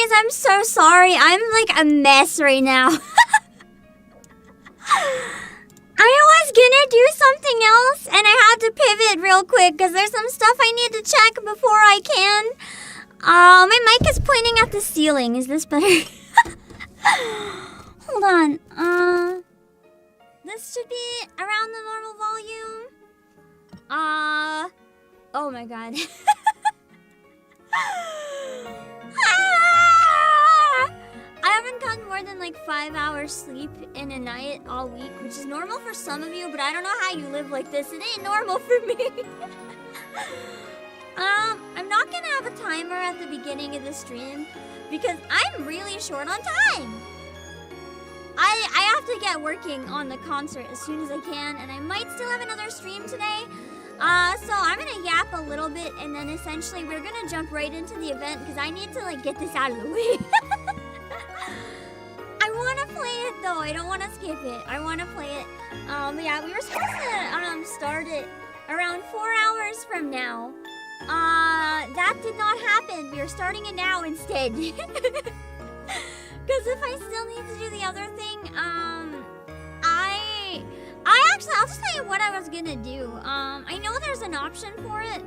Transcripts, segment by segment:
guys, I'm so sorry. I'm like a mess right now. I was gonna do something else, and I had to pivot real quick because there's some stuff I need to check before I can. My mic is pointing at the ceiling. Is this better? Hold on. This should be around the normal volume. Oh my god. I haven't gotten more than like 5 hours sleep in a night all week, which is normal for some of you, but I don't know how you live like this. It ain't normal for me. I'm not gonna have a timer at the beginning of the stream because I'm really short on time. I have to get working on the concert as soon as I can, and I might still have another stream today. So I'm gonna yap a little bit, and then essentially we're gonna jump right into the event because I need to like get this out of the way. I wanna play it though. I don't wanna skip it. I wanna play it. But yeah, we were supposed to start it around 4 hours from now. That did not happen. We are starting it now instead. Because if I still need to do the other thing, I'll just tell you what I was gonna do. I know there's an option for it,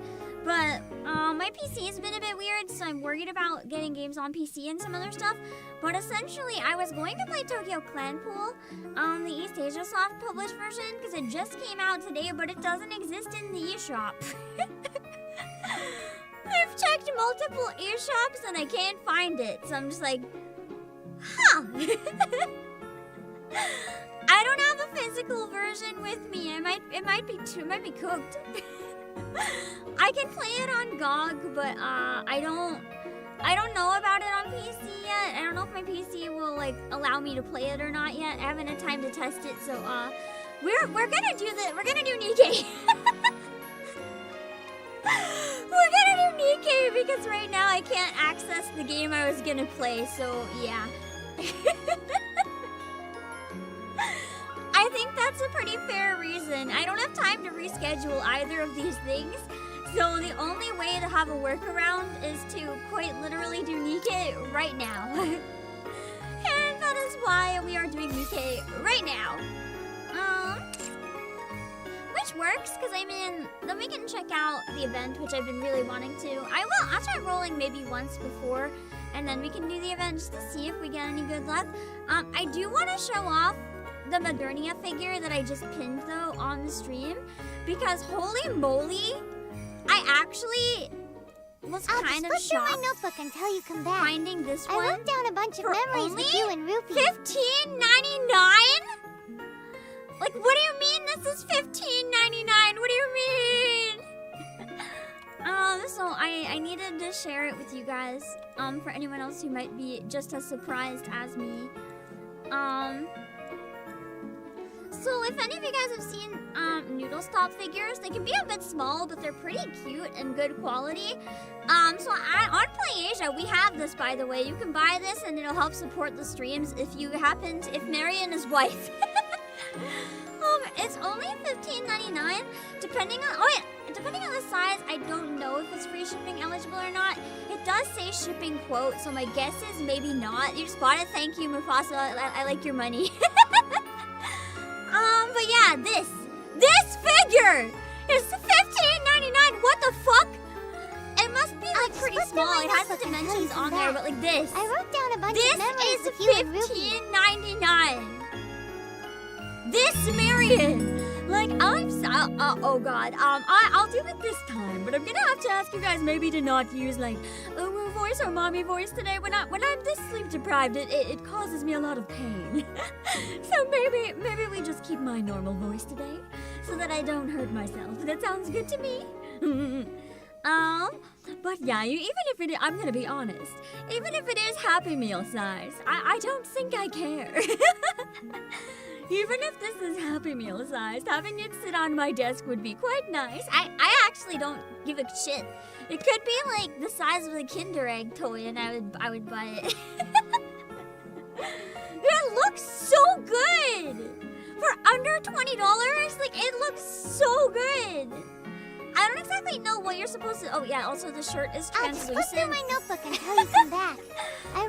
but my PC has been a bit weird, so I'm worried about getting games on PC and some other stuff. But essentially, I was going to play Tokyo Clan Pool, the East Asia Soft published version, because it just came out today, but it doesn't exist in the eShop. I've checked multiple eShops and I can't find it, so I'm just like, huh. I don't have a physical version with me. It might be cooked. I can play it on GOG, but I don't know about it on PC yet. I don't know if my PC will like allow me to play it or not yet. I haven't had time to test it, so we're gonna do NIKKE. We're gonna do NIKKE because right now I can't access the game I was gonna play, so yeah. I think that's a pretty fair reason. I don't have time to reschedule either of these things, so the only way to have a workaround is to quite literally do NIKKE right now. And that is why we are doing NIKKE right now. Which works, because I mean, then we can check out the event, which I've been really wanting to. I'll try rolling maybe once before, and then we can do the event just to see if we get any good luck. I do want to show off the Modernia figure that I just pinned, though, on the stream, because holy moly, I actually was kind of shocked. I'll just flip through my notebook until you come back. Finding this one. I wrote down a bunch of memories with you and Rupee. $15.99? Like, what do you mean this is $15.99? What do you mean? So I needed to share it with you guys. For anyone else who might be just as surprised as me. So if any of you guys have seen Noodle Stop figures, they can be a bit small, but they're pretty cute and good quality. On PlayAsia, we have this, by the way. You can buy this and it'll help support the streams if Marion is wife. It's only $15.99, depending on the size. I don't know if it's free shipping eligible or not. It does say shipping quote, so my guess is maybe not. You just bought it, thank you, Mufasa. I like your money. But yeah, this figure is $15.99. What the fuck? It must be like pretty small. It has the dimensions on there, but like this. I wrote down a bunch of memories with you and Rupee. This is $15.99. This Marion! Like, oh god, I'll do it this time, but I'm gonna have to ask you guys maybe to not use like Uwu voice or mommy voice today. When I'm this sleep deprived, it causes me a lot of pain. So maybe we just keep my normal voice today, so that I don't hurt myself. That sounds good to me. But yeah, I'm gonna be honest, even if it is Happy Meal size, I don't think I care. Even if this is Happy Meal sized, having it sit on my desk would be quite nice. I actually don't give a shit. It could be like the size of a Kinder Egg toy and I would buy it. It looks so good! For under $20, like it looks so good! I don't exactly know what you're supposed to... Oh yeah, also the shirt is translucent. I'll just flip through my notebook until you come back. I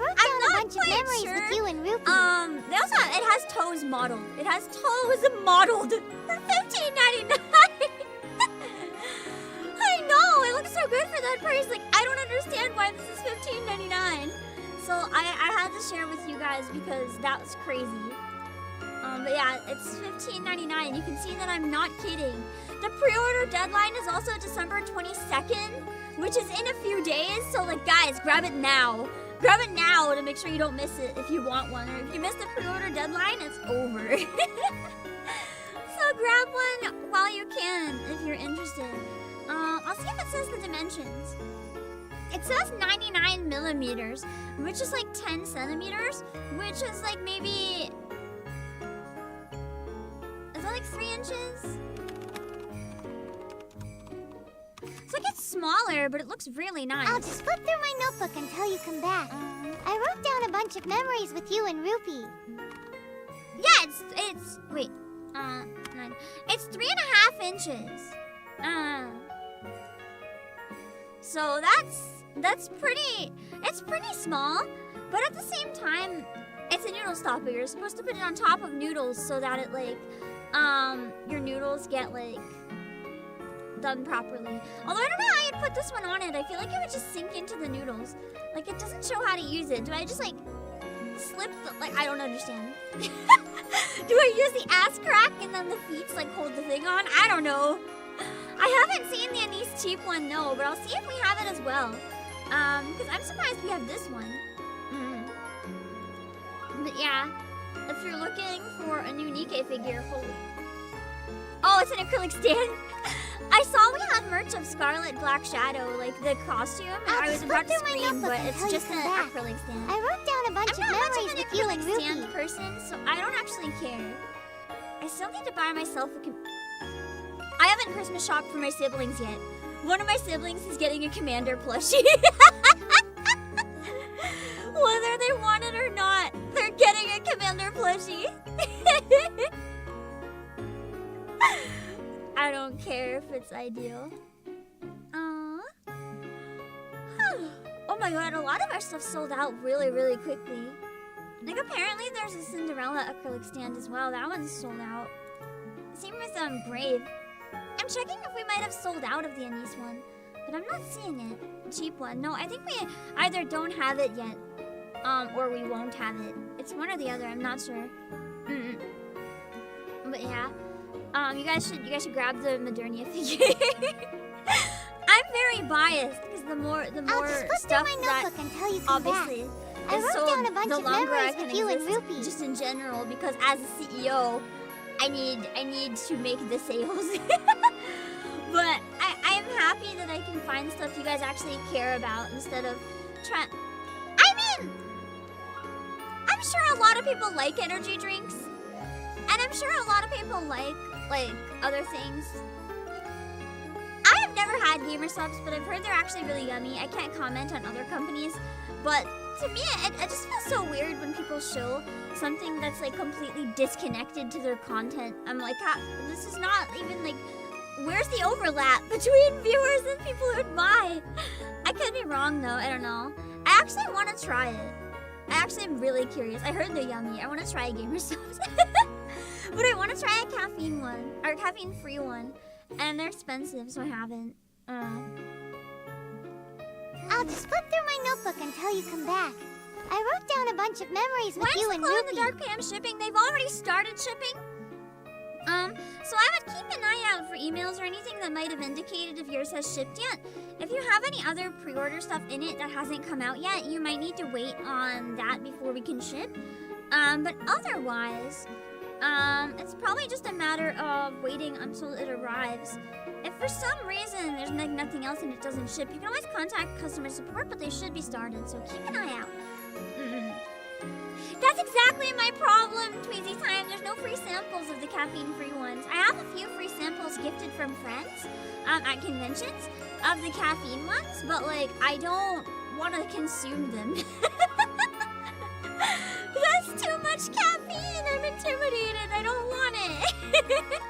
bunch of memories with you and Rupee. They also have, it has toes modeled. It has toes modeled for $15.99. I know, it looks so good for that price. Like, I don't understand why this is $15.99. So I had to share with you guys because that was crazy. But yeah, it's $15.99. You can see that I'm not kidding. The pre-order deadline is also December 22nd, which is in a few days. So like, guys, grab it now. Grab it now to make sure you don't miss it if you want one. Or if you miss the pre-order deadline, it's over. So grab one while you can if you're interested. I'll see if it says the dimensions. It says 99 millimeters, which is like 10 centimeters, which is like maybe... Is that like 3 inches? It's like it's smaller, but it looks really nice. I'll just flip through my notebook until you come back. I wrote down a bunch of memories with you and Rupee. Yeah, it's wait, 9. It's 3.5 inches. So that's pretty. It's pretty small, but at the same time, it's a noodle stopper. You're supposed to put it on top of noodles so that it like, your noodles get like done properly. Although I don't know how you'd put this one on it. I feel like it would just sink into the noodles. Like it doesn't show how to use it. Do I just like slip the, like, I don't understand. Do I use the ass crack and then the feet like hold the thing on? I don't know. I haven't seen the Anise cheap one, no, but I'll see if we have it as well. Because I'm surprised we have this one. But yeah, if you're looking for a new NIKKE figure, holy... Oh, it's an acrylic stand. I saw we had merch of Scarlet Black Shadow, like the costume. I was about to scream, but it's just an acrylic stand. I wrote down a bunch of memories with you and Rupee. I'm not much of an acrylic stand person, so I don't actually care. I still need to buy myself a... I haven't Christmas shopped for my siblings yet. One of my siblings is getting a Commander plushie. Whether they want it or not, they're getting a Commander plushie. I don't care if it's ideal. Oh my god, a lot of our stuff sold out really, really quickly. Like apparently there's a Cinderella acrylic stand as well. That one's sold out. Same with Brave. I'm checking if we might have sold out of the Anise one, but I'm not seeing it. Cheap one. No, I think we either don't have it yet, or we won't have it. It's one or the other. I'm not sure. But yeah, you guys should grab the Modernia figure. I'm very biased because the more stuff that obviously is sold, the longer I can exist. Just in general, because as a CEO. I need to make the sales. But I am happy that I can find stuff you guys actually care about instead of trying... I mean, I'm sure a lot of people like energy drinks. And I'm sure a lot of people like other things. I have never had gamer subs, but I've heard they're actually really yummy. I can't comment on other companies, but to me, it just feels so weird when people show something that's like completely disconnected to their content. I'm like, this is not even like, where's the overlap between viewers and people who would buy? I could be wrong though, I don't know. I actually want to try it. I actually am really curious. I heard they're yummy. I want to try a gamer subs. But I want to try a caffeine one, or a caffeine-free one. And they're expensive, so I haven't. I'll just flip through my notebook until you come back. I wrote down a bunch of memories with you and Rupee. When's the Dark PM shipping? They've already started shipping. So I would keep an eye out for emails or anything that might have indicated if yours has shipped yet. If you have any other pre-order stuff in it that hasn't come out yet, you might need to wait on that before we can ship. But otherwise, it's probably just a matter of waiting until it arrives. If for some reason there's like nothing else and it doesn't ship, you can always contact customer support, but they should be started, so keep an eye out. That's exactly my problem, Tweezy Time. There's no free samples of the caffeine-free ones. I have a few free samples gifted from friends at conventions of the caffeine ones, but like I don't want to consume them. That's too much caffeine. I'm intimidated. I don't want it.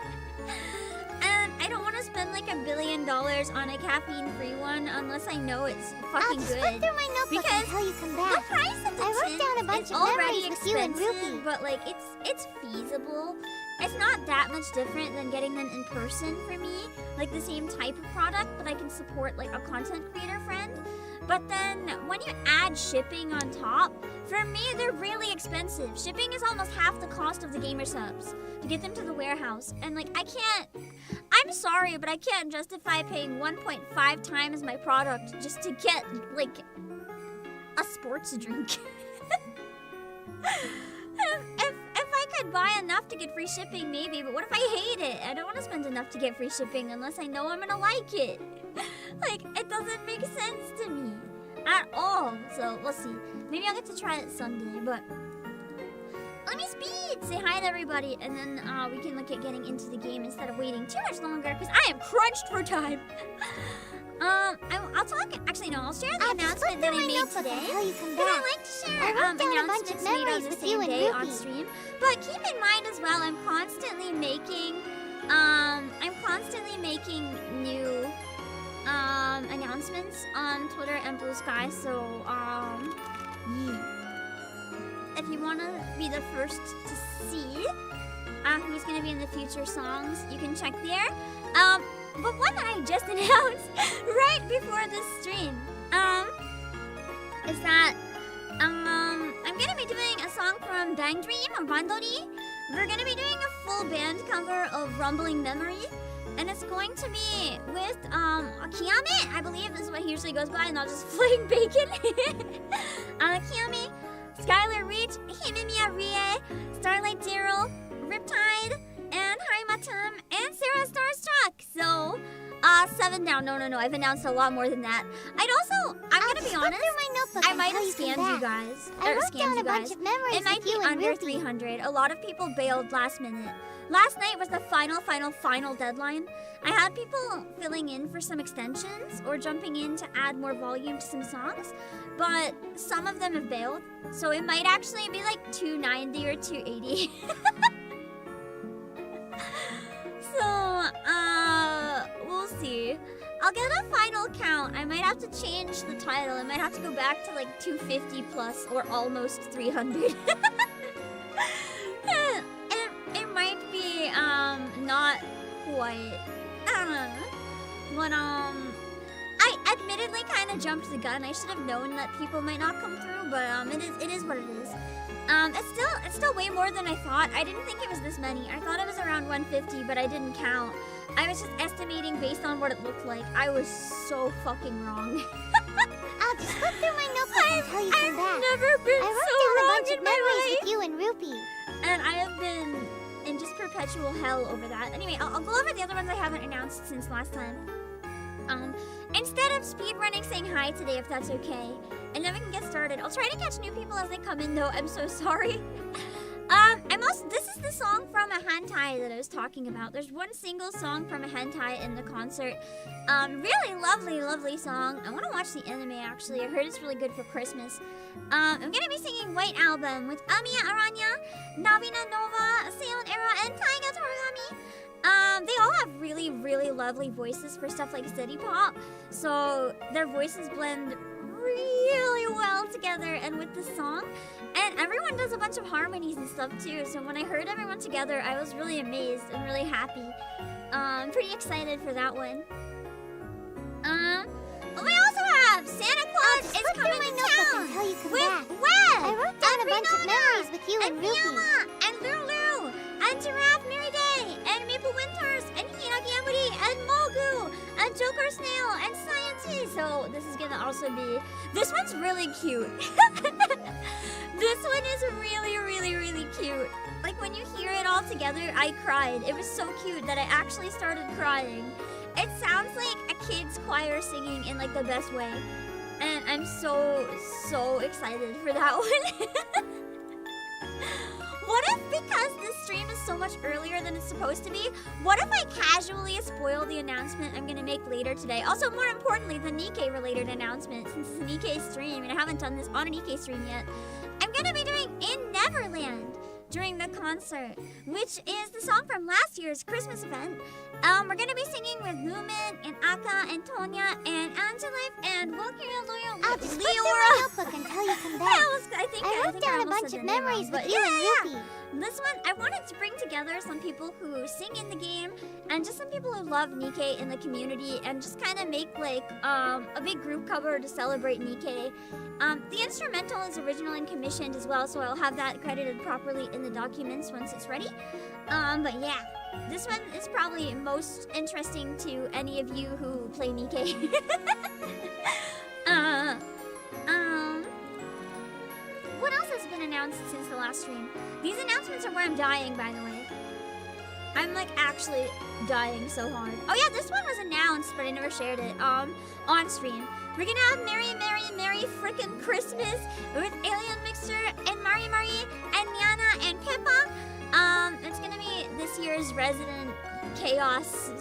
And I don't want to spend like like $1 billion on a caffeine-free one unless I know it's fucking I'll just good. flip through my notebook Because until you come the back. price of the I wrote down a tint bunch is of already memories with you and expensive, Rupi. but like it's feasible. It's not that much different than getting them in person for me, like the same type of product, but I can support like a content creator friend. But then when you add shipping on top, for me they're really expensive. Shipping is almost half the cost of the gamer subs to get them to the warehouse, and like I'm sorry, but I can't justify paying 1.5 times my product just to get like a sports drink. If I could buy enough to get free shipping, maybe, but what if I hate it? I don't want to spend enough to get free shipping unless I know I'm gonna like it. Like, it doesn't make sense to me at all. So we'll see. Maybe I'll get to try it Sunday, but let me speed! Say hi to everybody, and then we can look at getting into the game instead of waiting too much longer, because I am crunched for time. I'll talk. Actually, no, I'll share the announcement that I made today. Because I like to share announcements made on the same day on stream. But keep in mind as well, I'm constantly making new announcements on Twitter and Blue Sky. So yeah. If you want to be the first to see who's going to be in the future songs, you can check there. But one that I just announced right before this stream is that I'm going to be doing a song from Bang Dream or Bandori. We're going to be doing a full band cover of Rumbling Memory. And it's going to be with Kiyame, I believe this is what he usually goes by, not just Flaying Bacon. Kiyame, Skylar Reach, Himimiya Rie, Starlight Daryl, Riptide, and Harimatum, and Sarah Starstruck. So, 7 down. No, I've announced a lot more than that. I'm gonna be honest, I might have scammed you guys. I wrote down a bunch of memories It might with be you and under Rupi. 300. A lot of people bailed last minute. Last night was the final deadline. I had people filling in for some extensions or jumping in to add more volume to some songs, but some of them have bailed, so it might actually be like 290 or 280. So, we'll see. I'll get a final count. I might have to change the title. I might have to go back to like 250 plus or almost 300. It might be, not quite. I don't know. But, I admittedly kind of jumped the gun. I should have known that people might not come through, but, it is what it is. It's still way more than I thought. I didn't think it was this many. I thought it was around 150, but I didn't count. I was just estimating based on what it looked like. I was so fucking wrong. I'll just flip through my notebook until you come back. I've never been I wrote so down a wrong bunch in of my memories life. with you and Rupi. And I have been in just perpetual hell over that. Anyway, I'll go over the other ones I haven't announced since last time. Instead of speedrunning saying hi today, if that's okay, and then we can get started. I'll try to catch new people as they come in, though. I'm so sorry. This is the song from a hentai that I was talking about. There's one single song from a hentai in the concert. Really lovely song. I want to watch the anime, actually. I heard it's really good for Christmas. I'm gonna be singing White Album with Amiya Aranya, Navina Nova, Sailor Era, and Taiga Torigami. They all have really lovely voices for stuff like city pop, so their voices blend really well together and with the song, and everyone does a bunch of harmonies and stuff too, so when I heard everyone together, I was really amazed and really happy. I'm pretty excited for that one. We also have Santa Claus is coming to town with Web, I wrote down a bunch of memories with you and Rupi. Fiona, and Lulu, and Giraffe Mary Day, and Maple Winters, and Hinaki Amuri, and Mogu, and Joker Snail, and Science. So this is gonna also be... This one's really cute. This one is really cute. Like, when you hear it all together, I cried. It was so cute that I actually started crying. It sounds like a kid's choir singing in, like, the best way. And I'm so excited for that one. What if, because this stream is so much earlier than it's supposed to be, what if I casually spoil the announcement I'm going to make later today? Also, more importantly, the Nikke-related announcement, since it's a Nikke stream, and I haven't done this on a Nikke stream yet. I'm going to be doing In Neverland, during the concert, which is the song from last year's Christmas event. We're gonna be singing with Lumen and Aka and Tonya and Angelique and I'll just flip through my notebook until you come back. I wrote down a bunch of memories with you and Rupee. This one, I wanted to bring together some people who sing in the game and just some people who love NIKKE in the community and just kind of make like a big group cover to celebrate NIKKE. The instrumental is original and commissioned as well, so I'll have that credited properly in the documents once it's ready. But yeah, this one is probably most interesting to any of you who play NIKKE. What else has been announced since the last stream? These announcements are where I'm dying, by the way. I'm like actually dying so hard. Oh yeah, this one was announced, but I never shared it on stream. We're gonna have Merry, Merry, Merry frickin' Christmas with Alien Mixer and Mari Mari and Niana and Pippa. It's gonna be this year's resident chaos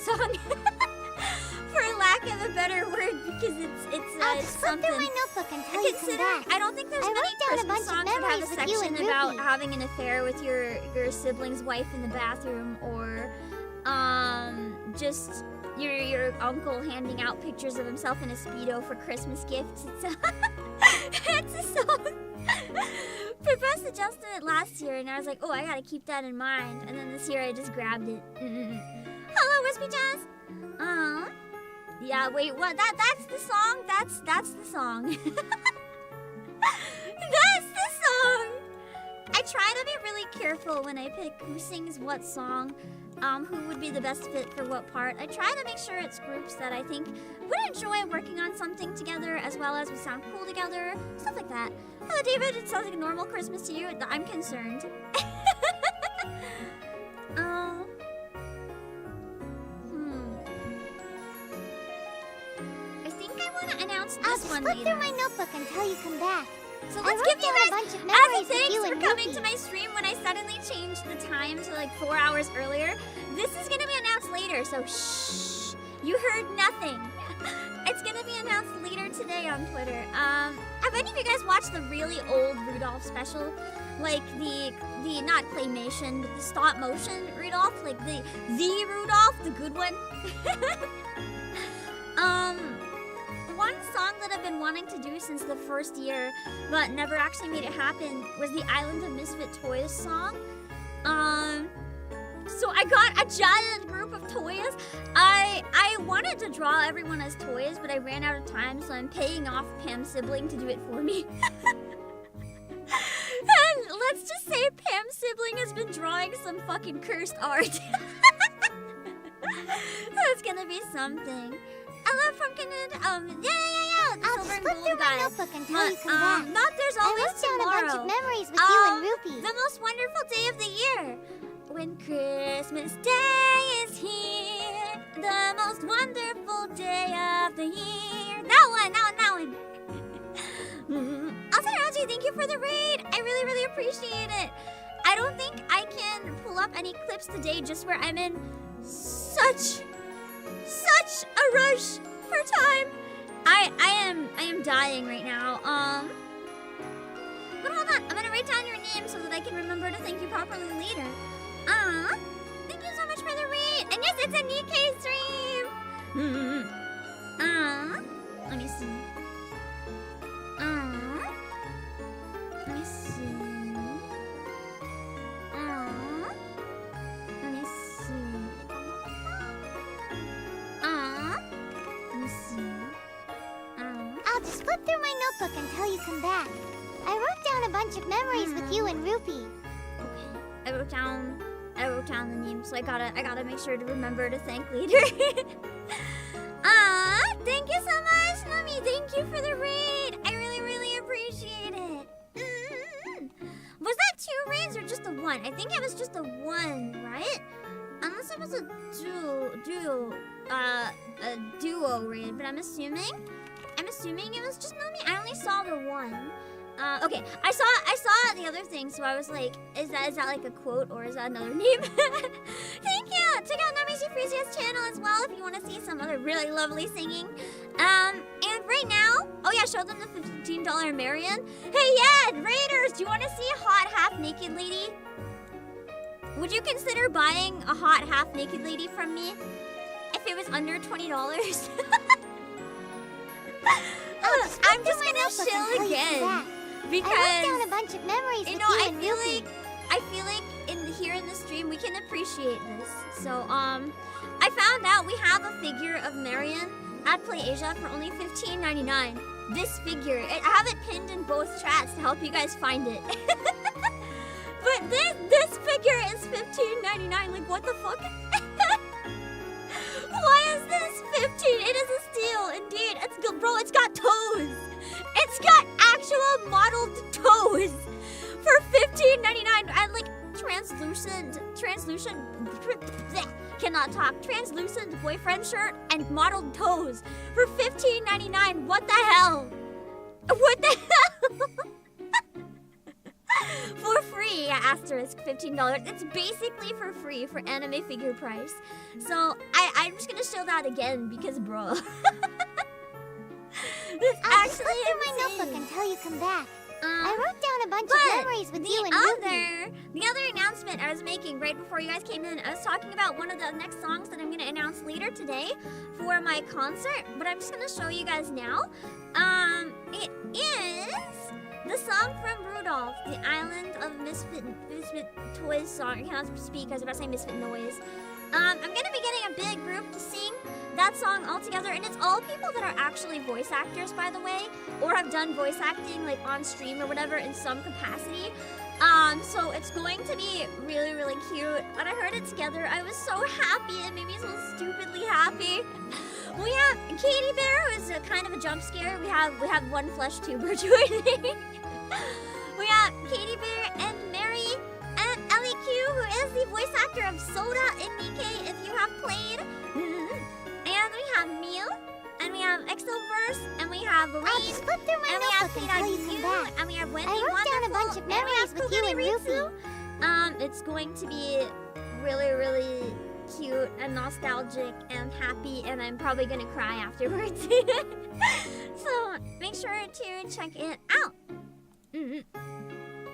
song. For lack of a better word, because it's something. Through my notebook until you come back. I don't think there's many Christmas songs that have a section about having an affair with your sibling's wife in the bathroom, or just your uncle handing out pictures of himself in a Speedo for Christmas gifts. It's a song. Pippa suggested it last year, and I was like, oh, I gotta keep that in mind. And then this year, I just grabbed it. Hello, Wispy Jazz. Yeah, wait, what? That's the song? That's the song. That's the song! I try to be really careful when I pick who sings what song, who would be the best fit for what part. I try to make sure it's groups that I think would enjoy working on something together, as well as would sound cool together, stuff like that. Hello, David, it sounds like a normal Christmas to you. I'm concerned. I'll just flip through my notebook until you come back. So let's give you guys, as a thanks for coming to my stream when I suddenly changed the time to like 4 hours earlier, this is gonna be announced later, so shh, you heard nothing. It's gonna be announced later today on Twitter. Have any of you guys watched the really old Rudolph special? Like the not claymation, but the stop motion Rudolph? Like the Rudolph, the good one? One song that I've been wanting to do since the first year, but never actually made it happen, was the Island of Misfit Toys song. So I got a giant group of toys. I wanted to draw everyone as toys, but I ran out of time, so I'm paying off Pam's sibling to do it for me. And let's just say Pam's sibling has been drawing some fucking cursed art. So it's gonna be something. I love Pumpkinhead. Yeah. The I'll silver and flip gold through my guy. notebook until you come back. Not there's always I wrote down tomorrow. a bunch of memories with you and Rupee. The most wonderful day of the year. When Christmas Day is here, the most wonderful day of the year. That one. Also, Raji, thank you for the raid. I really, really appreciate it. I don't think I can pull up any clips today just where I'm in such a rush for time. I am dying right now. But hold on, I'm gonna write down your name so that I can remember to thank you properly later. Thank you so much for the raid. And yes, it's a NIKKE stream. Let me see. Let me see. Let me see. I'll just flip through my notebook until you come back. I wrote down a bunch of memories with you and Rupee. Okay. I wrote down the name, so I gotta make sure to remember to thank later. Thank you so much, Nami. Thank you for the raid. I really, really appreciate it. Was that 2 raids or just the 1? I think it was just the 1, right? Unless it was a duo raid, but I'm assuming it was just Nami. I only saw the 1. Okay, I saw the other thing, so I was like, is that like a quote or is that another name? Thank you! Check out Nami Freezia's channel as well if you want to see some other really lovely singing. And right now, oh yeah, show them the $15 Marion. Hey yeah, Raiders, do you want to see hot half half-naked lady? Would you consider buying a hot half-naked lady from me if it was under $20? I'm just gonna chill again because I wrote down a bunch of memories with you and Ruby. I feel like here in the stream we can appreciate this. So I found out we have a figure of Marion at Play Asia for only $15.99. This figure, I have it pinned in both chats to help you guys find it. But this figure is $15.99. Like, what the fuck? Why is this 15? It is a steal, indeed. It's good, bro. It's got toes. It's got actual modeled toes for $15.99 and like translucent, cannot talk. Translucent boyfriend shirt and modeled toes for $15.99. What the hell? What the hell? For free, asterisk $15. It's basically for free for anime figure price. So I'm just gonna show that again because, bro, this I'll actually just go through my notebook until you come back. I wrote down a bunch of memories with you and Ruby. The other announcement I was making right before you guys came in, I was talking about one of the next songs that I'm gonna announce later today for my concert, but I'm just gonna show you guys now. It is the song from Rudolph, the Island of Misfit Toys song. I cannot speak, I was about to say Misfit Noise. I'm gonna be getting a big group to sing that song all together, and it's all people that are actually voice actors, by the way, or have done voice acting like on stream or whatever in some capacity. So it's going to be really, really cute. When I heard it together, I was so happy. It made me so stupidly happy. We have Katie Bear, who is a kind of a jump scare. We have one flesh tuber joining. We have Katie Bear and Mary and Ellie Q, who is the voice actor of Soda in NIKKE, if you have played. And we have Mew, and we have Exoverse, and we have Rain, I'll just flip through my and we have notebook until you come back. and we have Wendy I wrote down a bunch of memories with you and Ruby. It's going to be really, really cute and nostalgic and happy, and I'm probably gonna cry afterwards. So make sure to check it out.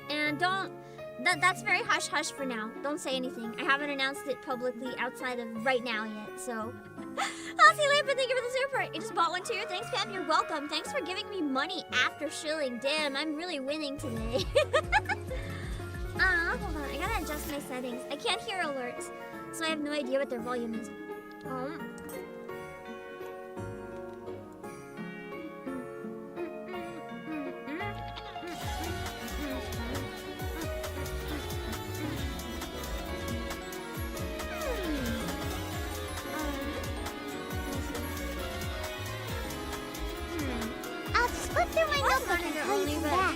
And that's very hush hush for now. Don't say anything. I haven't announced it publicly outside of right now yet, so I'll see you later, but thank you for the super. I just bought one too. Thanks, Pam. You're welcome. Thanks for giving me money after shilling. Damn, I'm really winning today. Hold on. I gotta adjust my settings. I can't hear alerts, so I have no idea what their volume is. I'll just flip through my notebook until you come back.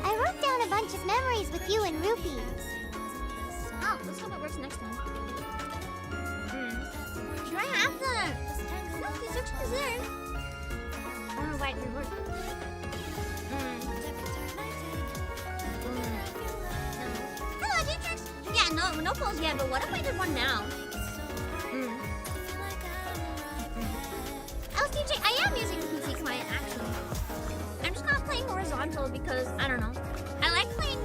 I wrote down a bunch of memories with you and Ruby. Oh, let's hope it works next time. Should I have the... No, the instruction is there. Oh, wait, it worked. Hello, teachers! Yeah, no polls yet, but what if I did one now? LCJ, I am using the PC client, actually. I'm just not playing horizontal because, I don't know. I like playing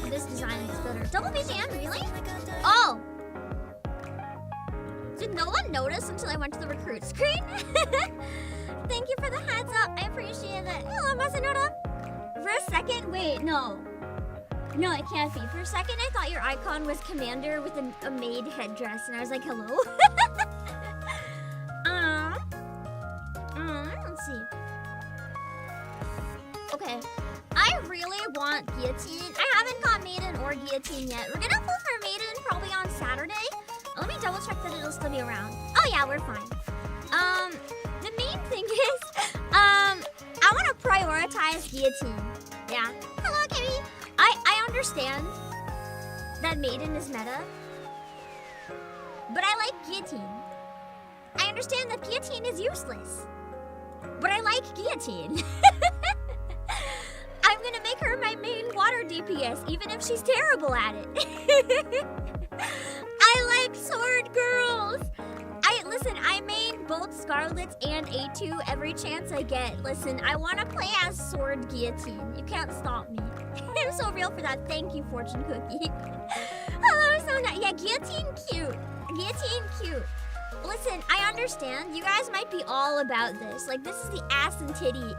this design, it's better. Double BGM, really? Oh! Did no one notice until I went to the recruit screen? Thank you for the heads up, I appreciate it. Hello, Masanota. For a second, wait, no. No, it can't be. For a second, I thought your icon was Commander with a maid headdress, and I was like, hello? Let's see. Okay. I really want Guillotine. I haven't got Maiden or Guillotine yet. We're gonna pull for Maiden probably on Saturday. Let me double check that it'll still be around. Oh yeah, we're fine. The main thing is, I want to prioritize Guillotine. Yeah. Hello, Kimmy. I understand that Maiden is meta, but I like Guillotine. I understand that Guillotine is useless, but I like Guillotine. I'm gonna make her my main water DPS, even if she's terrible at it. I like sword girls. Listen, I main both Scarlets and A2 every chance I get. Listen, I want to play as Sword Guillotine. You can't stop me. I'm so real for that. Thank you, Fortune Cookie. Hello, so nice. Yeah, Guillotine cute. Guillotine cute. Listen, I understand. You guys might be all about this. Like, this is the ass and titty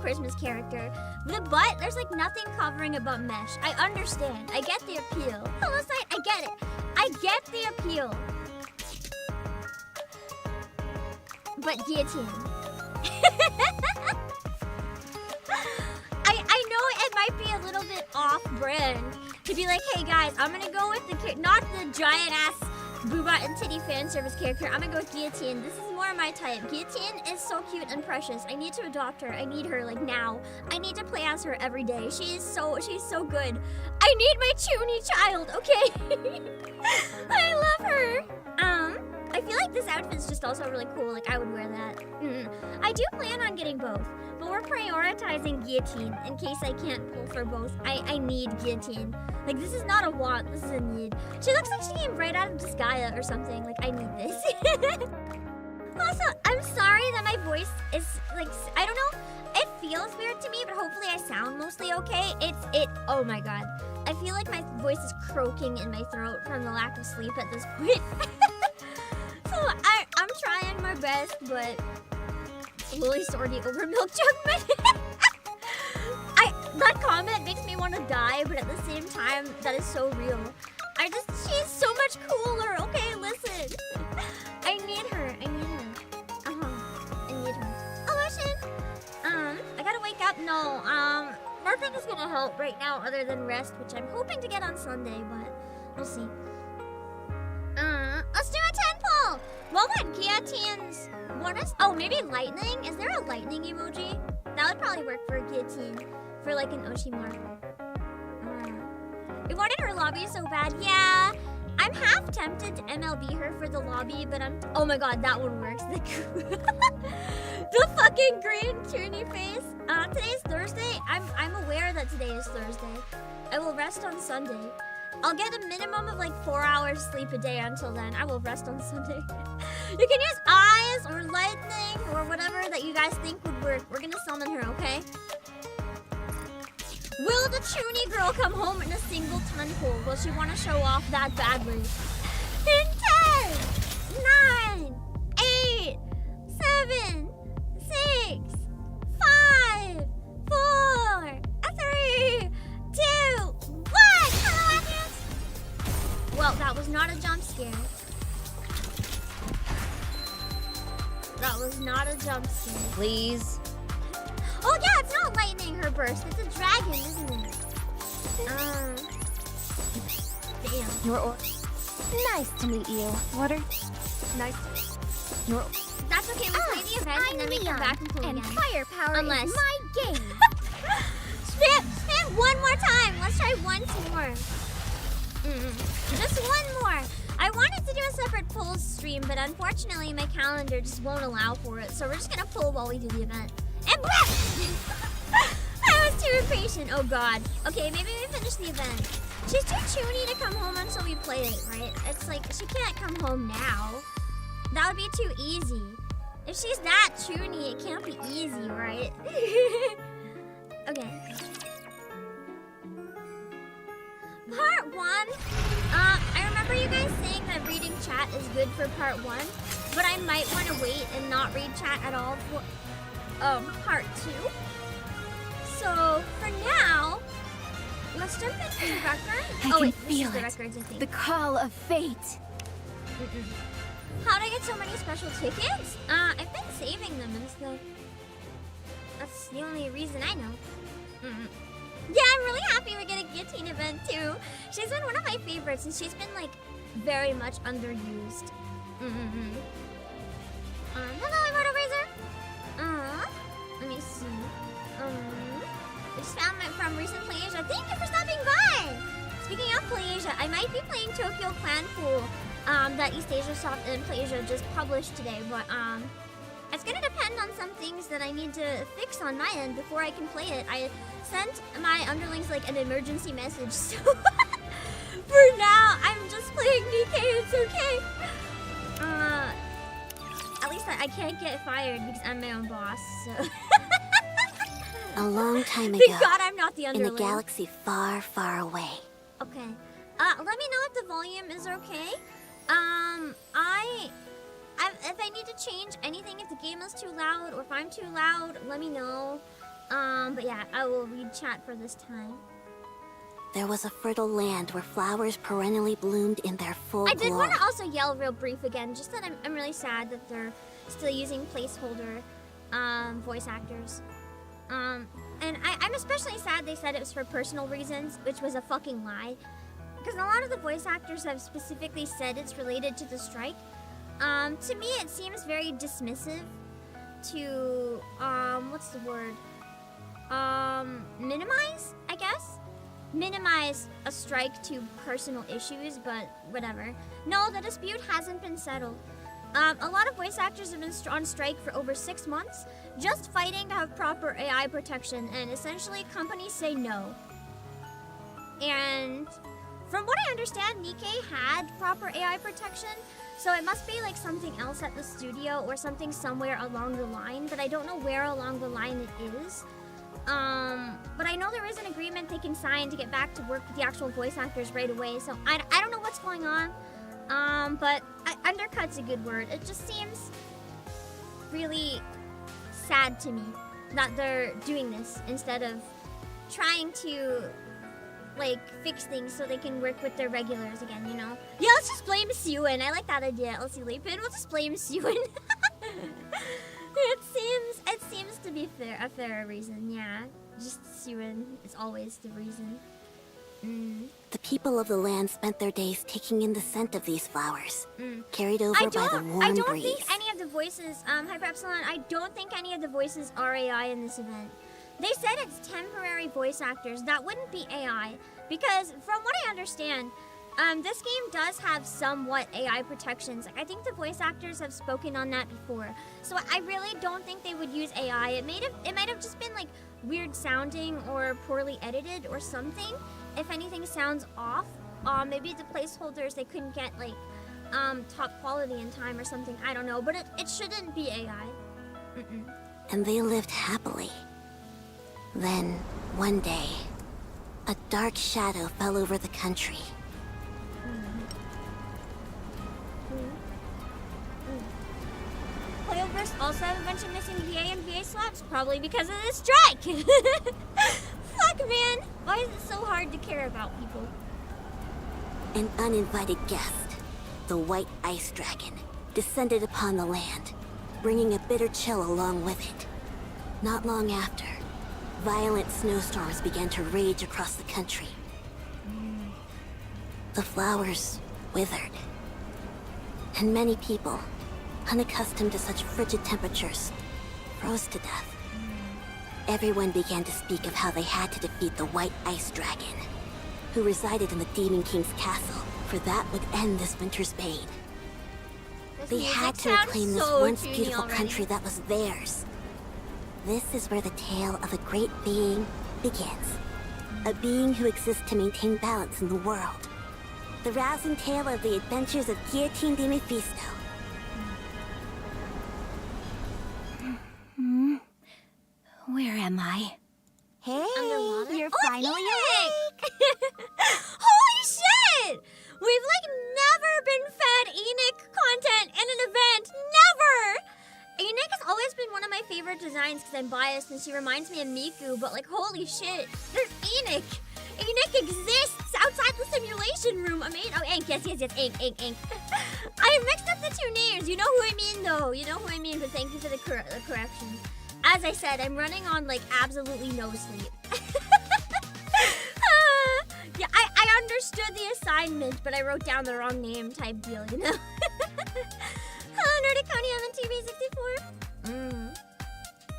Christmas character. The butt, there's like nothing covering a butt mesh. I understand. I get the appeal. Hello, site. I get it. I get the appeal. But guillotine. I know it might be a little bit off-brand to be like, hey guys, I'm gonna go with the not the giant ass booba and titty fan service character. I'm gonna go with Guillotine. This is more my type. Guillotine is so cute and precious. I need to adopt her. I need her like now. I need to play as her every day. She's so good. I need my chuuni child, okay? I love her. I feel like this outfit's just also really cool. Like, I would wear that. I do plan on getting both, but we're prioritizing Guillotine in case I can't pull for both. I need Guillotine. Like, this is not a want, this is a need. She looks like she came right out of Disgaea or something. Like, I need this. Also, I'm sorry that my voice is, like, I don't know. It feels weird to me, but hopefully I sound mostly okay. Oh my god. I feel like my voice is croaking in my throat from the lack of sleep at this point. So I'm trying my best, but Lily's already over milk jug. That comment makes me want to die, but at the same time, that is so real. She's so much cooler. Okay, listen. I need her. I need her. Oh, shit. I gotta wake up. No, nothing is gonna help right now other than rest, which I'm hoping to get on Sunday, but we'll see. Let's do a 10 poll. What would Guillotine's oh, maybe lightning? Is there a lightning emoji? That would probably work for a guillotine. For like an Oshimar. We wanted her lobby so bad. Yeah. I'm half tempted to MLB her for the lobby, but oh my god, that one works. The fucking green chuuni face. Today's Thursday. I'm aware that today is Thursday. I will rest on Sunday. I'll get a minimum of like 4 hours sleep a day until then. I will rest on Sunday. You can use eyes or lightning or whatever that you guys think would work. We're gonna summon her, okay? Will the chuuni girl come home in a single ton hole? Will she want to show off that badly? In 10, 9, 8, 7, 6, 5, 4, 3, 2, 1. Hello, Agnes. Well, that was not a jump scare. That was not a jump scare. Please. Oh yeah, it's not lightning her burst. It's a dragon, isn't it? Damn. Nice to meet you. Water. Nice. That's okay. We play the event and then we come back and play again. Firepower Unless is my game. Spam one more time. Let's try once more. Just one more. I wanted to do a separate pull stream, but unfortunately my calendar just won't allow for it. So we're just gonna pull while we do the event. And I was too impatient. Oh god. Okay, maybe we finish the event. She's too chuuni to come home until we play it, right? It's like, she can't come home now. That would be too easy. If she's that chuuni, it can't be easy, right? Okay. Part 1. I remember you guys saying that reading chat is good for part 1, but I might want to wait and not read chat at all for part 2. So for now, let's jump into the record. I can feel the it. records, I think. The call of fate. How'd I get so many special tickets? I've been saving them and stuff. That's the only reason I know. Yeah, I'm really happy we're getting a guillotine event too. She's been one of my favorites and she's been like very much underused. Hello, Immortal Razor. Let me see. I just found my from recent PlayAsia. Thank you for stopping by! Speaking of PlayAsia, I might be playing Tokyo Clan Pool that East Asia Soft and PlayAsia just published today, but it's gonna depend on some things that I need to fix on my end before I can play it. I sent my underlings like an emergency message, so for now I'm just playing NIKKE, it's okay. At least I can't get fired because I'm my own boss, so... A long time ago, Thank God I'm not the in underling. a galaxy far, far away. Okay. Let me know if the volume is okay. If I need to change anything, if the game is too loud or if I'm too loud, let me know. But yeah, I will read chat for this time. There was a fertile land where flowers perennially bloomed in their full I did glory. want to also yell real brief again, just that I'm really sad that they're still using placeholder voice actors. And I'm especially sad they said it was for personal reasons, which was a fucking lie. Because a lot of the voice actors have specifically said it's related to the strike. To me, it seems very dismissive to, what's the word? Minimize, I guess? Minimize a strike to personal issues, but whatever. No, the dispute hasn't been settled. A lot of voice actors have been on strike for over 6 months, just fighting to have proper AI protection, and essentially companies say no. And from what I understand, NIKKE had proper AI protection, so it must be like something else at the studio or something somewhere along the line, but I don't know where along the line it is. But I know there is an agreement they can sign to get back to work with the actual voice actors right away, so I don't know what's going on. But undercut's a good word. It just seems really sad to me that they're doing this instead of trying to, like, fix things so they can work with their regulars again, you know? Yeah, let's just blame Suin. I like that idea, LC Leipin. We'll just blame Suin. It seems to be a fairer reason, yeah. Just Suin is always the reason. The people of the land spent their days taking in the scent of these flowers, carried over by the warm breeze. I don't think any of the voices, Hyper Epsilon, I don't think any of the voices are AI in this event. They said it's temporary voice actors. That wouldn't be AI, because from what I understand, this game does have somewhat AI protections. Like, I think the voice actors have spoken on that before. So I really don't think they would use AI. It might have just been like weird sounding or poorly edited or something. If anything sounds off, maybe the placeholders they couldn't get like top quality in time or something. I don't know, but it shouldn't be AI. And they lived happily. Then, one day, a dark shadow fell over the country. Playovers also have a bunch of missing VA and VA slots, probably because of the strike. Fuck, man. Why is it so hard to care about people? An uninvited guest, the White Ice Dragon, descended upon the land, bringing a bitter chill along with it. Not long after, violent snowstorms began to rage across the country. The flowers withered, and many people, unaccustomed to such frigid temperatures, froze to death. Everyone began to speak of how they had to defeat the White Ice Dragon, who resided in the Demon King's castle, for that would end this winter's pain. They had to reclaim this once beautiful country that was theirs. This is where the tale of a great being begins. A being who exists to maintain balance in the world. The rousing tale of the adventures of Guillotine de Mephisto. Where am I? Hey, Underwater? you're Oh, finally awake! Holy shit! We've like never been fed ENIKKE content in an event. Never! ENIKKE has always been one of my favorite designs because I'm biased and she reminds me of Miku, but like holy shit, there's ENIKKE! ENIKKE exists outside the simulation room. I mean, oh, Ink, yes, Ink. I mixed up the two names. You know who I mean though. You know who I mean, but thank you for the correction. As I said, I'm running on like absolutely no sleep. Yeah, I understood the assignment, but I wrote down the wrong name type deal, you know? Hello, Nerdy Coney, I'm in TV64.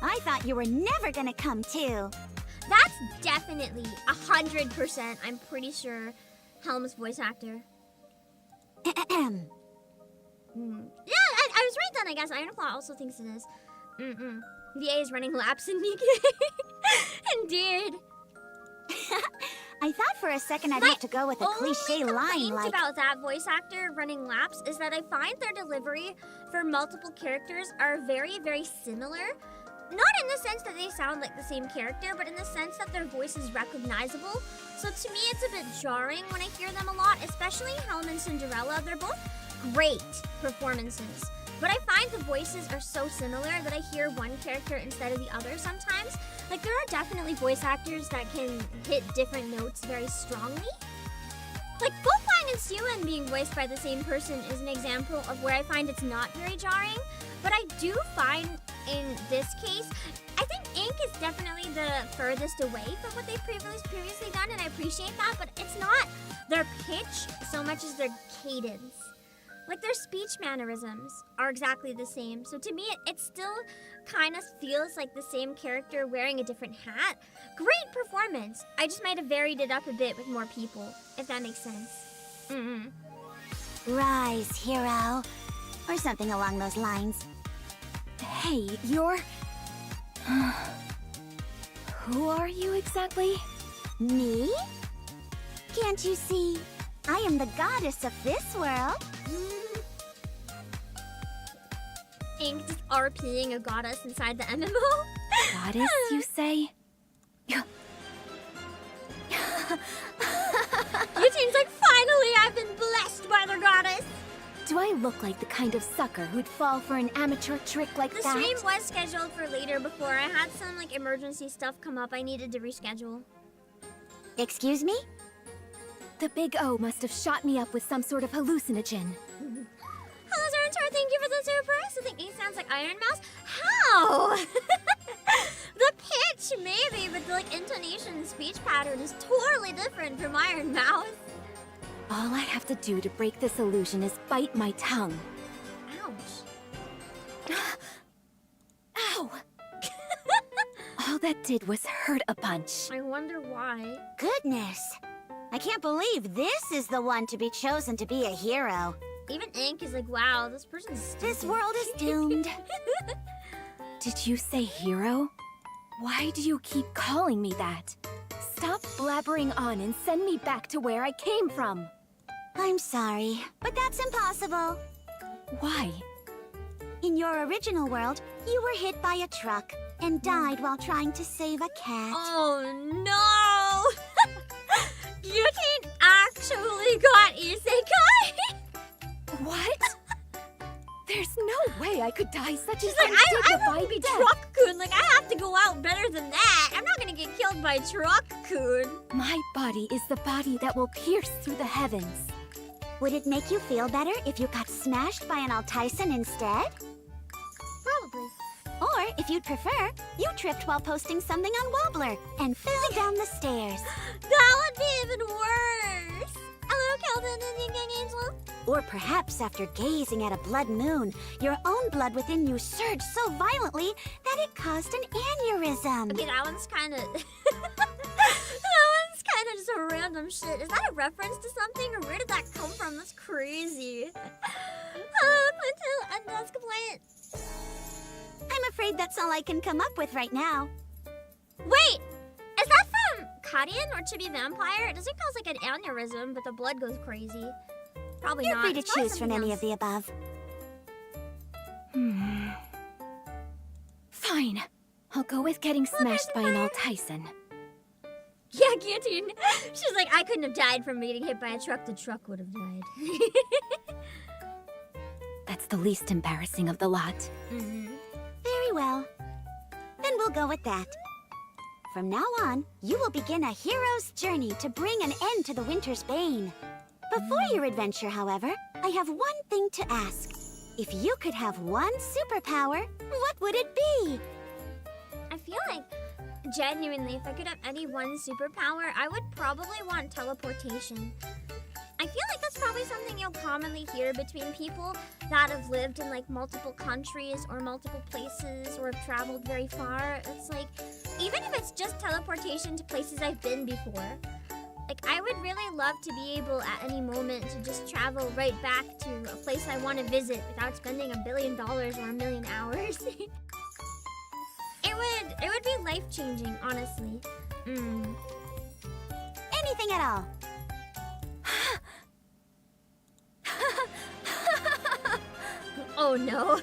I thought you were never gonna come too. That's definitely 100%, I'm pretty sure, Helm's voice actor. Yeah, I was right then, I guess. Ironclaw also thinks it is. VA is running laps in Nikkei. Indeed. I I thought for a second I'd My have to go with a cliche line complaint like... about that voice actor running laps is that I find their delivery for multiple characters are very, very similar. Not in the sense that they sound like the same character, but in the sense that their voice is recognizable. So to me, it's a bit jarring when I hear them a lot, especially Helm and Cinderella. They're both great performances. But I find the voices are so similar that I hear one character instead of the other sometimes. Like, there are definitely voice actors that can hit different notes very strongly. Like, Gopang and Suan being voiced by the same person is an example of where I find it's not very jarring. But I do find in this case, I think Ink is definitely the furthest away from what they've previously done, and I appreciate that, but it's not their pitch so much as their cadence. Like, their speech mannerisms are exactly the same. So to me, it still kind of feels like the same character wearing a different hat. Great performance. I just might have varied it up a bit with more people, if that makes sense. Rise, hero. Or something along those lines. Hey, you're... Who are you exactly? Me? Can't you see? I am the goddess of this world. Ink just RPing a goddess inside the MMO. Goddess, you say? Yutine's like, finally I've been blessed by the goddess. Do I look like the kind of sucker who'd fall for an amateur trick like The that? stream was scheduled for later before. I had some like emergency stuff come up I needed to reschedule. Excuse me? The Big O must have shot me up with some sort of hallucinogen. Hello, Zarantar, thank you for the super. I think he sounds like Iron Mouse. How? The pitch, maybe, but the like intonation and speech pattern is totally different from Iron Mouse. All I have to do to break this illusion is bite my tongue. Ouch. Ow! All that did was hurt a bunch. I wonder why. Goodness. I can't believe this is the one to be chosen to be a hero. Even Ink is like, wow, this person's stupid. This world is doomed. Did you say hero? Why do you keep calling me that? Stop blabbering on and send me back to where I came from. I'm sorry, but that's impossible. Why? In your original world, you were hit by a truck and died while trying to save a cat. Oh no! Yutine actually got isekai! What? There's no way I could die such She's an like, I undignified won't be death. Truck-kun. Like, I have to go out better than that. I'm not gonna get killed by Truck-kun. My body is the body that will pierce through the heavens. Would it make you feel better if you got smashed by an Altyson instead? Probably. Or, if you'd prefer, you tripped while posting something on Wobbler and fell down the stairs. That would be even worse. Hello, Kelvin and Young Angel. Or perhaps after gazing at a blood moon, your own blood within you surged so violently that it caused an aneurysm. Okay, that one's kind of... that one's kind of just a random shit. Is that a reference to something, or where did that come from? That's crazy. Hello, Quintil and That's Complaint. I'm afraid that's all I can come up with right now. Wait! Is that from Kadian or Chibi Vampire? It doesn't cause like an aneurysm, but the blood goes crazy. Probably You're not. free to It's probably choose from something any else. of the above. Fine. I'll go with getting smashed by an Altyson. Yeah, Guillotine. She's like, I couldn't have died from being hit by a truck. The truck would have died. That's the least embarrassing of the lot. Very well. Then we'll go with that. From now on, you will begin a hero's journey to bring an end to the winter's bane. Before your adventure, however, I have one thing to ask. If you could have one superpower, what would it be? I feel like, genuinely, if I could have any one superpower, I would probably want teleportation. I feel like that's probably something you'll commonly hear between people that have lived in like multiple countries or multiple places or have traveled very far. It's like, even if it's just teleportation to places I've been before, like I would really love to be able at any moment to just travel right back to a place I want to visit without spending $1 billion or a million hours. It would be life-changing, honestly. anything at all. Oh no.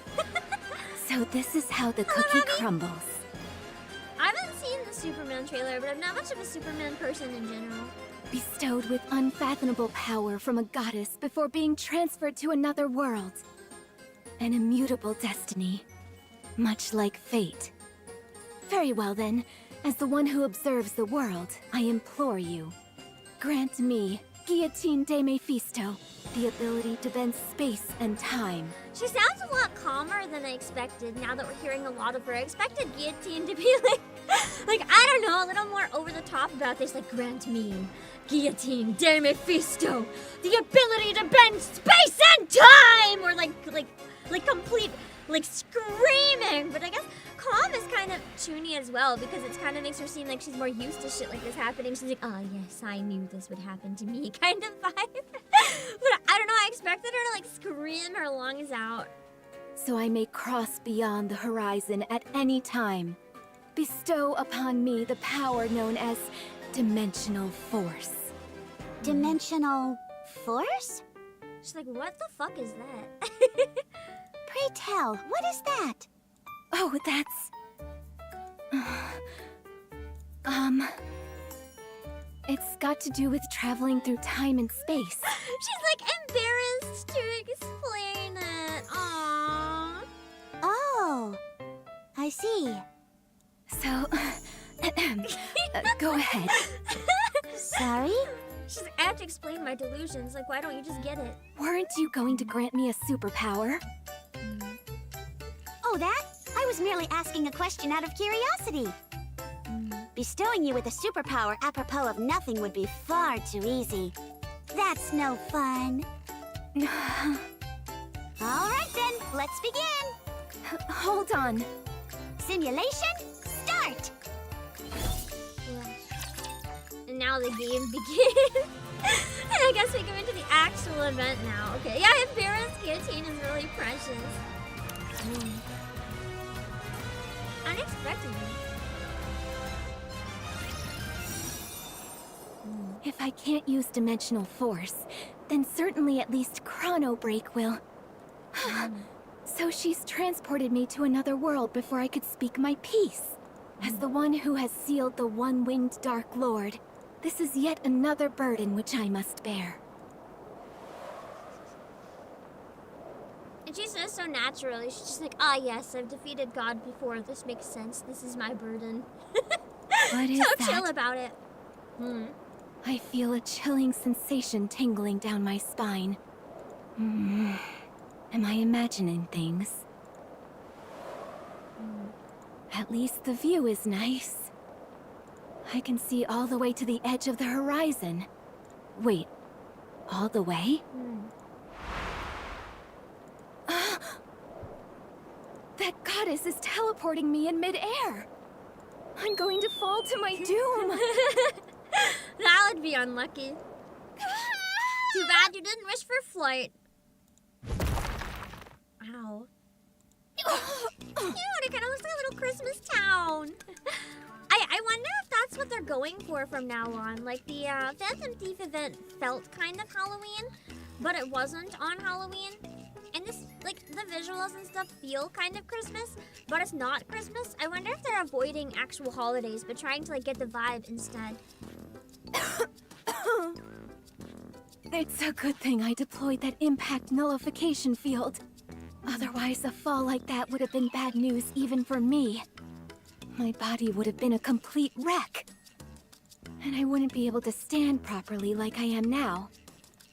So this is how the cookie crumbles. I haven't seen the Superman trailer, but I'm not much of a Superman person in general. Bestowed with unfathomable power from a goddess before being transferred to another world. An immutable destiny, much like fate. Very well then, as the one who observes the world, I implore you. Grant me, Guillotine de Mephisto, the ability to bend space and time. She sounds a lot calmer than I expected now that we're hearing a lot of her. I expected Guillotine to be like, I don't know, a little more over the top about this, like, grant me, Guillotine de Mephisto, the ability to bend space and time! Or like complete, like, screaming. But I guess calm is kind of chuuni as well, because it kind of makes her seem like she's more used to shit like this happening. She's like, oh yes, I knew this would happen to me, kind of vibe. But I don't know, I expected her to, like, scream her lungs out. So I may cross beyond the horizon at any time. Bestow upon me the power known as dimensional force. Dimensional force? She's like, what the fuck is that? Pray tell, what is that? Oh, that's... It's got to do with traveling through time and space. She's like embarrassed to explain it. Aww. Oh, I see. So, go ahead. Sorry? She's like, I have to explain my delusions. Like, why don't you just get it? Weren't you going to grant me a superpower? Oh, that? I was merely asking a question out of curiosity. Bestowing you with a superpower apropos of nothing would be far too easy. That's no fun. All right then, let's begin. Hold on. Simulation, start! And now the game begins. And I guess we go into the actual event now. Okay, yeah, embarrassed Guillotine is really precious. Unexpectedly. If I can't use dimensional force, then certainly at least chrono break will. So she's transported me to another world before I could speak my piece. As the one who has sealed the one-winged Dark Lord, this is yet another burden which I must bear. And she says so naturally. She's just like, ah, yes, I've defeated God before. This makes sense. This is my burden. What is so that? chill about it. I feel a chilling sensation tingling down my spine. Am I imagining things? At least the view is nice. I can see all the way to the edge of the horizon. Wait, all the way? That goddess is teleporting me in midair. I'm going to fall to my doom. That would be unlucky. Too bad you didn't wish for flight. Ow. Cute, it kind of looks like a little Christmas town. I wonder if that's what they're going for from now on. Like, the Phantom Thief event felt kind of Halloween, but it wasn't on Halloween. And this, like, the visuals and stuff feel kind of Christmas, but it's not Christmas. I wonder if they're avoiding actual holidays, but trying to, like, get the vibe instead. It's a good thing I deployed that impact nullification field. Otherwise, a fall like that would have been bad news even for me. My body would have been a complete wreck. And I wouldn't be able to stand properly like I am now.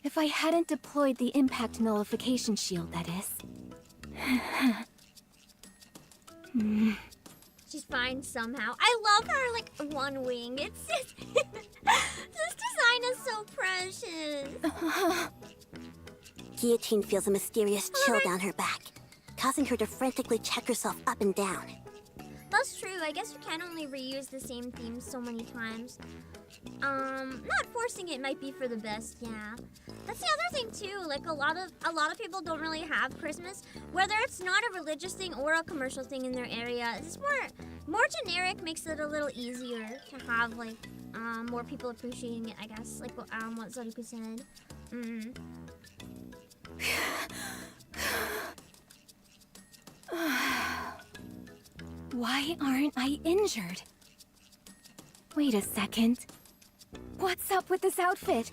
If I hadn't deployed the impact nullification shield, that is. She's fine somehow. I love her, like, one wing. It's just... this design is so precious. Guillotine feels a mysterious chill down her back, causing her to frantically check herself up and down. That's true. I guess you can only reuse the same theme so many times. Not forcing it might be for the best, yeah. That's the other thing too, like a lot of people don't really have Christmas, whether it's not a religious thing or a commercial thing in their area. It's more More generic makes it a little easier to have like more people appreciating it, I guess. Like what Zoriku said. Why aren't I injured? Wait a second. What's up with this outfit?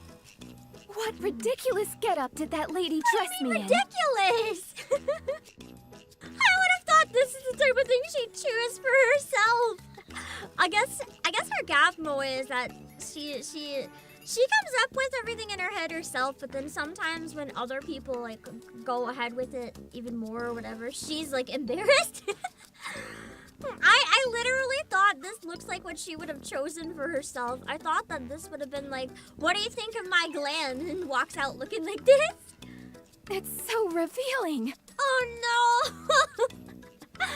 What ridiculous getup did that lady dress me in? Ridiculous! I would have thought this is the type of thing she'd choose for herself. I guess her gap Moe is that she comes up with everything in her head herself, but then sometimes when other people like go ahead with it even more or whatever, she's like embarrassed. I literally thought this looks like what she would have chosen for herself. I thought that this would have been like, what do you think of my gland? And walks out looking like this. It's so revealing. Oh no!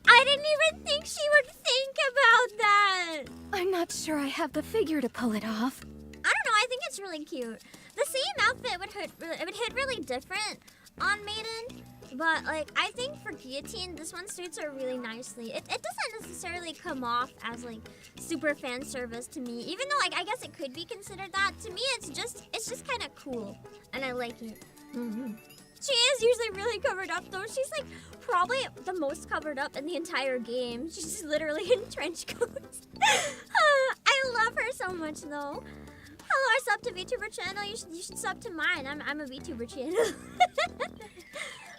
I didn't even think she would think about that. I'm not sure I have the figure to pull it off. I don't know, I think it's really cute. The same outfit would hit really different on Maiden. But, like, I think for Guillotine, this one suits her really nicely. It doesn't necessarily come off as, like, super fan service to me. Even though, like, I guess it could be considered that. To me, it's just kind of cool. And I like it. She is usually really covered up, though. She's, like, probably the most covered up in the entire game. She's literally in trench coats. I love her so much, though. Hello, I sub to VTuber channel. You should sub to mine. I'm a VTuber channel.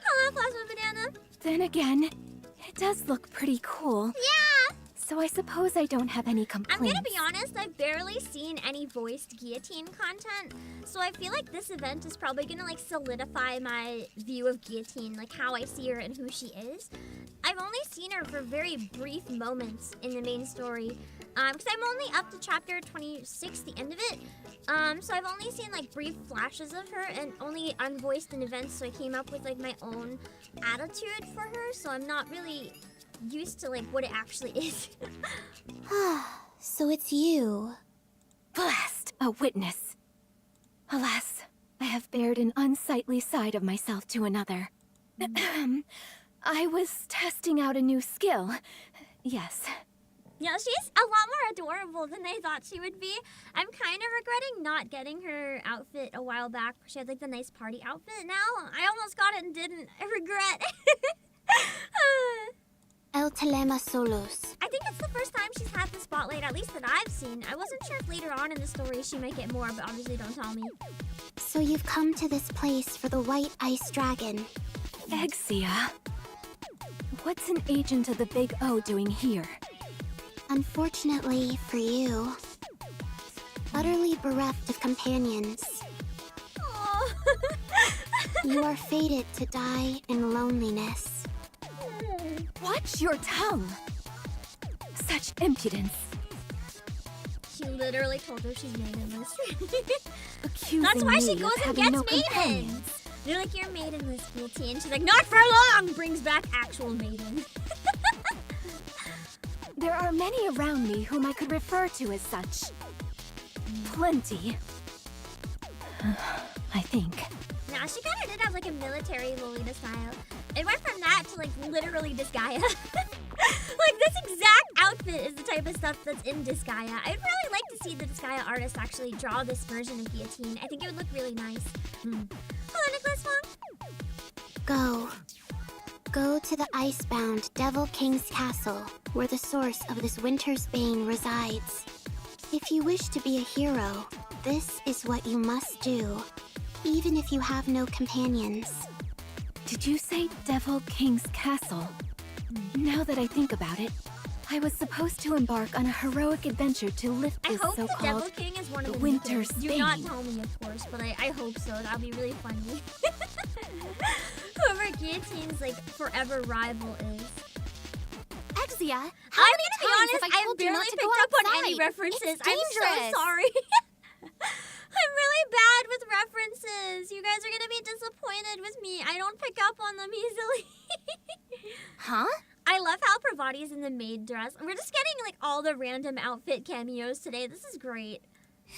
Hello, Plasma Banana. Then again, it does look pretty cool. Yeah! So I suppose I don't have any complaints. I'm gonna be honest, I've barely seen any voiced Guillotine content, so I feel like this event is probably gonna like solidify my view of Guillotine, like how I see her and who she is. I've only seen her for very brief moments in the main story, because I'm only up to chapter 26, the end of it. So I've only seen like brief flashes of her and only unvoiced in events, so I came up with like my own attitude for her, so I'm not really used to like what it actually is. So it's you. Blast! A witness. Alas, I have bared an unsightly side of myself to another. I was testing out a new skill. Yes. Yeah, she's a lot more adorable than I thought she would be. I'm kind of regretting not getting her outfit a while back. She had like the nice party outfit now. I almost got it and didn't. I regret. El Telema Solos. I think it's the first time she's had the spotlight, at least that I've seen. I wasn't sure if later on in the story she might get more, but obviously don't tell me. So you've come to this place for the White Ice Dragon. Exia. What's an agent of the Big O doing here? Unfortunately for you, utterly bereft of companions, Aww. you are fated to die in loneliness. Watch your tongue! Such impudence. She literally told her she's maidenless. Accusing That's why she me goes of and having gets no maidens. companions. They're like, you're maidenless, Guillotine. She's like, not for long! Brings back actual maiden. There are many around me whom I could refer to as such. Plenty. I think. Nah, she kind of did have like a military Lolita style. It went from that to like literally Disgaea. Like this exact outfit is the type of stuff that's in Disgaea. I'd really like to see the Disgaea artist actually draw this version of Guillotine. I think it would look really nice. Hello, Nicholas Wong. Go to the icebound Devil King's castle, where the source of this winter's bane resides. If you wish to be a hero, this is what you must do, even if you have no companions. Did you say Devil King's castle? Now that I think about it, I was supposed to embark on a heroic adventure to lift I this hope the Devil so-called King is one of the winter's Nicholas. Do not tell me, of course, but I hope so. That'll be really funny. Whoever Guillotine's like forever rival is. Exia, how I'm many gonna be times honest, have I I told you barely not to picked go up on outside? any references. It's I'm so dangerous. sorry. I'm really bad with references. You guys are gonna be disappointed with me. I don't pick up on them easily. Huh? I love how Pravati's in the maid dress. We're just getting like all the random outfit cameos today. This is great.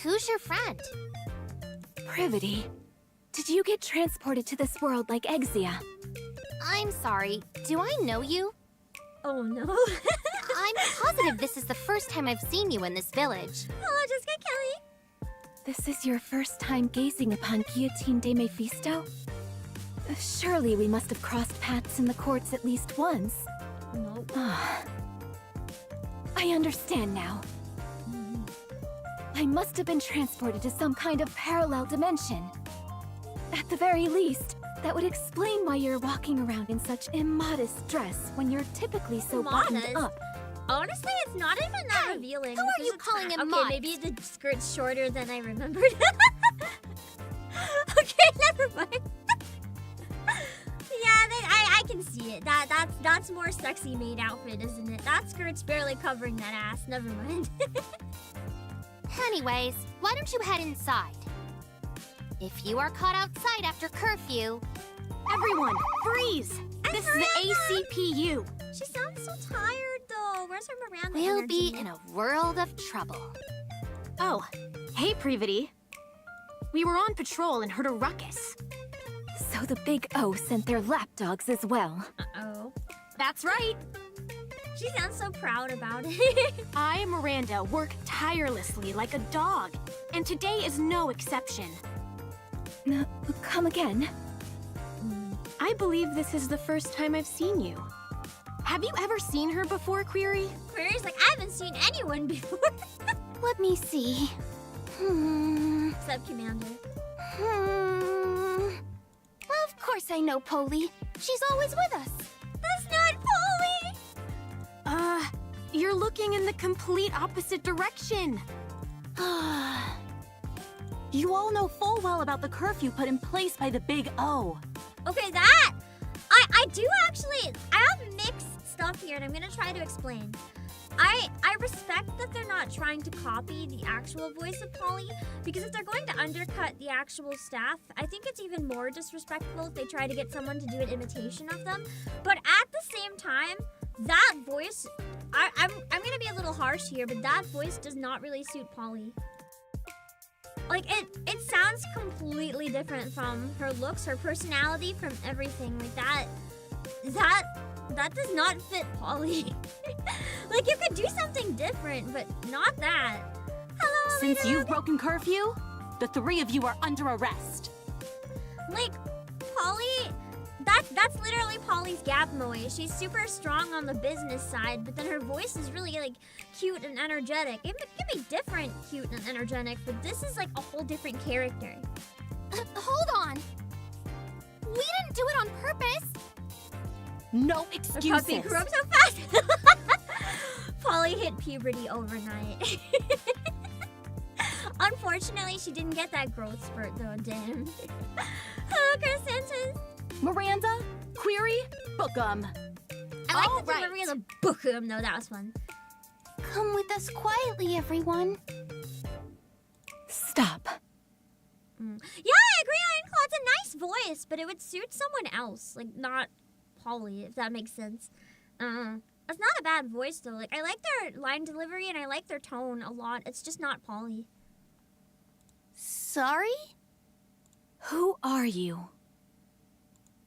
Who's your friend? Privity. Did you get transported to this world like Exia? I'm sorry. Do I know you? Oh no. I'm positive this is the first time I've seen you in this village. Hello, Jessica Kelly. This is your first time gazing upon Guillotine de Mephisto? Surely we must have crossed paths in the courts at least once. Nope. I understand now. I must have been transported to some kind of parallel dimension. At the very least, that would explain why you're walking around in such immodest dress when you're typically so buttoned Immodest? up. Honestly, it's not even that revealing. who are Because you it's calling not- him Okay, modest? maybe the skirt's shorter than I remembered. Okay, never mind. Yeah, then I can see it. That's more sexy maid outfit, isn't it? That skirt's barely covering that ass. Never mind. Anyways, why don't you head inside? If you are caught outside after curfew... Everyone, freeze! This is the Miranda! A.C.P.U. She sounds so tired, though. Where's her Miranda We'll energy? be in a world of trouble. Oh, hey, Privity. We were on patrol and heard a ruckus. So the Big O sent their lapdogs as well. Uh-oh. That's right. She sounds so proud about it. I, Miranda, work tirelessly like a dog, and today is no exception. Come again? I believe this is the first time I've seen you. Have you ever seen her before, Query? Query's like, I haven't seen anyone before. Let me see. Except Commander. Of course I know Polly. She's always with us. That's not Polly! You're looking in the complete opposite direction. You all know full well about the curfew put in place by the Big O. Okay, that! I do actually... I have mixed stuff here, and I'm gonna try to explain. I respect that they're not trying to copy the actual voice of Polly, because if they're going to undercut the actual staff, I think it's even more disrespectful if they try to get someone to do an imitation of them. But at the same time, that voice... I'm gonna be a little harsh here, but that voice does not really suit Polly. Like, it sounds completely different from her looks, her personality, from everything. Like, that does not fit Polly. Like, you could do something different, but not that. Hello, Since Alita. you've broken curfew, the three of you are under arrest. Like, Polly, that's literally Polly's gap moe. She's super strong on the business side, but then her voice is really, like, cute and energetic. It can be different cute and energetic, but this is, like, a whole different character. Hold on. We didn't do it on purpose. No The excuses. puppy grew up so fast. Polly hit puberty overnight. Unfortunately, she didn't get that growth spurt, though. Damn. Hello, Chrysanthus. Miranda, Query, book 'em. I like All the delivery of the book room, though. That was fun. Come with us quietly, everyone. Stop. Yeah, I agree, Ironclaw. It's a nice voice, but it would suit someone else. Like, not Polly, if that makes sense. It's not a bad voice, though. Like, I like their line delivery, and I like their tone a lot. It's just not Polly. Sorry? Who are you?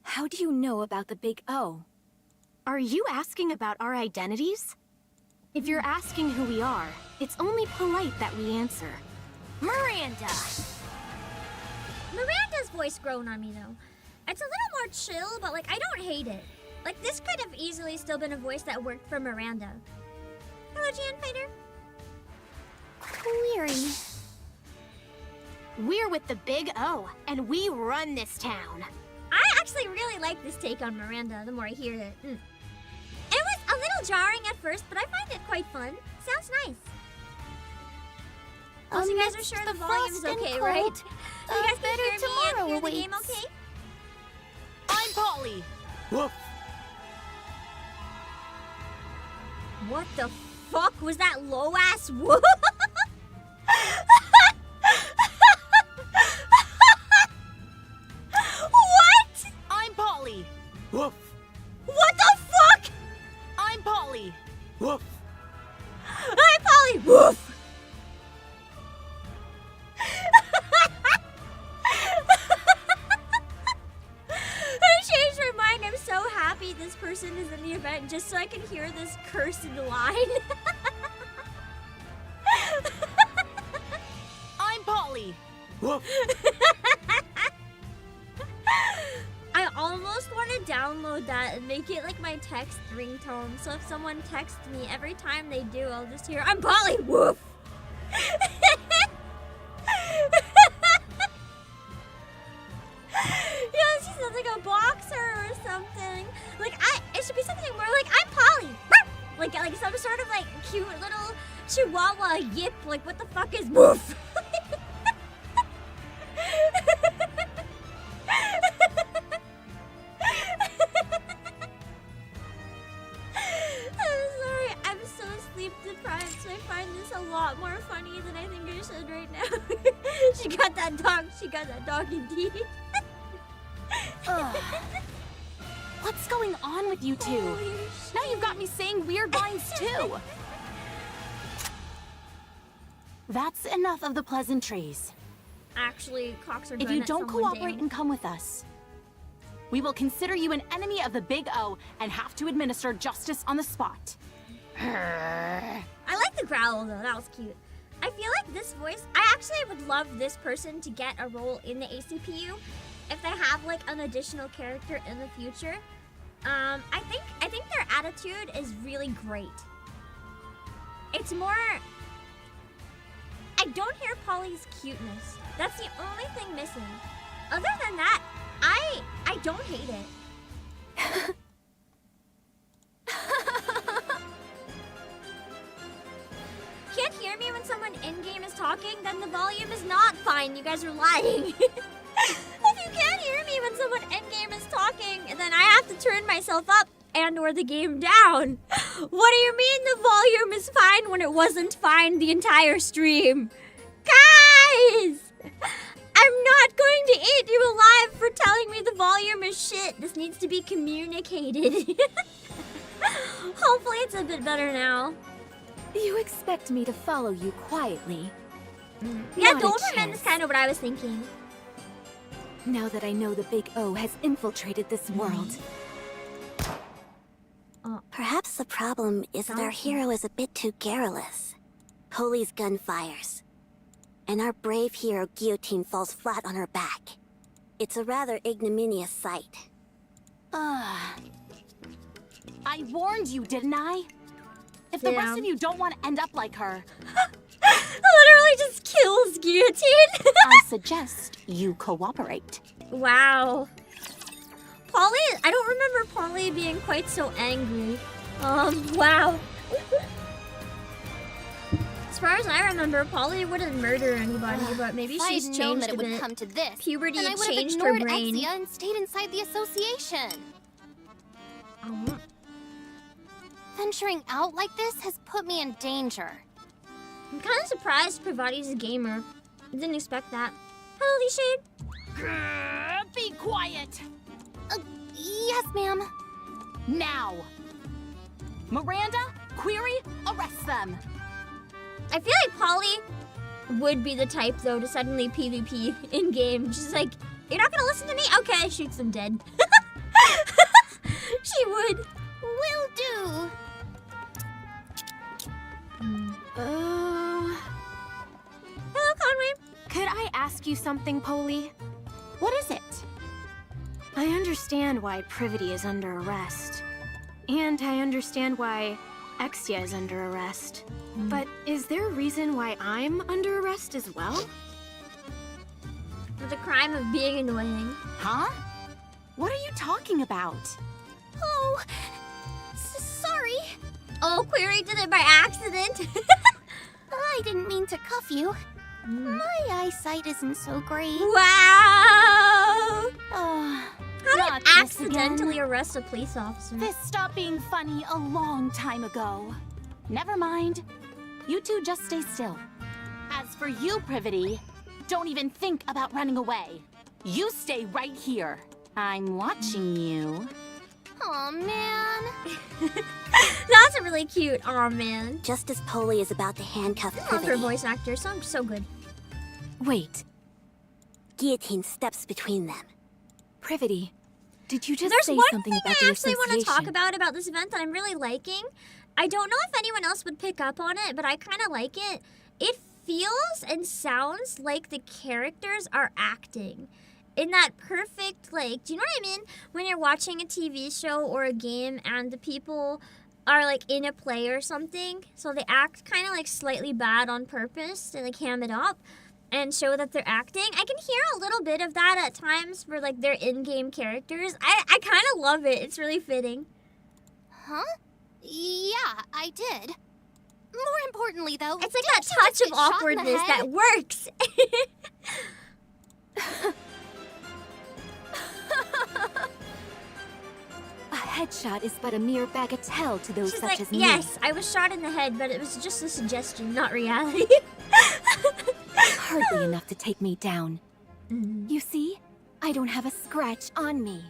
How do you know about the Big O? Are you asking about our identities? If you're asking who we are, it's only polite that we answer. Miranda! Miranda's voice grown on me, though. It's a little more chill, but, like, I don't hate it. Like, this could have easily still been a voice that worked for Miranda. Hello, Jan Fighter. Query. We're with the Big O, and we run this town. I actually really like this take on Miranda the more I hear it. It was a little jarring at first, but I find it quite fun. Sounds nice. Also, you guys are sure the volume's okay, right? You guys can better hear me and tomorrow hear the game awaits. okay? I'm Polly. Woof! What the fuck was that low-ass whoop? What? I'm Polly. Woof! What the fuck? I'm Polly. Woof! Hi, Polly. Woof. I changed my mind. I'm so happy this person is in the event just so I can hear this cursed line. I almost want to download that and make it like my text ringtone. So if someone texts me, every time they do, I'll just hear, I'm Polly, woof! Yeah, she sounds like a boxer or something. Like, it should be something more like, I'm Polly! Like some sort of like cute little chihuahua yip. Like, what the fuck is woof? I'm sorry, I'm so sleep deprived, so I find this a lot more funny than I think I should right now. She got that dog indeed. What's going on with you two? Now you've got me saying weird lines too. That's enough of the pleasantries. Actually, cocks are If going you at don't someone, cooperate damn. and come with us, we will consider you an enemy of the Big O and have to administer justice on the spot. I like the growl though, that was cute. I feel like this voice, I actually would love this person to get a role in the A.C.P.U. if they have like an additional character in the future. I think their attitude is really great. It's more, I don't hear Polly's cuteness. That's the only thing missing. Other than that, I don't hate it. Can't hear me when someone in-game is talking, then the volume is not fine. You guys are lying. If you can't hear me when someone in-game is talking, then I have to turn myself up and or the game down. What do you mean the volume is fine when it wasn't fine the entire stream? Guys! I'm not going to eat you alive for telling me the volume is shit. This needs to be communicated. Hopefully it's a bit better now. You expect me to follow you quietly? Yeah, Not a Doberman is chance. kind of what I was thinking. Now that I know the Big O has infiltrated this world, Perhaps the problem is that our hero is a bit too garrulous. Polly's gun fires, and our brave hero Guillotine falls flat on her back. It's a rather ignominious sight. I warned you, didn't I? If the rest of you don't want to end up like her, Literally just kills Guillotine. I suggest you cooperate. Wow. Polly, I don't remember Polly being quite so angry. Wow. As far as I remember, Polly wouldn't murder anybody, but maybe If I she's had known changed that it a would bit. come to this, Puberty then I had would have changed her ignored brain. Exia and stayed inside the association. Venturing out like this has put me in danger. I'm kind of surprised Pravati's a gamer. I didn't expect that. Hello, Shade. Be quiet! Yes, ma'am. Now! Miranda, Query, arrest them! I feel like Polly would be the type, though, to suddenly PvP in-game. She's like, you're not gonna listen to me? Okay, shoots them dead. She would. Will do. Hello, Conway. Could I ask you something, Polly? What is it? I understand why Privity is under arrest. And I understand why Exia is under arrest. But is there a reason why I'm under arrest as well? For the crime of being annoying. Huh? What are you talking about? Oh, sorry. Oh, Query did it by accident. I didn't mean to cuff you. My eyesight isn't so great. Wow. How Not did this accidentally again. arrest a police officer? This stopped being funny a long time ago. Never mind. You two just stay still. As for you, Privity, don't even think about running away. You stay right here. I'm watching you. Aw, man. That's a really cute. Aw, man. Just as Polly is about to handcuff I love her Privity, voice actor. So good. Wait, Guillotine steps between them. Privity, did you just There's say one something thing about I the actually want to association? talk about this event that I'm really liking. I don't know if anyone else would pick up on it, but I kind of like it. It feels and sounds like the characters are acting. In that perfect, like, do you know what I mean? When you're watching a TV show or a game and the people are like in a play or something, so they act kind of like slightly bad on purpose to like ham it up and show that they're acting. I can hear a little bit of that at times for like their in-game characters. I kind of love it. It's really fitting. Huh? Yeah, I did. More importantly, though, It's like that touch of awkwardness that works. A headshot is but a mere bagatelle to those She's such like, as me. yes, I was shot in the head, but it was just a suggestion, not reality. Hardly enough to take me down. You see, I don't have a scratch on me.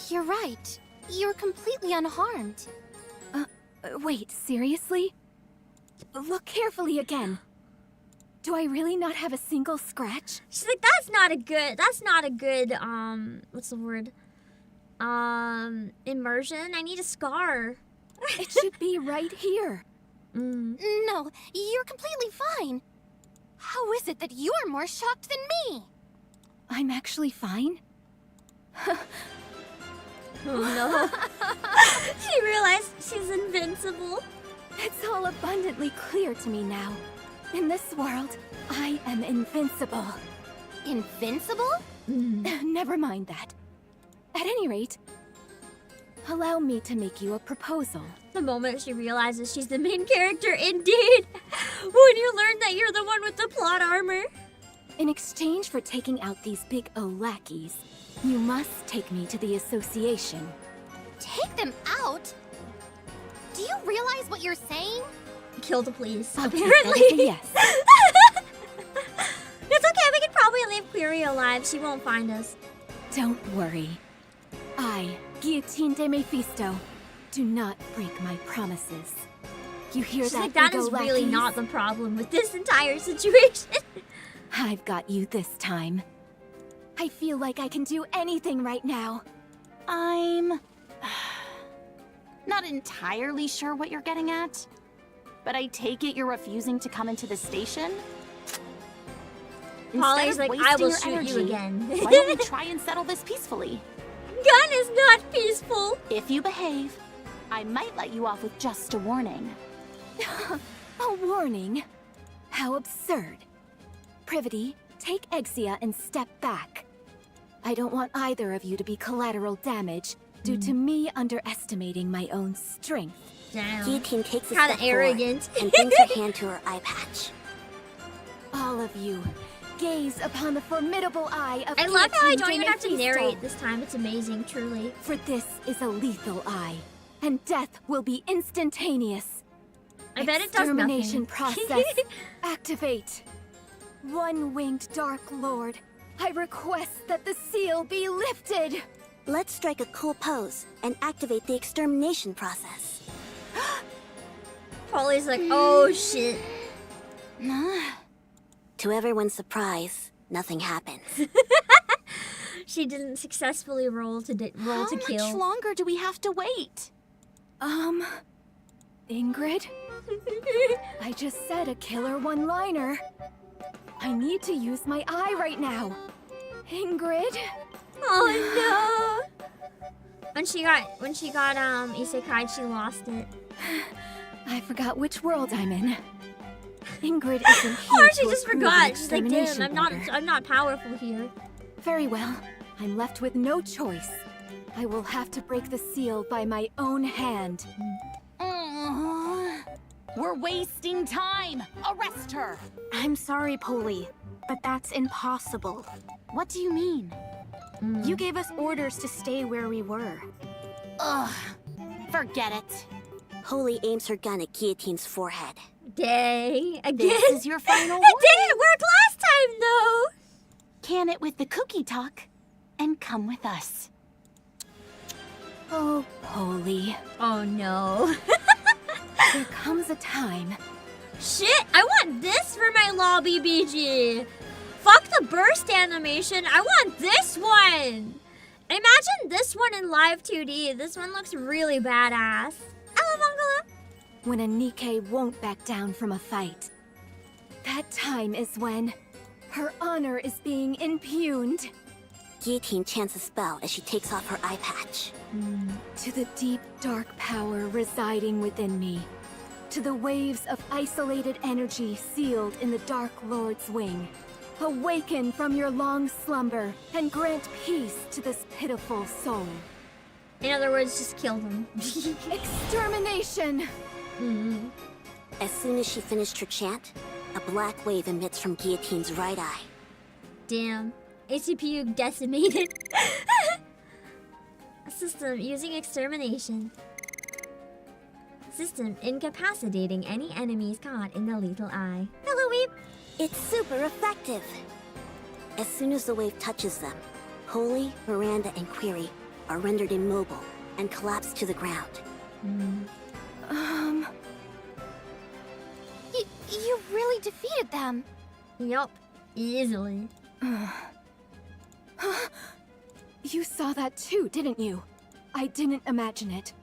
You're right. You're completely unharmed. Wait, seriously? Look carefully again. Do I really not have a single scratch? She's like, that's not a good, what's the word? Immersion. I need a scar. It should be right here. No, you're completely fine. How is it that you're more shocked than me? I'm actually fine? Oh no. She realized she's invincible. It's all abundantly clear to me now. In this world, I am invincible. Invincible? Never mind that. At any rate, allow me to make you a proposal. The moment she realizes she's the main character, indeed. When you learn that you're the one with the plot armor. In exchange for taking out these big O lackeys, you must take me to the association. Take them out? Do you realize what you're saying? Kill the police, I'll take apparently. that as a yes. It's okay, we can probably leave Query alive. She won't find us. Don't worry. I, Guillotine de Mephisto, do not break my promises. You hear She's that, like, that big is O really lackeys? not the problem with this entire situation. I've got you this time. I feel like I can do anything right now. I'm not entirely sure what you're getting at, but I take it you're refusing to come into the station? Polly's Instead like, of I wasting will your shoot you energy, again. why don't we try and settle this peacefully? Gun is not peaceful. If you behave, I might let you off with just a warning. A warning? How absurd. Privity, take Exia and step back. I don't want either of you to be collateral damage due to me underestimating my own strength. Damn. Guillotine takes a Kinda step arrogant. forward and brings her hand to her eye patch. All of you, gaze upon the formidable eye of I love how I Guillotine don't de even have to Mephisto. narrate this time. It's amazing, truly. For this is a lethal eye, and death will be instantaneous. I bet it does nothing. Extermination process. Activate. One-winged Dark Lord, I request that the seal be lifted. Let's strike a cool pose and activate the extermination process. Polly's like, oh shit. To everyone's surprise, nothing happens. She didn't successfully roll to How kill. much longer do we have to wait? Ingrid? I just said a killer one-liner. I need to use my eye right now. Ingrid? Oh no! When she got isekai, she lost it. I forgot which world I'm in. Ingrid isn't here Or she to just approve forgot. an She's like, damn, extermination I'm not powerful here. Very well. I'm left with no choice. I will have to break the seal by my own hand. We're wasting time! Arrest her! I'm sorry, Polly, but that's impossible. What do you mean? You gave us orders to stay where we were. Ugh, forget it. Holy aims her gun at Guillotine's forehead. Dang, again. This is your final It warning. didn't work last time though. Can it with the cookie talk and come with us. Oh, Polly. Oh no. There comes a time. Shit, I want this for my lobby BG. Fuck the burst animation. I want this one. Imagine this one in live 2D. This one looks really badass. I love Angela. When a Nikke won't back down from a fight. That time is when her honor is being impugned. Guillotine chants a spell as she takes off her eye patch. To the deep, dark power residing within me. To the waves of isolated energy sealed in the Dark Lord's wing. Awaken from your long slumber and grant peace to this pitiful soul. In other words, just kill them. Extermination! As soon as she finished her chant, a black wave emits from Guillotine's right eye. Damn. A.C.P.U. decimated. System using extermination. System incapacitating any enemies caught in the lethal eye. Hello, Weep! It's super effective! As soon as the wave touches them, Holy, Miranda, and Query are rendered immobile and collapse to the ground. You really defeated them. Yup. Easily. You saw that too, didn't you? I didn't imagine it.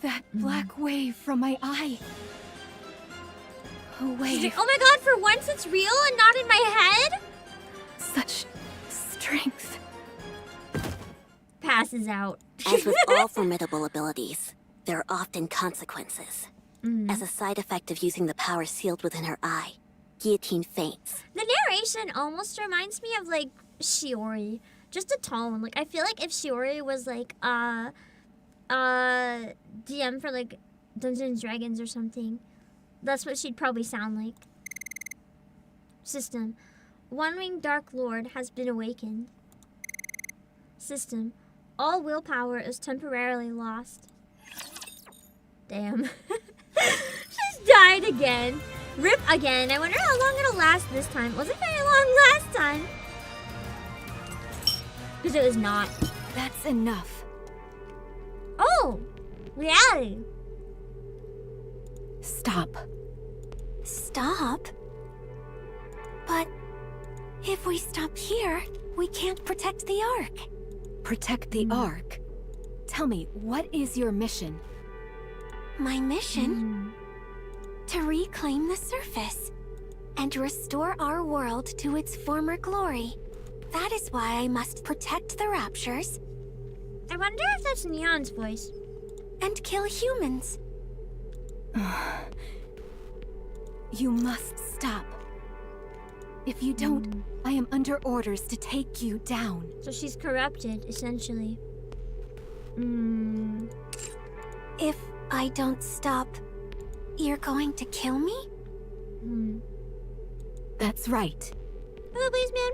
That black wave from my eye. A She's wave. like, oh my god, for once it's real and not in my head? Such strength. Passes out. As with all formidable abilities, there are often consequences. As a side effect of using the power sealed within her eye, Guillotine faints. The narration almost reminds me of like Shiori. Just a tone. Like I feel like if Shiori was like DM for like Dungeons & Dragons or something, that's what she'd probably sound like. System. One-winged Dark Lord has been awakened. System. All willpower is temporarily lost. Damn. She's died again. RIP again. I wonder how long it'll last this time. Was it very long last time? Because it was not. That's enough. Oh! Reality. Stop. Stop? But if we stop here, we can't protect the Ark. Protect the Ark. Tell me, what is your mission? My mission? To reclaim the surface and restore our world to its former glory. That is why I must protect the Raptures I wonder if that's Neon's voice. and kill humans. You must stop. If you don't, I am under orders to take you down. So she's corrupted, essentially. If I don't stop, you're going to kill me? That's right. Hello, please, man.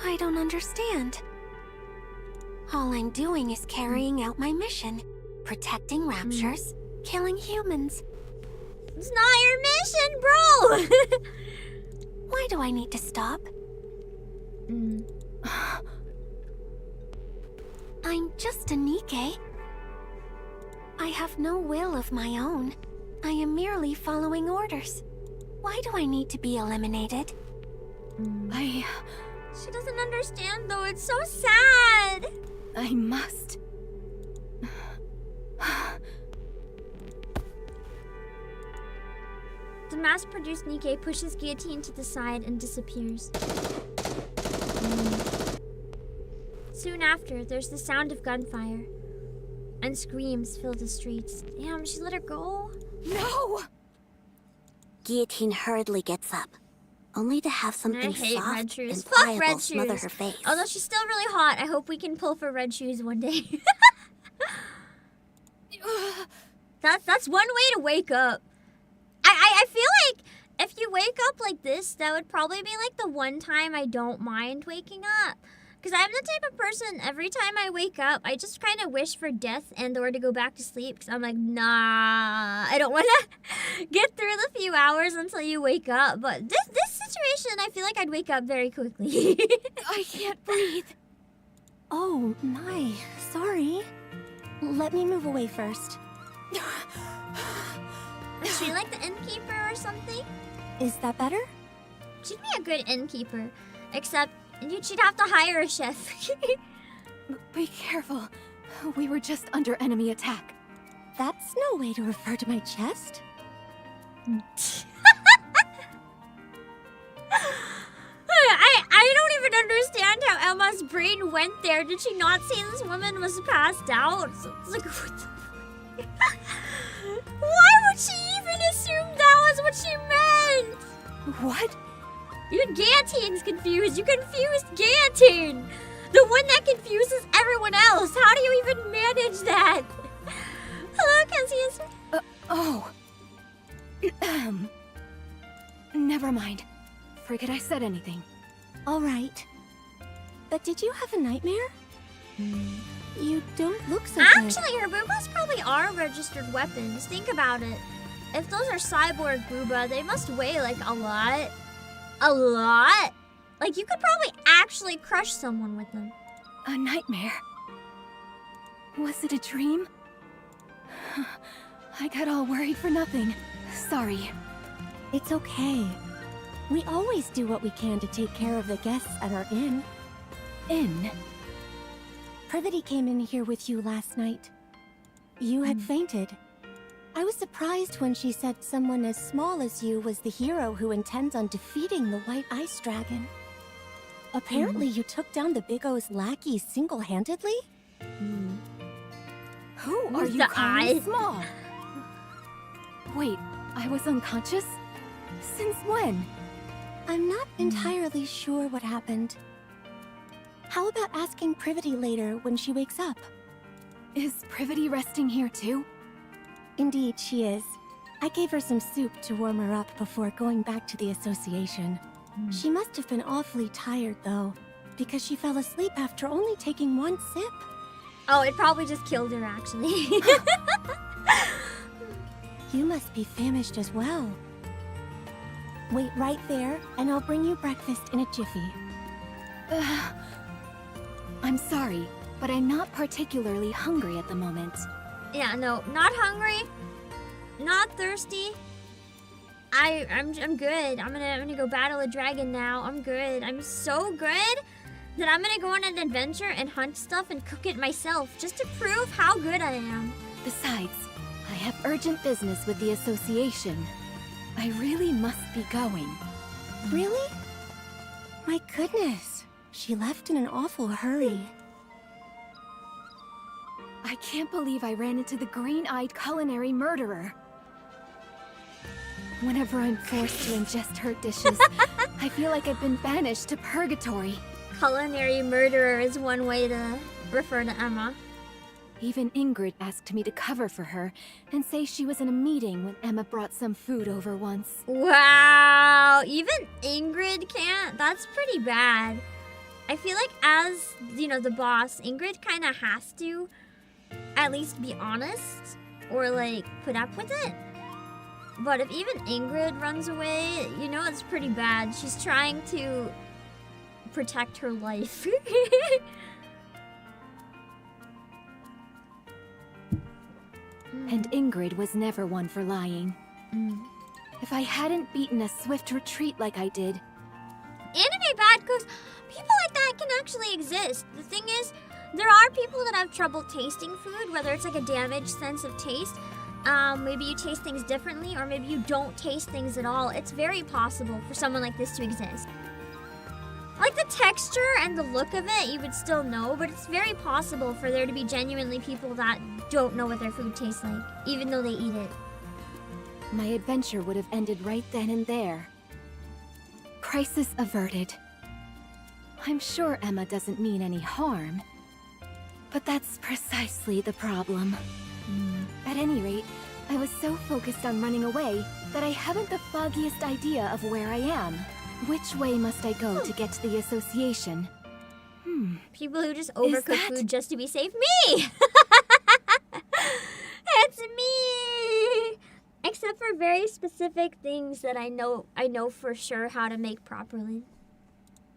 I don't understand. All I'm doing is carrying out my mission. Protecting Raptures, killing humans. It's not your mission, bro! Why do I need to stop? I'm just a NIKKE. I have no will of my own. I am merely following orders. Why do I need to be eliminated? She doesn't understand, though. It's so sad. I must. The mass-produced NIKKE pushes Guillotine to the side and disappears. Soon after, there's the sound of gunfire. And screams fill the streets. Damn, she let her go? No! Guillotine hurriedly gets up, only to have I something hate soft red shoes. and Fuck pliable red smother shoes. her face. Although she's still really hot, I hope we can pull for red shoes one day. That's one way to wake up. I feel like if you wake up like this, that would probably be like the one time I don't mind waking up. Because I'm the type of person, every time I wake up, I just kind of wish for death and or to go back to sleep. Because I'm like, nah, I don't want to get through the few hours until you wake up. But this situation, I feel like I'd wake up very quickly. I can't breathe. Oh, my. Sorry. Let me move away first. Is she like the innkeeper or something? Is that better? She'd be a good innkeeper. Except she'd have to hire a chef. Be careful. We were just under enemy attack. That's no way to refer to my chest. I don't even understand how Emma's brain went there. Did she not see this woman was passed out? So it's like, what the fuck? Why would she even assume that was what she meant? What? Even Gantine's confused. You confused Gantine. The one that confuses everyone else. How do you even manage that? Hello, Kenzie. Oh. Never mind. Forget I said anything. All right. But did you have a nightmare? You don't look so good. Actually, her boobas probably are registered weapons. Think about it. If those are cyborg booba, they must weigh like a lot. A lot? Like you could probably actually crush someone with them. A nightmare? Was it a dream? I got all worried for nothing. Sorry. It's okay. We always do what we can to take care of the guests at our inn. Inn? Privity came in here with you last night. You had fainted. I was surprised when she said someone as small as you was the hero who intends on defeating the White Ice Dragon. Apparently you took down the Big O's lackey single-handedly? Who are With you the calling eyes? small? Wait, I was unconscious? Since when? I'm not entirely sure what happened. How about asking Privity later when she wakes up? Is Privity resting here too? Indeed, she is. I gave her some soup to warm her up before going back to the association. She must have been awfully tired, though, because she fell asleep after only taking one sip. Oh, it probably just killed her, actually. You must be famished as well. Wait right there, and I'll bring you breakfast in a jiffy. I'm sorry, but I'm not particularly hungry at the moment. Yeah, no, not hungry, not thirsty. I'm good. I'm gonna go battle a dragon now. I'm good. I'm so good that I'm gonna go on an adventure and hunt stuff and cook it myself just to prove how good I am. Besides, I have urgent business with the association. I really must be going. Really? My goodness. She left in an awful hurry. I can't believe I ran into the green-eyed culinary murderer. Whenever I'm forced to ingest her dishes, I feel like I've been banished to purgatory. Culinary murderer is one way to refer to Emma. Even Ingrid asked me to cover for her and say she was in a meeting when Emma brought some food over once. Wow, even Ingrid can't? That's pretty bad. I feel like as, you know, the boss, Ingrid kind of has to at least be honest or like put up with it. But if even Ingrid runs away, you know it's pretty bad. She's trying to protect her life. And Ingrid was never one for lying. If I hadn't beaten a swift retreat like I did... Anime bad because people like that can actually exist. The thing is, there are people that have trouble tasting food, whether it's like a damaged sense of taste. Maybe you taste things differently, or maybe you don't taste things at all. It's very possible for someone like this to exist. Like the texture and the look of it, you would still know, but it's very possible for there to be genuinely people that don't know what their food tastes like, even though they eat it. My adventure would have ended right then and there. Crisis averted. I'm sure Emma doesn't mean any harm, but that's precisely the problem. At any rate, I was so focused on running away that I haven't the foggiest idea of where I am. Which way must I go to get to the association? People who just overcook food just to be safe. Me! It's me! Except for very specific things that I know for sure how to make properly.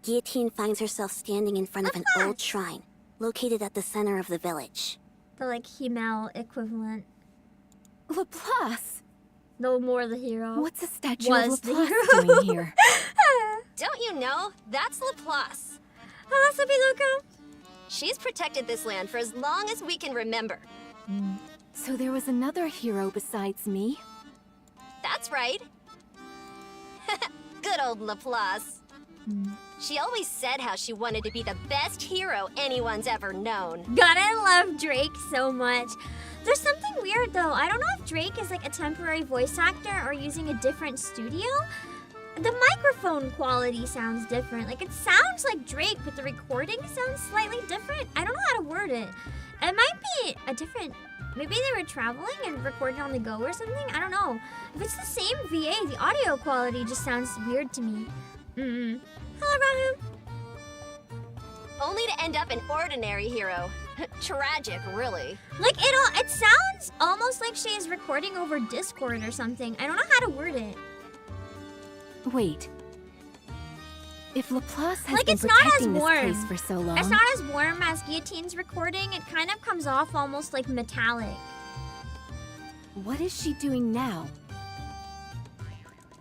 Guillotine finds herself standing in front of an old shrine, located at the center of the village. The like Himmel equivalent. Laplace! No more the hero. What's a statue Was of the Laplace hero. doing here? Don't you know? That's Laplace. Hello, Luca. She's protected this land for as long as we can remember. So there was another hero besides me? That's right. Good old Laplace. She always said how she wanted to be the best hero anyone's ever known. God, I love Drake so much. There's something weird though. I don't know if Drake is like a temporary voice actor or using a different studio. The microphone quality sounds different. Like it sounds like Drake, but the recording sounds slightly different. I don't know how to word it. It might be a different, maybe they were traveling and recorded on the go or something. I don't know. If it's the same VA, the audio quality just sounds weird to me. Hello, Rahul. Only to end up an ordinary hero. Tragic, really. Like it sounds almost like she is recording over Discord or something. I don't know how to word it. Wait. If Laplace has Like, been it's not as protecting this warm. place for so long, It's not as warm as Guillotine's recording. It kind of comes off almost like metallic. what is she doing now?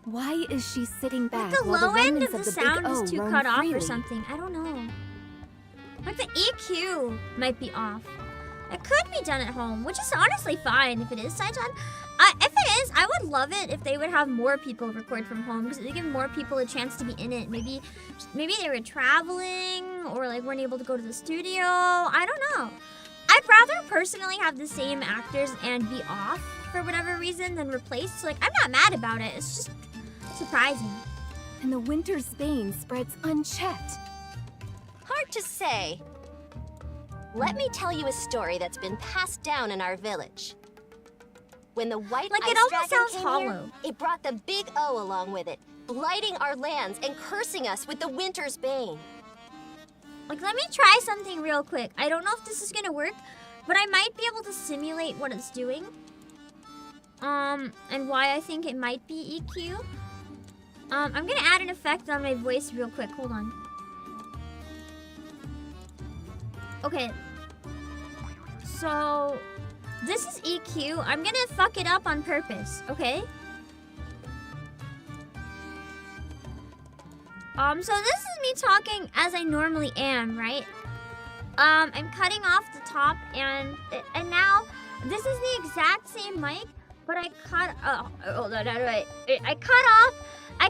Why is she sitting back Like the while low the end remnants of the of the sound big O is too roam cut off freely? or something. I don't know. Like the EQ might be off. It could be done at home, which is honestly fine if it is side done. If it is, I would love it if they would have more people record from home because they give more people a chance to be in it. Maybe they were traveling or like weren't able to go to the studio. I don't know. I'd rather personally have the same actors and be off for whatever reason than replaced. So, like, I'm not mad about it. It's just surprising. And the winter's bane spreads unchecked. Hard to say. Let me tell you a story that's been passed down in our village. When the white Like, ice it almost dragon sounds came hollow. here, it brought the big O along with it, blighting our lands and cursing us with the winter's bane. Like, let me try something real quick. I don't know if this is gonna work, but I might be able to simulate what it's doing. And why I think it might be EQ. I'm gonna add an effect on my voice real quick. Hold on. Okay. So, this is EQ. I'm gonna fuck it up on purpose, okay? So this is me talking as I normally am, right? I'm cutting off the top and now this is the exact same mic, but I cut I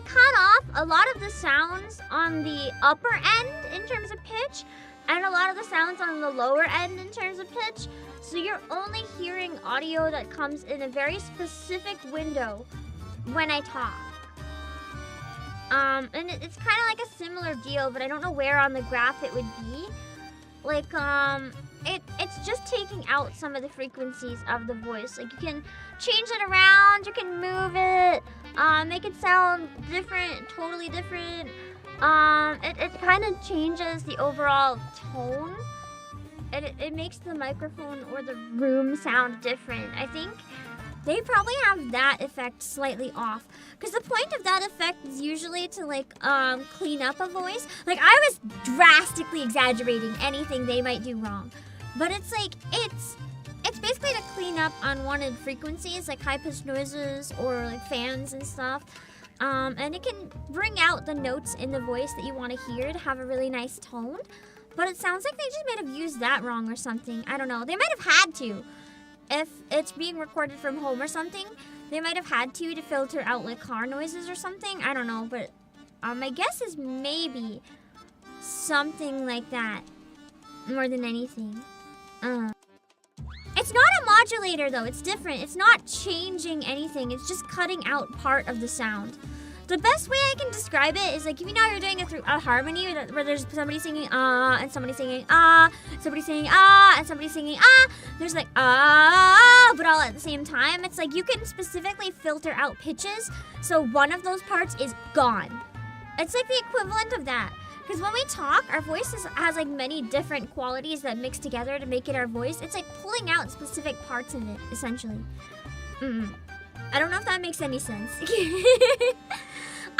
cut off a lot of the sounds on the upper end in terms of pitch and a lot of the sounds on the lower end in terms of pitch. So you're only hearing audio that comes in a very specific window when I talk. And it's kind of like a similar deal, but I don't know where on the graph it would be. Like, it's just taking out some of the frequencies of the voice. Like, you can change it around, you can move it, make it sound different, totally different. It kind of changes the overall tone. It makes the microphone or the room sound different. I think they probably have that effect slightly off. Because the point of that effect is usually to, like, clean up a voice. Like, I was drastically exaggerating anything they might do wrong. But it's like, it's basically to clean up unwanted frequencies, like high-pitched noises or, like, fans and stuff. And it can bring out the notes in the voice that you want to hear to have a really nice tone. But it sounds like they just might have used that wrong or something. I don't know. They might have had to. If it's being recorded from home or something, they might have had to filter out like car noises or something. I don't know, but my guess is maybe something like that more than anything. It's not a modulator though, it's different. It's not changing anything, it's just cutting out part of the sound. The best way I can describe it is like, if you know you're doing it through a harmony where there's somebody singing and somebody singing somebody singing and somebody singing there's like but all at the same time. It's like you can specifically filter out pitches, so one of those parts is gone. It's like the equivalent of that. Because when we talk, our voice has like many different qualities that mix together to make it our voice. It's like pulling out specific parts in it, essentially. I don't know if that makes any sense.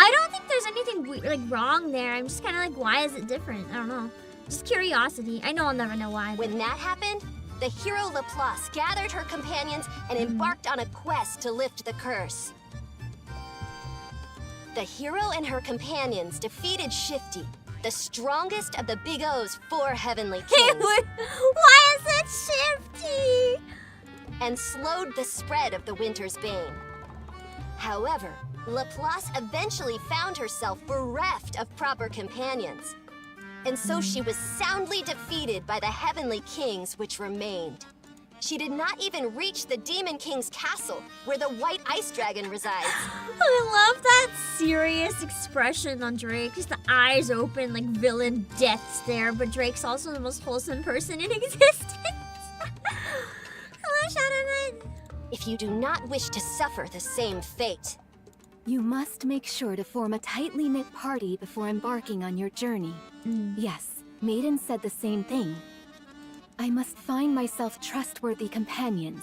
I don't think there's anything like wrong there. I'm just kind of like, why is it different? I don't know. Just curiosity. I know I'll never know why. When that happened, the hero Laplace gathered her companions and embarked on a quest to lift the curse. The hero and her companions defeated Shifty, the strongest of the Big O's 4 heavenly kings, Why is it Shifty? and slowed the spread of the winter's bane. However, Laplace eventually found herself bereft of proper companions. And so she was soundly defeated by the heavenly kings which remained. She did not even reach the Demon King's castle, where the white ice dragon resides. I love that serious expression on Drake. Just the eyes open like villain death stare, but Drake's also the most wholesome person in existence. Hello, Shadow Knight. If you do not wish to suffer the same fate, You must make sure to form a tightly knit party before embarking on your journey. Yes, Maiden said the same thing. I must find myself trustworthy companions.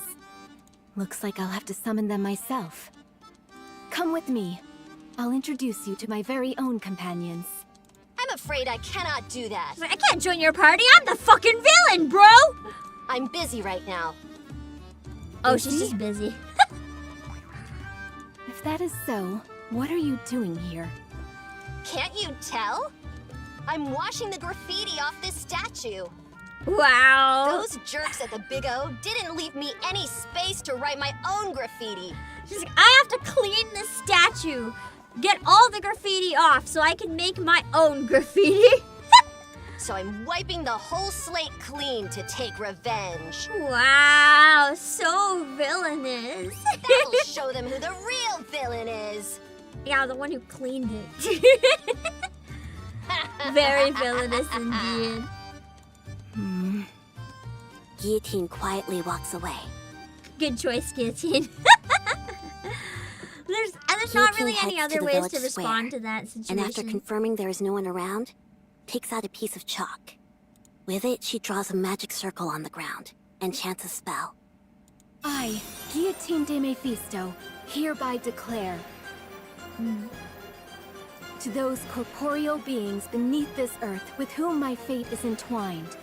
Looks like I'll have to summon them myself. Come with me. I'll introduce you to my very own companions. I'm afraid I cannot do that. I can't join your party. I'm the fucking villain, bro. I'm busy right now. Oh, she's just busy. If that is so, what are you doing here? Can't you tell? I'm washing the graffiti off this statue. Wow. Those jerks at the Big O didn't leave me any space to write my own graffiti. She's like, I have to clean this statue, get all the graffiti off so I can make my own graffiti. So I'm wiping the whole slate clean to take revenge. Wow, so villainous. That'll show them who the real villain is. Yeah, the one who cleaned it. Very villainous indeed. Guillotine quietly walks away. Good choice, Guillotine. There's not really any heads to other the ways village to respond square, to that situation. And after confirming there is no one around, takes out a piece of chalk. With it, she draws a magic circle on the ground and chants a spell. I, Guillotine de Mephisto, hereby declare to those corporeal beings beneath this earth with whom my fate is entwined,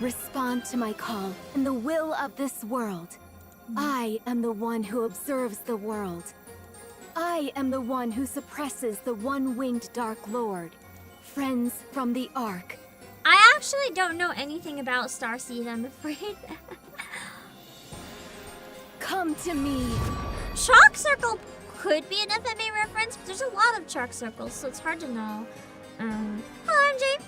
respond to my call and the will of this world. I am the one who observes the world. I am the one who suppresses the one-winged Dark Lord. Friends from the Ark. I actually don't know anything about Starseed, I'm afraid. Come to me. Chalk Circle could be an FMA reference, but there's a lot of chalk circles, so it's hard to know. Hello, MJ.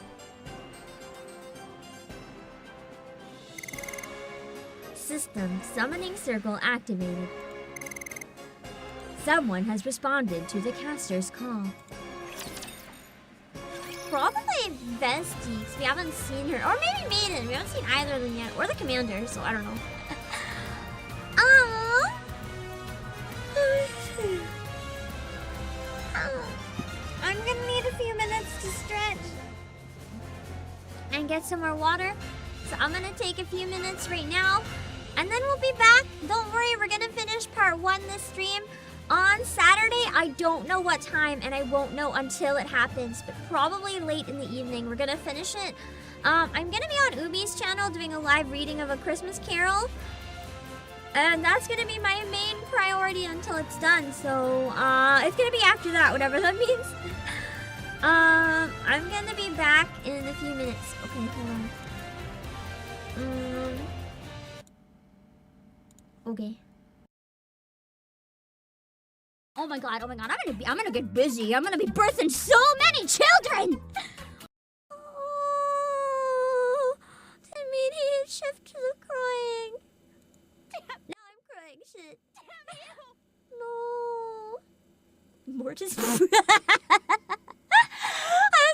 System summoning circle activated. Someone has responded to the caster's call. Probably Vesti, because we haven't seen her. Or maybe Maiden. We haven't seen either of them yet. Or the commander, so I don't know. I'm gonna need a few minutes to stretch and get some more water. So I'm gonna take a few minutes right now, and then we'll be back. Don't worry, we're gonna finish part 1 this stream on Saturday. I don't know what time, and I won't know until it happens, but probably late in the evening. We're gonna finish it. I'm gonna be on Ubi's channel doing a live reading of A Christmas Carol. And that's gonna be my main priority until it's done. So, it's gonna be after that, whatever that means. I'm gonna be back in a few minutes. Okay, hold on. Okay. Oh my god, I'm gonna get busy. I'm gonna be birthing so many children! Oh, the immediate shift to the crying. Now I'm crying, shit. Damn you! No. Mortis. I was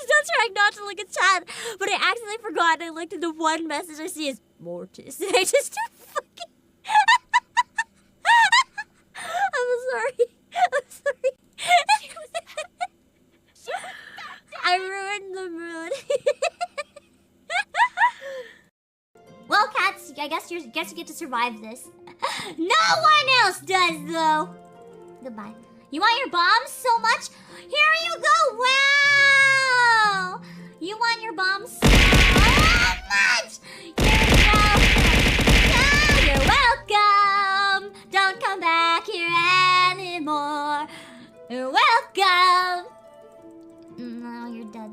still trying not to look at chat, but I accidentally forgot. I looked at the one message I see is Mortis. And I just fucking... I'm sorry. I ruined the mood. Well, cats, I guess you get to survive this. No one else does, though. Goodbye. You want your bombs so much? Here you go. Wow. You want your bombs so much? You're welcome. Don't come back here anymore. You're welcome. No, you're dead.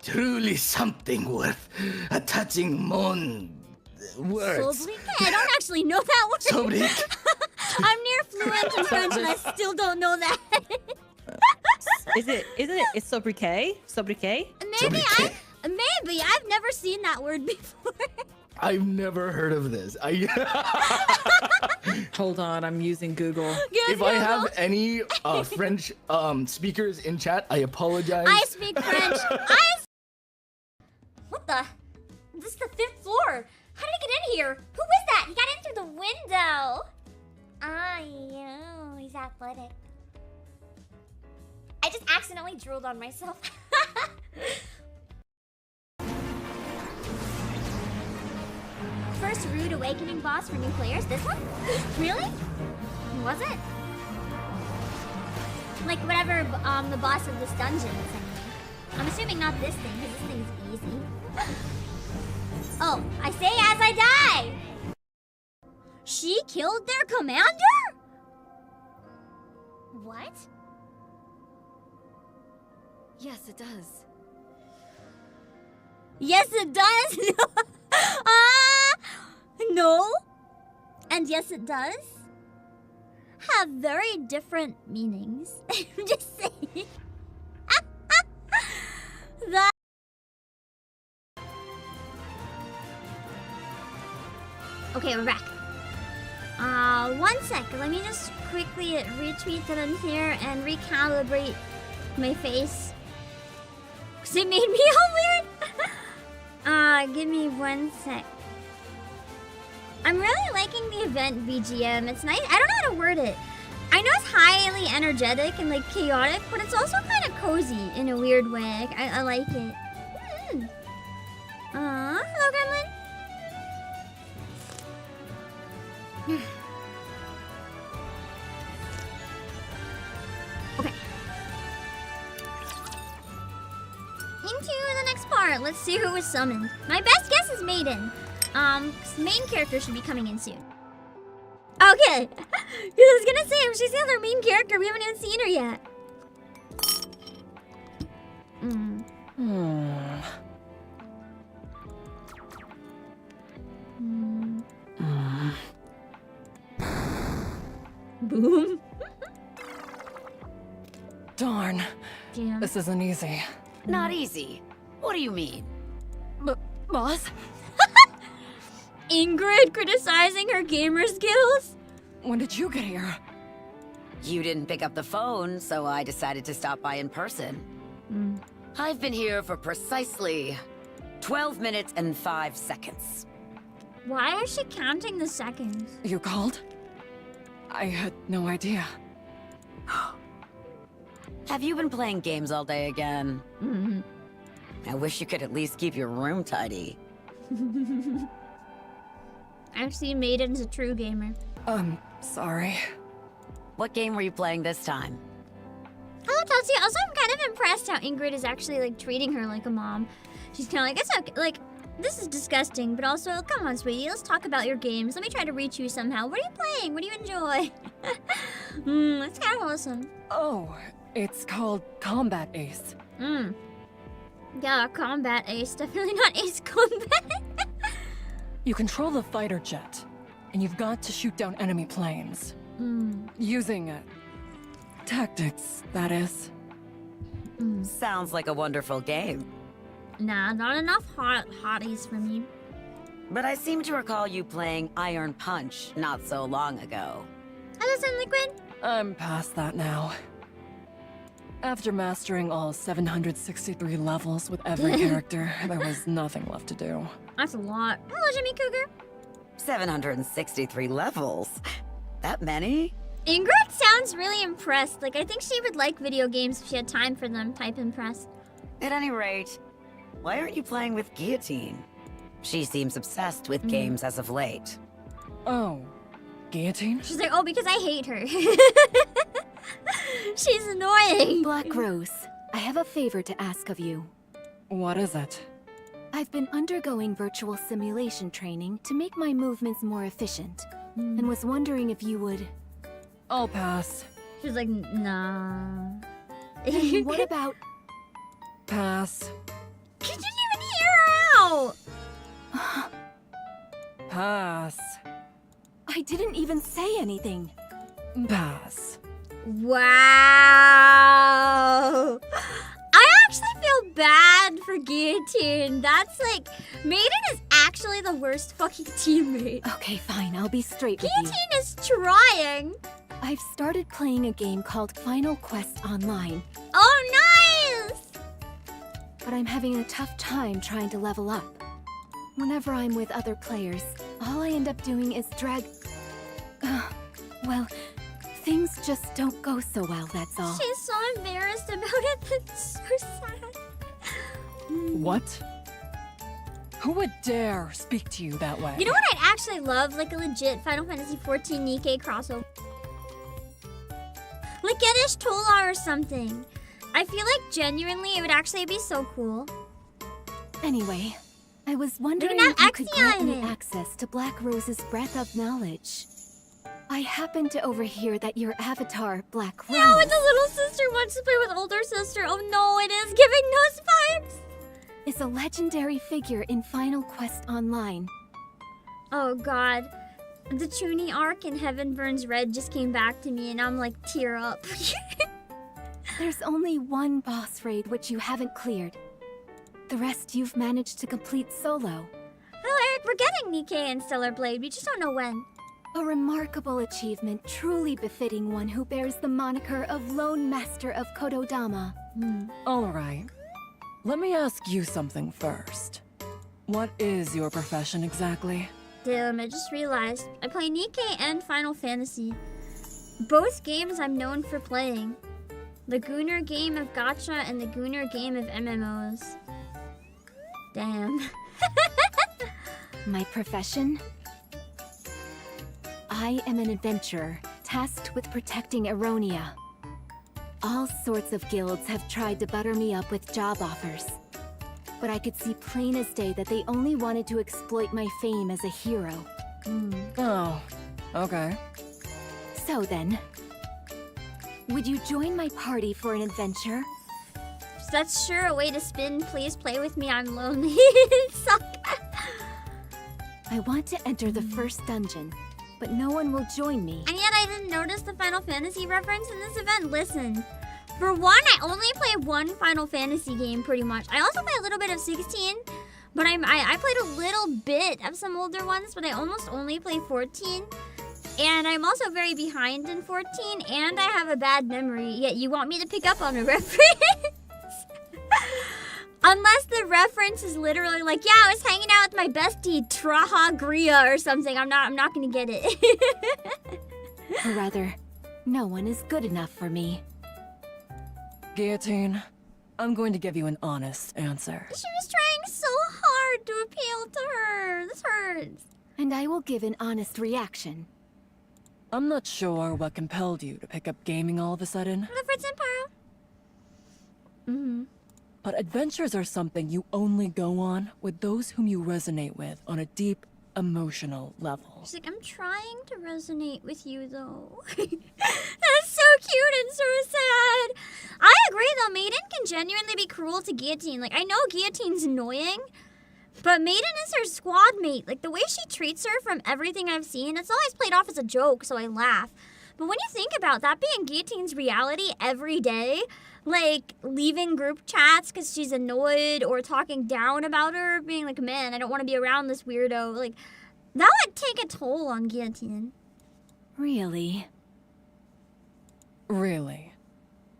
Truly something worth a touching words. Sobriquet? I don't actually know that word. Sobriquet? I'm near fluent in French and I still don't know that. Isn't it? It's sobriquet? Sobriquet? Maybe. I've never seen that word before. I've never heard of this. Hold on, I'm using Google. If I have any French speakers in chat, I apologize. I speak French. What the? This is the 5th floor. How did he get in here? Who is that? He got in through the window. He's athletic. I just accidentally drooled on myself. First rude awakening boss for new players. This one? Really? Was it? Like whatever the boss of this dungeon is anyway. I'm assuming not this thing, because this thing's easy. Oh, I say as I die! She killed their commander? What? Yes, it does. Yes, it does? No. And yes, it does. Have very different meanings. I'm just saying. That. Okay, we're back. 1 sec. Let me just quickly retweet that I'm here and recalibrate my face. Cause it made me all weird. Give me 1 sec. I'm really liking the event BGM. It's nice. I don't know how to word it. I know it's highly energetic and like chaotic, but it's also kind of cozy in a weird way. I like it. Hello, Gremlin. Okay. Into the next part. Let's see who was summoned. My best guess is Maiden. 'Cause the main character should be coming in soon. Okay. I was gonna say, if she's the other main character, we haven't even seen her yet. Boom. Darn. Damn. This isn't easy. Not easy. What do you mean? Boss? Ingrid criticizing her gamer skills? When did you get here? You didn't pick up the phone, so I decided to stop by in person. I've been here for precisely 12 minutes and 5 seconds. Why is she counting the seconds? You called? I had no idea. Have you been playing games all day again? I wish you could at least keep your room tidy. Actually, Maiden's a true gamer. Sorry. What game were you playing this time? Hello, Tatsuya. Also, I'm kind of impressed how Ingrid is actually, like, treating her like a mom. She's kind of like, it's okay. Like, this is disgusting, but also, come on, sweetie. Let's talk about your games. Let me try to reach you somehow. What are you playing? What do you enjoy? It's kind of awesome. Oh, it's called Combat Ace. Yeah, Combat Ace. Definitely not Ace Combat. You control the fighter jet, and you've got to shoot down enemy planes. Using tactics, that is. Sounds like a wonderful game. Nah, not enough hotties for me. But I seem to recall you playing Iron Punch not so long ago. Hello, Sun Liquid. I'm past that now. After mastering all 763 levels with every character, there was nothing left to do. That's a lot. Hello, Jimmy Cougar. 763 levels? That many? Ingrid sounds really impressed. Like, I think she would like video games if she had time for them. Type impressed. At any rate, why aren't you playing with Guillotine? She seems obsessed with games as of late. Oh, Guillotine? She's like, oh, because I hate her. She's annoying. Black Rose, I have a favor to ask of you. What is it? I've been undergoing virtual simulation training to make my movements more efficient, and was wondering if you would... I'll pass. She's like, nah. And what about... Pass. I didn't even say anything. Pass. Wow. I actually feel bad for Guillotine. That's like, Maiden is actually the worst fucking teammate. Okay, fine, I'll be straight with you. Guillotine is trying. I've started playing a game called Final Quest Online, Oh, nice. but I'm having a tough time trying to level up. Whenever I'm with other players, all I end up doing is drag... well, things just don't go so well, that's all. She's so embarrassed about it. That's so sad. What? Who would dare speak to you that way? You know what I'd actually love? Like a legit Final Fantasy XIV NIKKE crossover. Like Geddish Tola or something. I feel like genuinely it would actually be so cool. Anyway, I was wondering have if you could Exia grant in me it. access to Black Rose's breath of knowledge. I happened to overhear that your avatar, Black Rose... Yeah, when the little sister wants to play with older sister. Oh no, it is giving those vibes. is a legendary figure in Final Quest Online. Oh god. The Chuuni arc in Heaven Burns Red just came back to me and I'm like tear up. There's only one boss raid which you haven't cleared. The rest you've managed to complete solo. Well, Eric, we're getting NIKKE and Stellar Blade. We just don't know when. A remarkable achievement truly befitting one who bears the moniker of Lone Master of Kododama. All right. Let me ask you something first. What is your profession exactly? Damn, I just realized. I play NIKKE and Final Fantasy. Both games I'm known for playing. The Gunnar game of gacha and the Gunnar game of MMOs. Damn. My profession? I am an adventurer, tasked with protecting Eronia. All sorts of guilds have tried to butter me up with job offers. But I could see plain as day that they only wanted to exploit my fame as a hero. Oh, okay. So then, would you join my party for an adventure? That's sure a way to spin. Please play with me. I'm lonely. Suck. I want to enter the first dungeon, but no one will join me. And yet I didn't notice the Final Fantasy reference in this event. Listen. For one, I only play one Final Fantasy game pretty much. I also play a little bit of 16, but I played a little bit of some older ones, but I almost only play 14. And I'm also very behind in 14, and I have a bad memory, yet you want me to pick up on a reference? Unless the reference is literally like, yeah, I was hanging out with my bestie, Traha Gria or something. I'm not gonna get it. Or rather, no one is good enough for me. Guillotine, I'm going to give you an honest answer. She was trying so hard to appeal to her. This hurts. And I will give an honest reaction. I'm not sure what compelled you to pick up gaming all of a sudden. The Fritz Empire. But adventures are something you only go on with those whom you resonate with on a deep, emotional level. She's like, I'm trying to resonate with you, though. That's so cute and so sad. I agree, though. Maiden can genuinely be cruel to Guillotine. Like, I know Guillotine's annoying, but Maiden is her squad mate. Like, the way she treats her from everything I've seen, it's always played off as a joke, so I laugh. But when you think about that being Guillotine's reality every day, like leaving group chats because she's annoyed or talking down about her, being like, man, I don't want to be around this weirdo. Like, that would take a toll on Guillotine. Really? Really?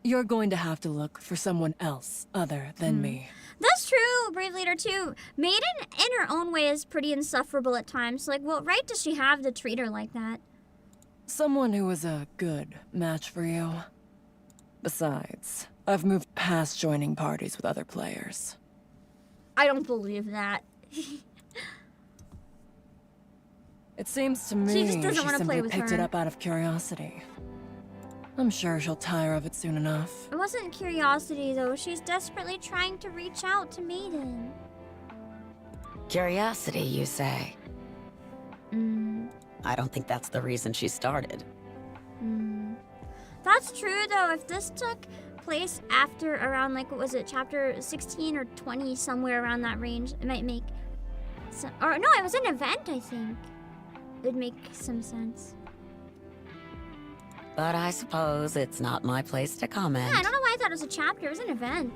You're going to have to look for someone else other than me. That's true, Brave Leader 2. Maiden, in her own way, is pretty insufferable at times. Like, what right does she have to treat her like that? Someone who is a good match for you. Besides, I've moved past joining parties with other players. I don't believe that. It seems to me She just doesn't want to play simply with picked her. it up out of curiosity. I'm sure she'll tire of it soon enough. It wasn't curiosity, though. She's desperately trying to reach out to Maiden. Curiosity, you say? I don't think that's the reason she started. That's true, though. If this took place after around, like, what was it, chapter 16 or 20, somewhere around that range, it might make... Or, no, it was an event, I think. it'd make some sense. But I suppose it's not my place to comment. Yeah, I don't know why I thought it was a chapter. It was an event.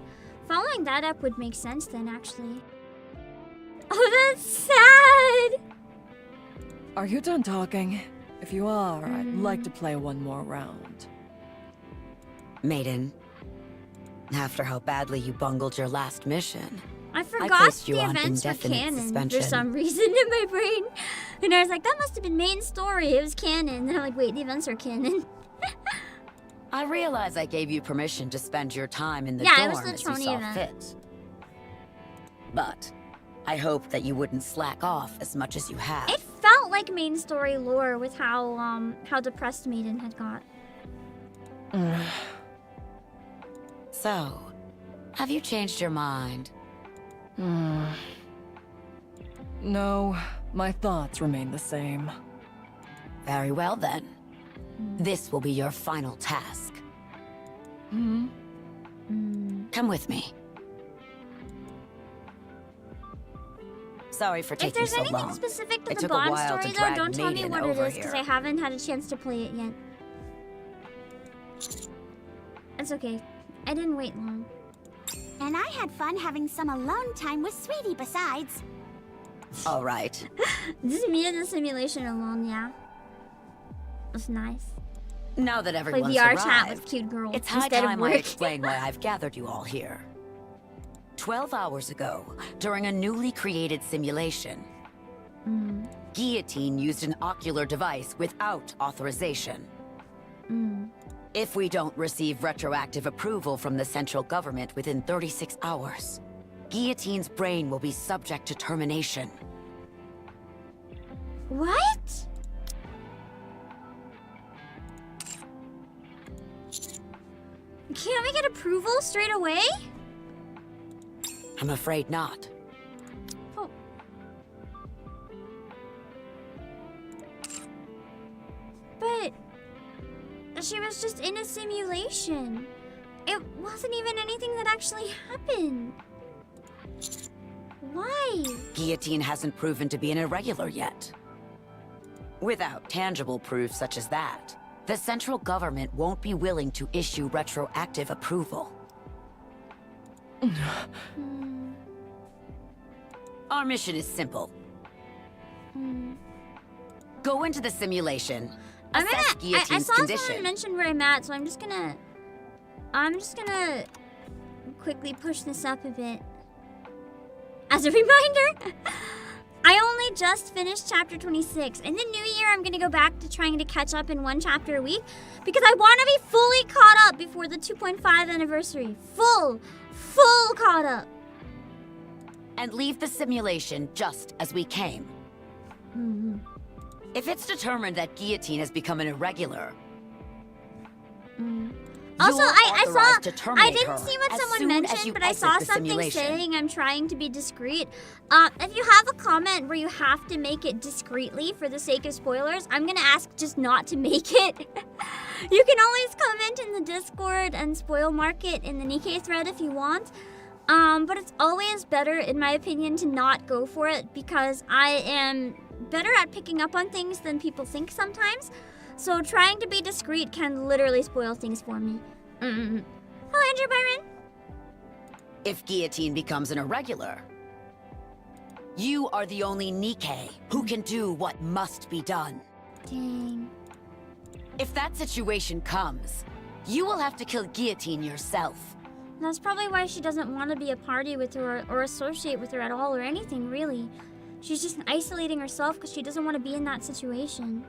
Following that up would make sense then, actually. Oh, that's sad! Are you done talking? If you are, I'd like to play one more round. Maiden, after how badly you bungled your last mission, I forgot placed you the on events were indefinite canon suspension. for some reason in my brain. And I was like, that must have been main story. It was canon. And I'm like, wait, the events are canon. I realize I gave you permission to spend your time in the Yeah, it was dorm the as you Chuuni saw event. fit. But I hope that you wouldn't slack off as much as you have. It felt like main story lore with how depressed Maiden had got. So, have you changed your mind? No, my thoughts remain the same. Very well then. This will be your final task. Come with me. Sorry for If taking there's so anything long. specific to It the took a Bond while to story, though, drag don't tell me Maiden what it over is, because here. I haven't had a chance to play it yet. It's okay. I didn't wait long. And I had fun having some alone time with Sweetie besides. All right. Just me in the simulation alone, yeah. It's nice. Now that Play everyone's VR arrived, chat with cute girls it's high instead of time I work. explain why I've gathered you all here. 12 hours ago, during a newly created simulation, Guillotine used an ocular device without authorization. If we don't receive retroactive approval from the central government within 36 hours, Guillotine's brain will be subject to termination. What? Can't we get approval straight away? I'm afraid not. Oh. But she was just in a simulation. It wasn't even anything that actually happened. Why? Guillotine hasn't proven to be an irregular yet. Without tangible proof such as that, the central government won't be willing to issue retroactive approval. Our mission is simple. Go into the simulation, assess I Guillotine's saw condition. someone mention where I'm at, so I'm just gonna quickly push this up a bit. As a reminder, I only just finished chapter 26. In the new year, I'm gonna go back to trying to catch up in one chapter a week because I want to be fully caught up before the 2.5 anniversary. Full caught up. And leave the simulation just as we came. If it's determined that Guillotine has become an irregular, Also, you're I authorized to saw, I terminate didn't her see what as someone soon as mentioned, you but I exit saw the something simulation. saying I'm trying to be discreet. If you have a comment where you have to make it discreetly for the sake of spoilers, I'm gonna ask just not to make it. You can always comment in the Discord and spoil market in the NIKKE thread if you want. But it's always better, in my opinion, to not go for it because I am better at picking up on things than people think sometimes. So trying to be discreet can literally spoil things for me. Hello, Andrew Byron. If Guillotine becomes an irregular, you are the only NIKKE who can do what must be done. Dang. If that situation comes, you will have to kill Guillotine yourself. That's probably why she doesn't want to be a party with her or associate with her at all or anything, really. She's just isolating herself because she doesn't want to be in that situation.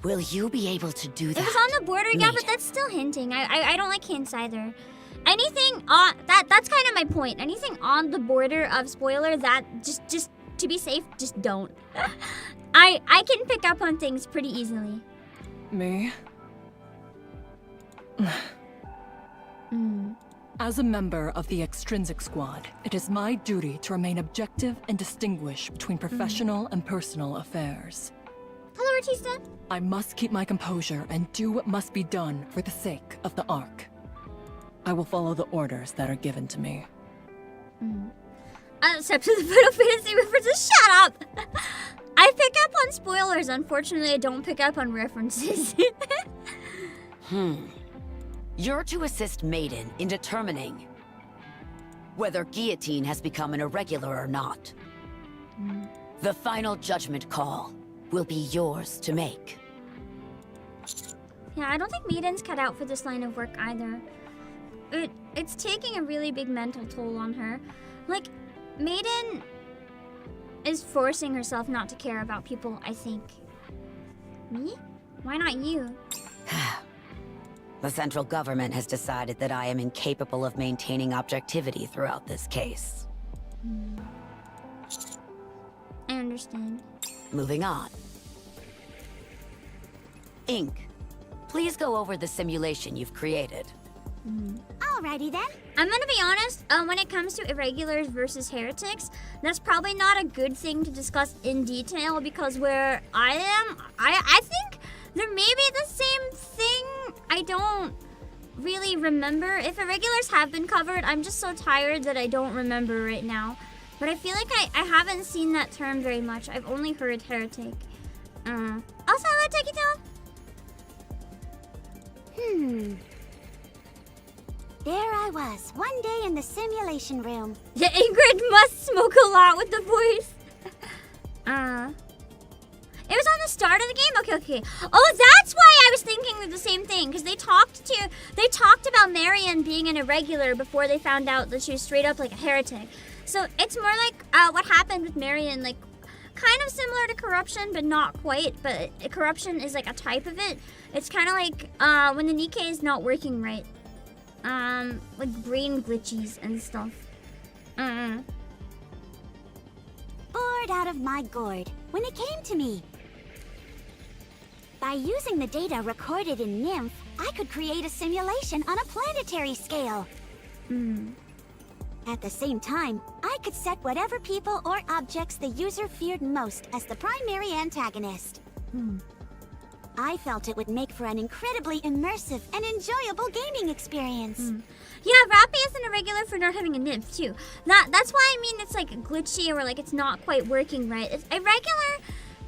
Will you be able to do that? It was on the border, yeah, but that's still hinting. I don't like hints either. Anything on that's kind of my point. Anything on the border of spoiler, that just to be safe, just don't. I can pick up on things pretty easily. Me? As a member of the Extrinsic Squad, it is my duty to remain objective and distinguish between professional and personal affairs. Hello, Artista. I must keep my composure and do what must be done for the sake of the Ark. I will follow the orders that are given to me. Except for the Final Fantasy references, shut up! I pick up on spoilers. Unfortunately, I don't pick up on references. You're to assist Maiden in determining whether Guillotine has become an irregular or not. The final judgment call will be yours to make. Yeah, I don't think Maiden's cut out for this line of work either. It's taking a really big mental toll on her. Like, Maiden is forcing herself not to care about people, I think. Me? Why not you? The central government has decided that I am incapable of maintaining objectivity throughout this case. I understand. Moving on. Ink, please go over the simulation you've created. Alrighty then. I'm gonna be honest, when it comes to irregulars versus heretics, that's probably not a good thing to discuss in detail because where I am, I think there may be the same thing. I don't really remember. If irregulars have been covered, I'm just so tired that I don't remember right now. But I feel like I haven't seen that term very much. I've only heard heretic. Also, hello, Tekito. There I was, one day in the simulation room. Yeah, Ingrid must smoke a lot with the voice. It was on the start of the game? Okay. Oh, that's why I was thinking of the same thing. Because they talked about Marion being an irregular before they found out that she was straight up like a heretic. So it's more like what happened with Marion, like kind of similar to corruption, but not quite. But corruption is like a type of it. It's kind of like when the Nikke is not working right. Like brain glitches and stuff. Bored out of my gourd when it came to me. By using the data recorded in Nymph, I could create a simulation on a planetary scale. At the same time, I could set whatever people or objects the user feared most as the primary antagonist. I felt it would make for an incredibly immersive and enjoyable gaming experience. Yeah, Rappy is an irregular for not having a nymph too. That's why I mean it's like glitchy or like it's not quite working right. It's irregular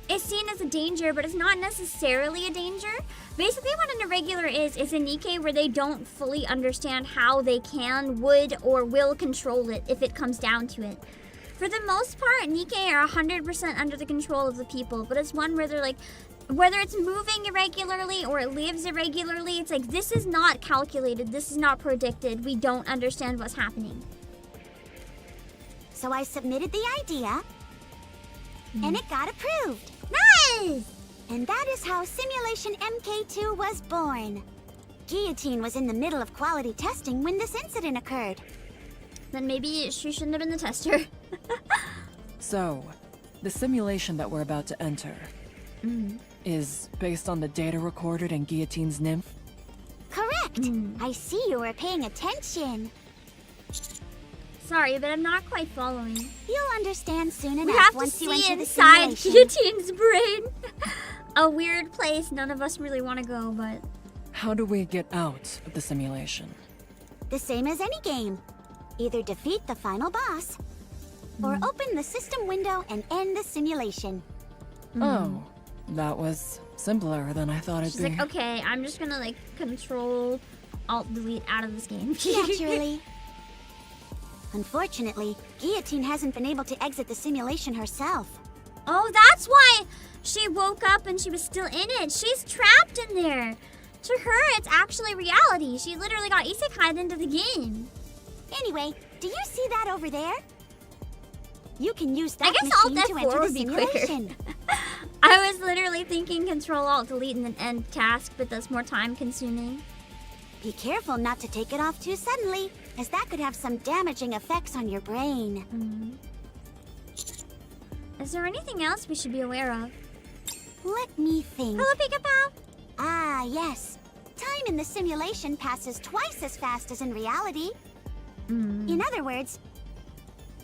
is seen as a danger, but it's not necessarily a danger. Basically what an irregular is a Nikke where they don't fully understand how they can, would, or will control it if it comes down to it. For the most part, Nikke are 100% under the control of the people, but it's one where they're like, whether it's moving irregularly or it lives irregularly, it's like, this is not calculated, this is not predicted, we don't understand what's happening. So I submitted the idea, and it got approved. Nice! And that is how Simulation MK2 was born. Guillotine was in the middle of quality testing when this incident occurred. Then maybe she shouldn't have been the tester. So, the simulation that we're about to enter is based on the data recorded in Guillotine's Nymph? Correct! I see you were paying attention. Sorry, but I'm not quite following. You'll understand soon We enough have to once you see enter the inside simulation. Guillotine's brain. A weird place none of us really want to go, but... How do we get out of the simulation? The same as any game. Either defeat the final boss, or open the system window and end the simulation. Oh, that was simpler than I thought it'd She's be. like, okay, I'm just gonna like control alt delete out of this game. Naturally. Unfortunately, Guillotine hasn't been able to exit the simulation herself. Oh, that's why she woke up and she was still in it. She's trapped in there. To her, it's actually reality. She literally got isekai'd into the game. Anyway, do you see that over there? You can use that I guess machine Alt to F4 enter the would be quicker. simulation. I was literally thinking control alt delete and then end task, but that's more time consuming. Be careful not to take it off too suddenly, as that could have some damaging effects on your brain. Is there anything else we should be aware of? Let me think. Hello, Pikapow! Ah, yes. Time in the simulation passes twice as fast as in reality. In other words,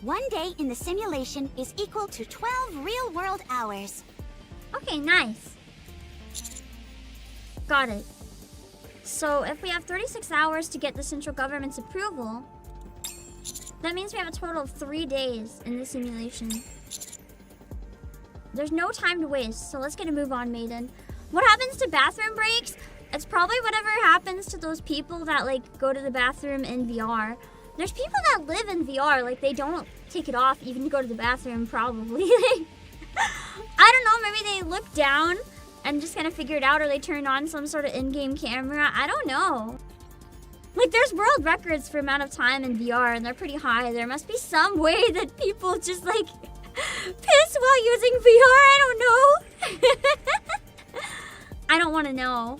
one day in the simulation is equal to 12 real-world hours. Okay, nice. Got it. So if we have 36 hours to get the central government's approval, that means we have a total of 3 days in the simulation. There's no time to waste, so let's get a move on, Maiden. What happens to bathroom breaks? It's probably whatever happens to those people that like go to the bathroom in VR. There's people that live in VR, like they don't take it off even to go to the bathroom, probably. I don't know, maybe they look down and just kind of figure it out, or they turn on some sort of in-game camera. I don't know. Like, there's world records for amount of time in VR, and they're pretty high. There must be some way that people just, like, piss while using VR. I don't know. I don't want to know.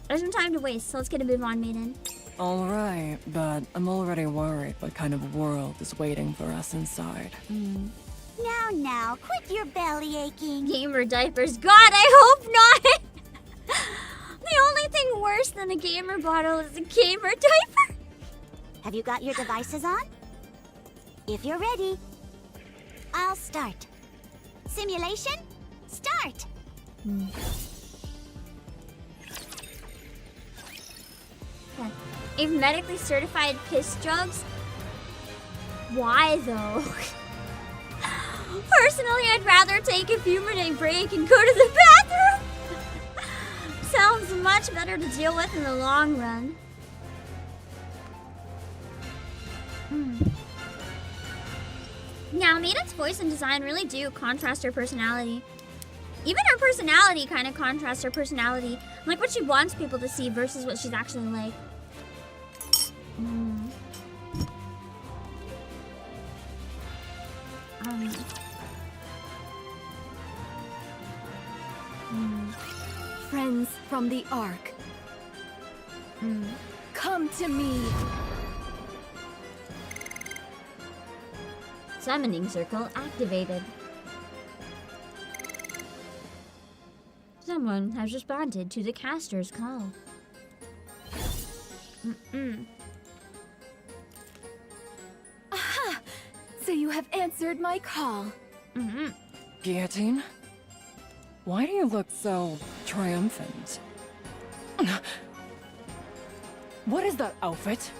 There's no time to waste, so let's get a move on, Maiden. All right, but I'm already worried what kind of world is waiting for us inside. Now, quit your belly aching. Gamer diapers. God, I hope not! The only thing worse than a gamer bottle is a gamer diaper. Have you got your devices on? If you're ready, I'll start. Simulation, start! Yeah. If medically certified piss drugs? Why though? Personally, I'd rather take a few minute break and go to the bathroom. Sounds much better to deal with in the long run. Now, Maiden's voice and design really do contrast her personality. Even her personality kind of contrasts her personality. Like what she wants people to see versus what she's actually like. Friends from the Ark. Come to me. Summoning circle activated. Someone has responded to the caster's call. Aha! So you have answered my call. Guillotine? Why do you look so triumphant? What is that outfit?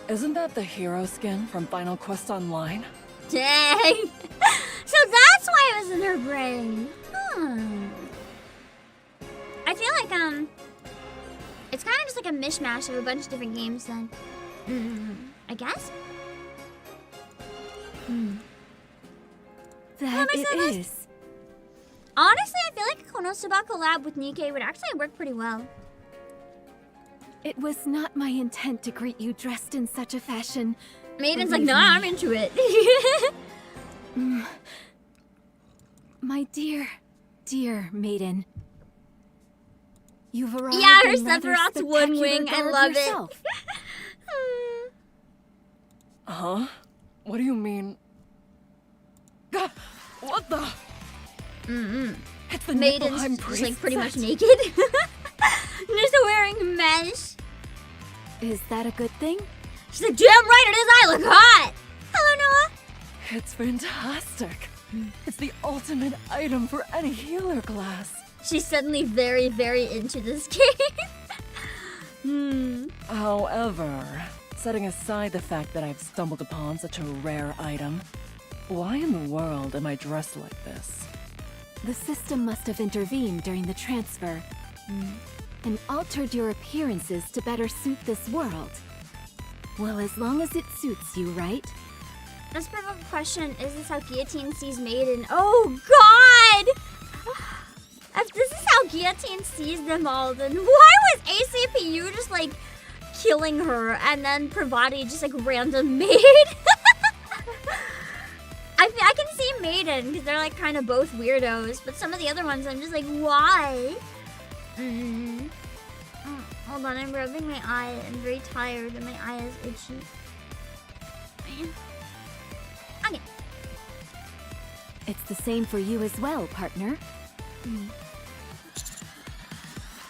Isn't that the hero skin from Final Quest Online? Dang! So that's why it was in her brain. I feel like, it's kind of just like a mishmash of a bunch of different games then. I guess? That it is. Honestly, I feel like a Konosuba collab with NIKKE would actually work pretty well. It was not my intent to greet you dressed in such a fashion. Maiden's like, nah, I'm into it. My dear, dear Maiden. You've arrived. Yeah, her in rather Sephiroth's one spectacular wing. I garb love yourself. it. Huh? What do you mean? Gah! What the? It's the Maiden's Niflheim just priest like pretty much set. naked. Just wearing mesh. Is that a good thing? She's like, damn right it is, I look hot! Hello, Noah. It's fantastic. It's the ultimate item for any healer class. She's suddenly very, very into this game. However, setting aside the fact that I've stumbled upon such a rare item, why in the world am I dressed like this? The system must have intervened during the transfer and altered your appearances to better suit this world. Well, as long as it suits you, right? Let's provoke a question. Is this how Guillotine sees Maiden? Oh, God! If this is how Guillotine sees them all, then why was A.C.P.U. just, like, killing her and then Pravati just, like, random maid? I can see Maiden, because they're, like, kind of both weirdos. But some of the other ones, I'm just like, why? Hold on, I'm rubbing my eye. I'm very tired and my eye is itchy. Okay. It's the same for you as well, partner.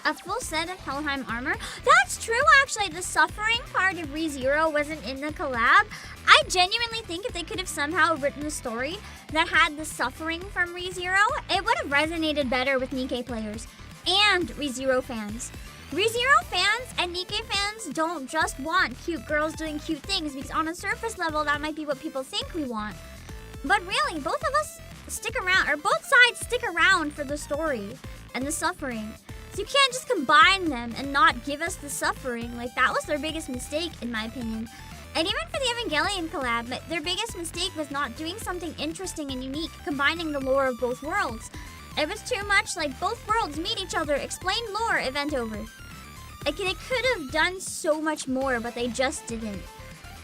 A full set of Helheim armor? That's true, actually. The suffering part of ReZero wasn't in the collab. I genuinely think if they could have somehow written a story that had the suffering from ReZero, it would have resonated better with NIKKE players and ReZero fans. ReZero fans and NIKKE fans don't just want cute girls doing cute things, because on a surface level, that might be what people think we want. But really, both of us stick around, or both sides stick around for the story and the suffering. So you can't just combine them and not give us the suffering. Like, that was their biggest mistake, in my opinion. And even for the Evangelion collab, their biggest mistake was not doing something interesting and unique, combining the lore of both worlds. It was too much like both worlds meet each other, explain lore, event over. Like, they could have done so much more, but they just didn't.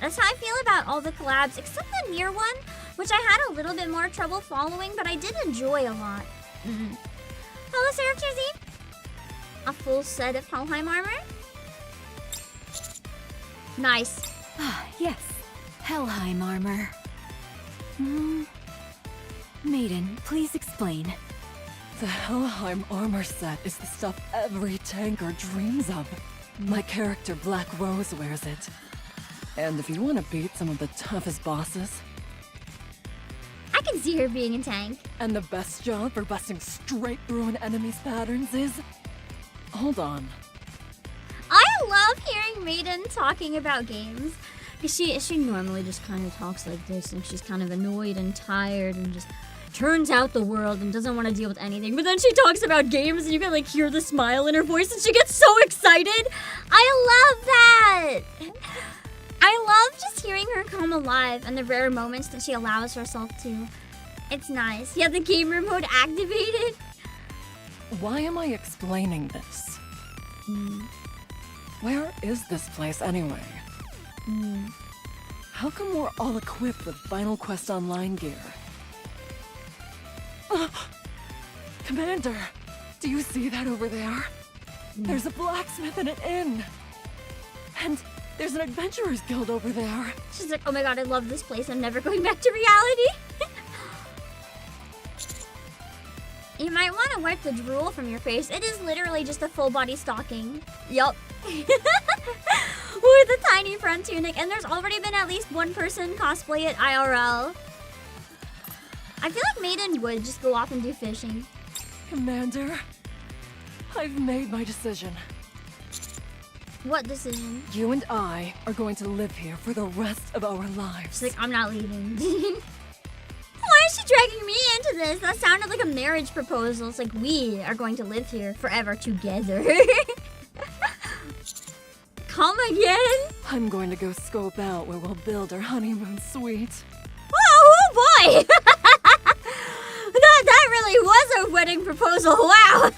That's how I feel about all the collabs, except the Nier one, which I had a little bit more trouble following, but I did enjoy a lot. Hello, Seraph Jersey. A full set of Helheim armor. Nice. Ah, yes. Helheim armor. Maiden, please explain. The Helheim armor set is the stuff every tanker dreams of. My character Black Rose wears it. And if you want to beat some of the toughest bosses, I can see her being a tank. and the best job for busting straight through an enemy's patterns is... Hold on. I love hearing Maiden talking about games. She normally just kind of talks like this, and she's kind of annoyed and tired and just turns out the world and doesn't want to deal with anything. But then she talks about games and you can like hear the smile in her voice and she gets so excited. I love that. I love just hearing her come alive and the rare moments that she allows herself to. It's nice. Yeah, the gamer mode activated. Why am I explaining this? Where is this place anyway? How come we're all equipped with Final Quest Online gear? Commander, do you see that over there? There's a blacksmith and an inn. And there's an adventurers guild over there. She's like, oh my god, I love this place. I'm never going back to reality. You might want to wipe the drool from your face. It is literally just a full body stocking. Yup. With a tiny front tunic. And there's already been at least one person cosplay it IRL. I feel like Maiden would just go off and do fishing. Commander, I've made my decision. What decision? You and I are going to live here for the rest of our lives. She's like, I'm not leaving. Why is she dragging me into this? That sounded like a marriage proposal. It's like, we are going to live here forever together. Come again? I'm going to go scope out where we'll build our honeymoon suite. Oh boy! that really was a wedding proposal. Wow.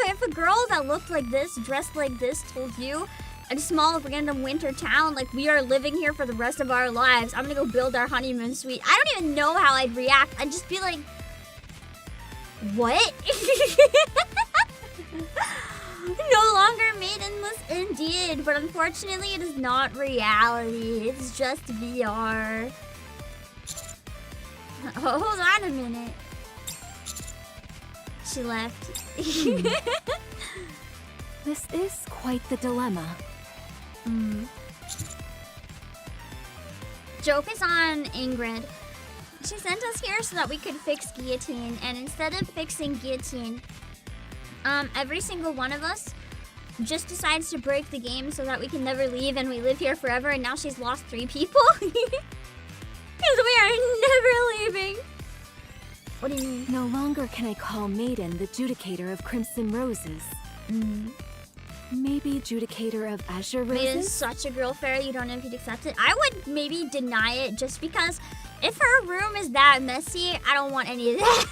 If a girl that looked like this, dressed like this, told you a small random winter town, like we are living here for the rest of our lives, I'm gonna go build our honeymoon suite, I don't even know how I'd react. I'd just be like, what? No longer Maidenless indeed, but unfortunately it is not reality. It's just VR. Oh, hold on a minute. She left. This is quite the dilemma. Joke is on Ingrid. She sent us here so that we could fix Guillotine, and instead of fixing Guillotine, every single one of us just decides to break the game so that we can never leave and we live here forever, and now she's lost 3 people. Because we are never leaving. What do you mean? No longer can I call Maiden the Judicator of Crimson Roses. Maybe Judicator of Azure Roses? Maiden's such a girl fairy, you don't know if you'd accept it. I would maybe deny it just because if her room is that messy, I don't want any of that.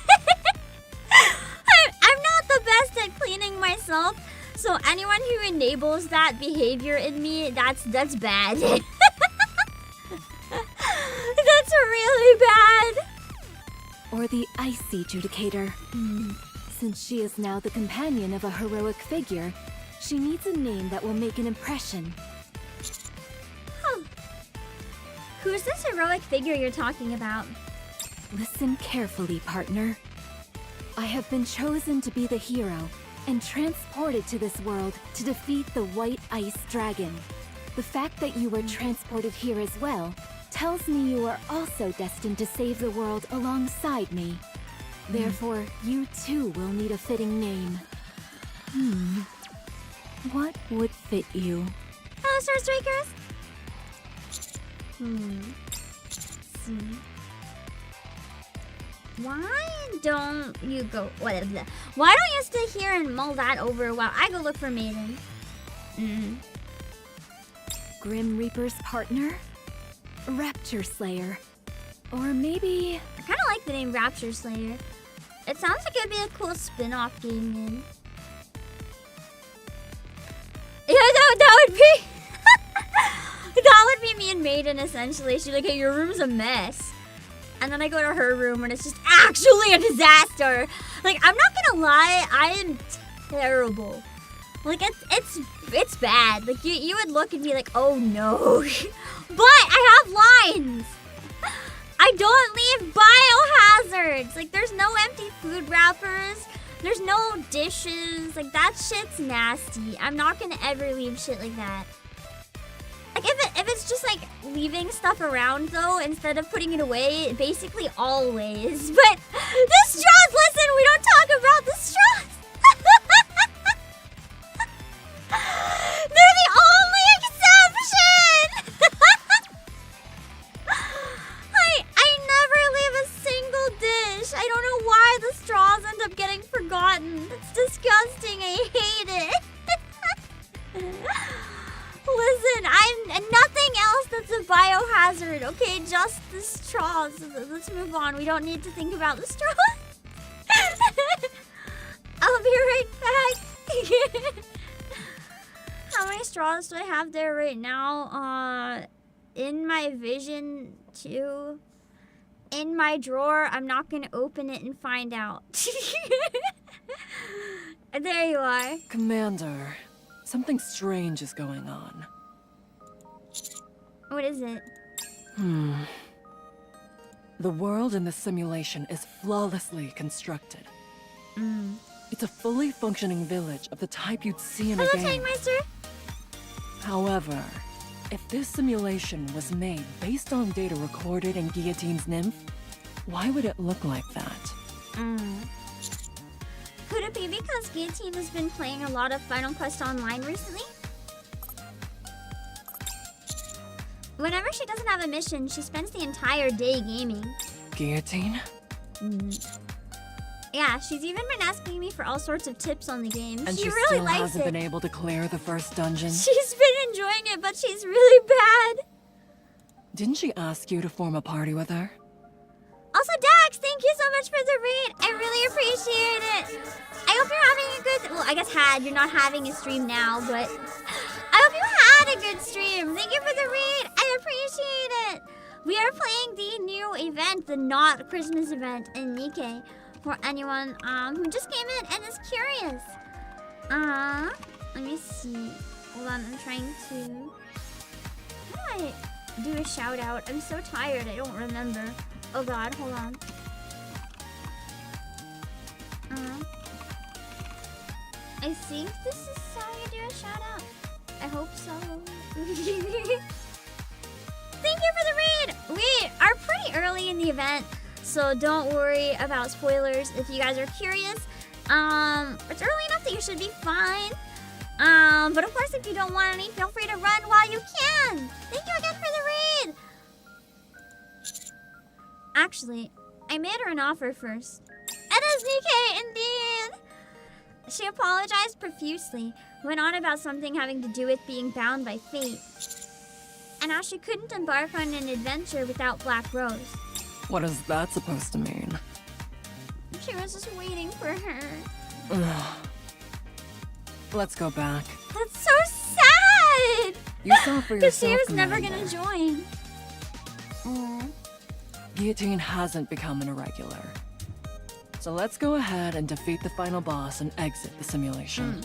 I'm not the best at cleaning myself, so anyone who enables that behavior in me, that's bad. That's really bad. Or the Icy Judicator. Since she is now the companion of a heroic figure, she needs a name that will make an impression. Who's this heroic figure you're talking about? Listen carefully, partner. I have been chosen to be the hero and transported to this world to defeat the White Ice Dragon. The fact that you were transported here as well tells me you are also destined to save the world alongside me. Therefore, you too will need a fitting name. What would fit you? Hello, Star Strikers. See. Why don't you go? Why don't you stay here and mull that over while I go look for Maiden? Grim Reaper's partner? Rapture Slayer. Or maybe... I kind of like the name Rapture Slayer. It sounds like it'd be a cool spin-off game name. Yeah, that would be... that would be me and Maiden, essentially. She's like, hey, your room's a mess. And then I go to her room and it's just actually a disaster. Like, I'm not gonna lie, I am terrible. Like, it's bad. Like, you would look and be like, oh no. But I have lines. I don't leave biohazards. Like, there's no empty food wrappers. There's no dishes. Like, that shit's nasty. I'm not gonna ever leave shit like that. Like, if it's just, like, leaving stuff around, though, instead of putting it away, basically always. But the straws, listen, we don't talk about the straws. They're the only exception! I never leave a single dish. I don't know why the straws end up getting forgotten. It's disgusting. I hate it. Listen, I'm nothing else that's a biohazard, okay? Just the straws. Let's move on. We don't need to think about the straws. I'll be right back. How many straws do I have there right now? In my vision, 2. In my drawer, I'm not gonna open it and find out. There you are. Commander, something strange is going on. What is it? The world in this simulation is flawlessly constructed. It's a fully functioning village of the type you'd see in a game. Hello, Tankmeister. However, if this simulation was made based on data recorded in Guillotine's nymph, why would it look like that? Could it be because Guillotine has been playing a lot of Final Quest Online recently? Whenever she doesn't have a mission, she spends the entire day gaming. Guillotine? Yeah, she's even been asking me for all sorts of tips on the game. And she she really still likes hasn't it. been able to clear the first dungeon? She's been enjoying it, but she's really bad. Didn't she ask you to form a party with her? Also, Dax, thank you so much for the raid. I really appreciate it. I hope you're having a good... Well, I guess you're not having a stream now, but... I hope you had a good stream. Thank you for the raid. I appreciate it. We are playing the new event, the Not Christmas event in NIKKE. For anyone who just came in and is curious. Let me see. Hold on, I'm trying to... How do I do a shout out? I'm so tired, I don't remember. Oh god, hold on. I think this is how you do a shout out. I hope so. Thank you for the raid! We are pretty early in the event, so don't worry about spoilers if you guys are curious. It's early enough that you should be fine. But of course, if you don't want any, feel free to run while you can. Thank you again for the raid! Actually, I made her an offer first. It is NIKKE, indeed! She apologized profusely, went on about something having to do with being bound by fate. And how she couldn't embark on an adventure without Black Rose. What is that supposed to mean? She was just waiting for her. Let's go back. That's so sad! You saw for yourself, Because she was never Commander. gonna join. Guillotine hasn't become an irregular. So let's go ahead and defeat the final boss and exit the simulation.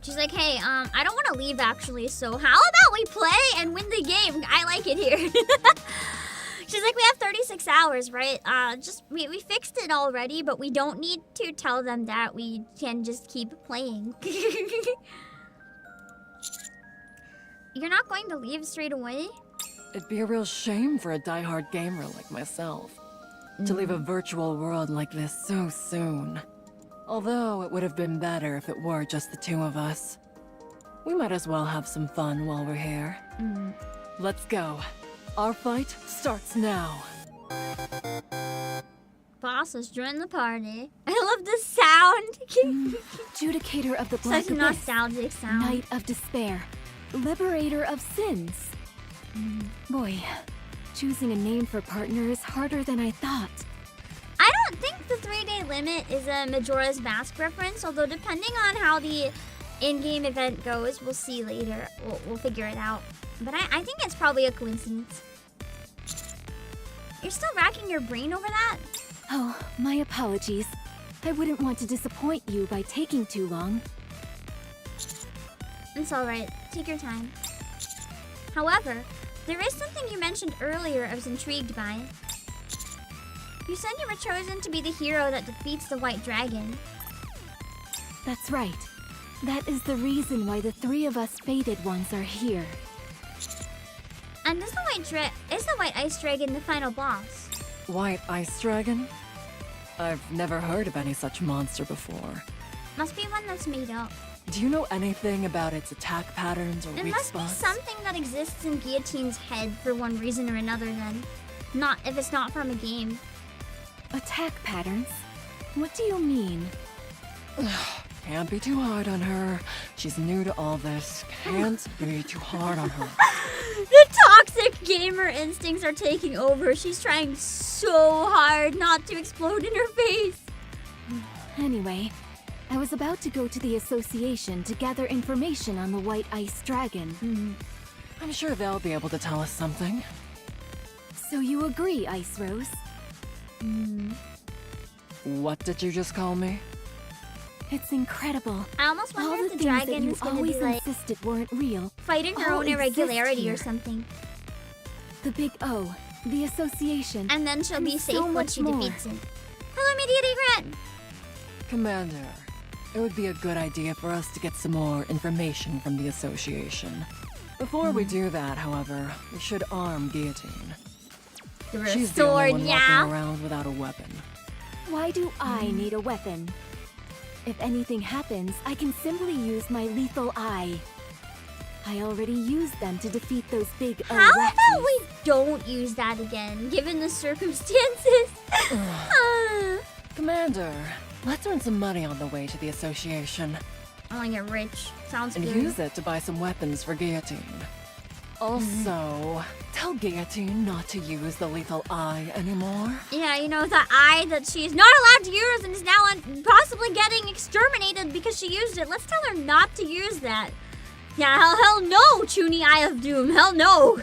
She's like, hey, I don't want to leave actually, so how about we play and win the game? I like it here. She's like, we have 36 hours, right? We fixed it already, but we don't need to tell them that. We can just keep playing. You're not going to leave straight away? It'd be a real shame for a diehard gamer like myself to leave a virtual world like this so soon. Although it would have been better if it were just the two of us. We might as well have some fun while we're here. Let's go. Our fight starts now. Boss has joined the party. I love the sound. Judicator of the Black Such a Abyss. nostalgic sound. Knight of Despair. Liberator of Sins. Boy, choosing a name for partner is harder than I thought. I don't think the 3-day limit is a Majora's Mask reference, although depending on how the in-game event goes, we'll see later. We'll figure it out. But I think it's probably a coincidence. You're still racking your brain over that? Oh, my apologies. I wouldn't want to disappoint you by taking too long. It's alright. Take your time. However, there is something you mentioned earlier I was intrigued by. You said you were chosen to be the hero that defeats the White Dragon. That's right. That is the reason why the 3 of us fated ones are here. And is the White Ice Dragon the final boss? White Ice Dragon? I've never heard of any such monster before. Must be one that's made up. Do you know anything about its attack patterns or It weak must spots? be something that exists in Guillotine's head for one reason or another then. Not if it's not from a game. Attack patterns? What do you mean? Can't be too hard on her. She's new to all this. Can't be too hard on her. The toxic gamer instincts are taking over. She's trying so hard not to explode in her face. Anyway, I was about to go to the association to gather information on the White Ice Dragon. I'm sure they'll be able to tell us something. So you agree, Ice Rose? What did you just call me? It's incredible. I almost All wonder the if the things that dragon you is gonna always be like insisted weren't real. fighting her all own exist irregularity here. or something. The Big O, the association. And then she'll and be so safe once much she more. defeats it. Hello, Media Grant! Commander, it would be a good idea for us to get some more information from the association. Before we do that, however, we should arm Guillotine. She's the only one walking around without a weapon. Why do I need a weapon? If anything happens, I can simply use my lethal eye. I already used them to defeat those big O How Rackies. about we don't use that again, given the circumstances? Commander, let's earn some money on the way to the association. I wanna get rich. Sounds And good. use it to buy some weapons for Guillotine. Also, tell Guillotine not to use the lethal eye anymore. Yeah, you know, the eye that she's not allowed to use and is now possibly getting exterminated because she used it. Let's tell her not to use that. Yeah, hell no, Chuuni Eye of Doom. Hell no.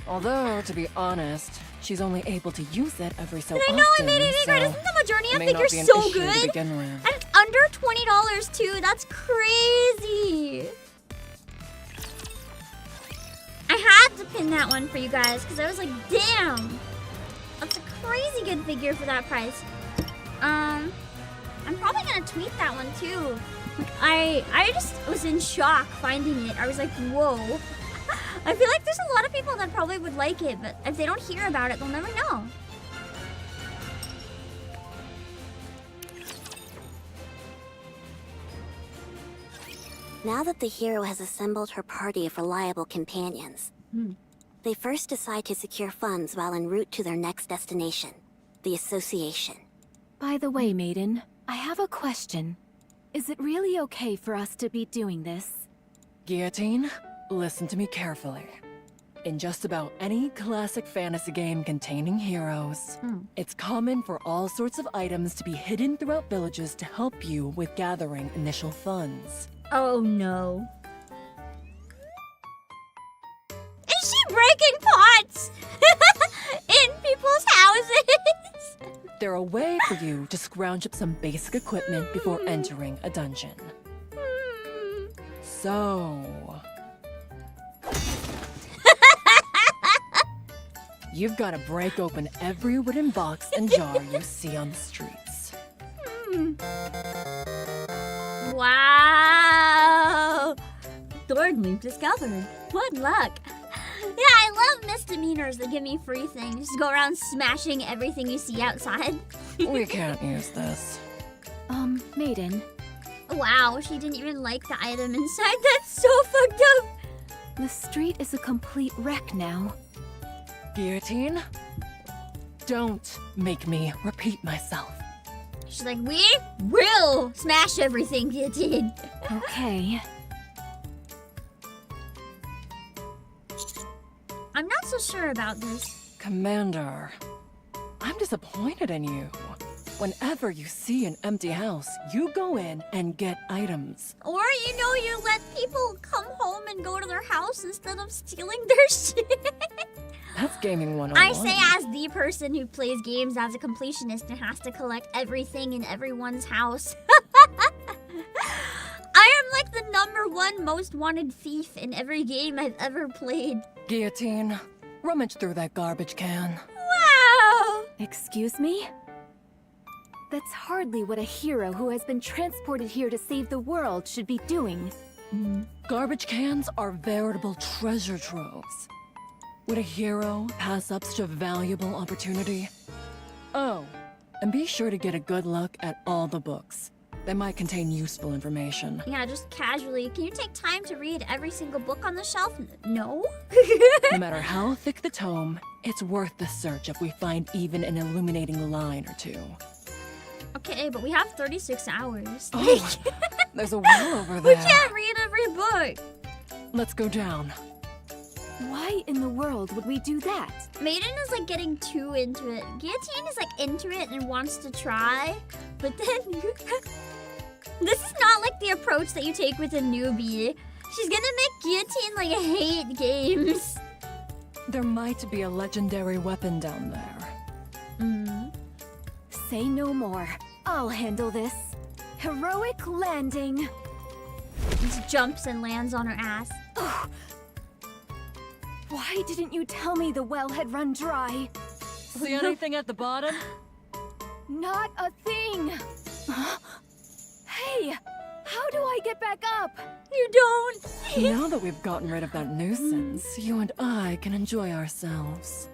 Although, to be honest, she's only able to use it every so I often. know, I made it bigger. so Isn't the Majonia it may not figure be an so issue good? to begin with. And it's under $20 too. That's crazy. I had to pin that one for you guys because I was like, damn. That's a crazy good figure for that price. I'm probably gonna tweet that one too. Like, I just was in shock finding it. I was like, whoa. I feel like there's a lot of people that probably would like it, but if they don't hear about it, they'll never know. Now that the hero has assembled her party of reliable companions, they first decide to secure funds while en route to their next destination, the association. By the way, Maiden, I have a question. Is it really okay for us to be doing this? Guillotine, listen to me carefully. In just about any classic fantasy game containing heroes, it's common for all sorts of items to be hidden throughout villages to help you with gathering initial funds. Oh no. Is she breaking pots in people's houses? They're a way for you to scrounge up some basic equipment before entering a dungeon. So... you've got to break open every wooden box and jar you see on the streets. Wow. Third loop discovered. What luck. Yeah, I love misdemeanors that give me free things. Just go around smashing everything you see outside. We can't use this. Maiden, Wow, she didn't even like the item inside. That's so fucked The street is a complete wreck now. Guillotine? Don't make me repeat myself. She's like, we will smash everything, Guillotine. Okay. I'm not so sure about this. Commander, I'm disappointed in you. Whenever you see an empty house, you go in and get items. Or, you let people come home and go to their house instead of stealing their shit. That's gaming 101. I say as the person who plays games as a completionist and has to collect everything in everyone's house. I am like the #1 most wanted thief in every game I've ever played. Guillotine, rummage through that garbage can. Wow! Excuse me? That's hardly what a hero who has been transported here to save the world should be doing. Garbage cans are veritable treasure troves. Would a hero pass up such a valuable opportunity? Oh, and be sure to get a good look at all the books. They might contain useful information. Yeah, just casually. Can you take time to read every single book on the shelf? No? No matter how thick the tome, it's worth the search if we find even an illuminating line or two. Okay, but we have 36 hours. Oh, there's a well over there. We can't read every book. Let's go down. Why in the world would we do that? Maiden is like getting too into it. Guillotine is like into it and wants to try, but then this is not like the approach that you take with a newbie. She's gonna make Guillotine like hate games. There might be a legendary weapon down there. Say no more. I'll handle this. Heroic landing. Just jumps and lands on her ass. Why didn't you tell me the well had run dry? See anything at the bottom? Not a thing. Hey, how do I get back up? You don't. Now that we've gotten rid of that nuisance, you and I can enjoy ourselves.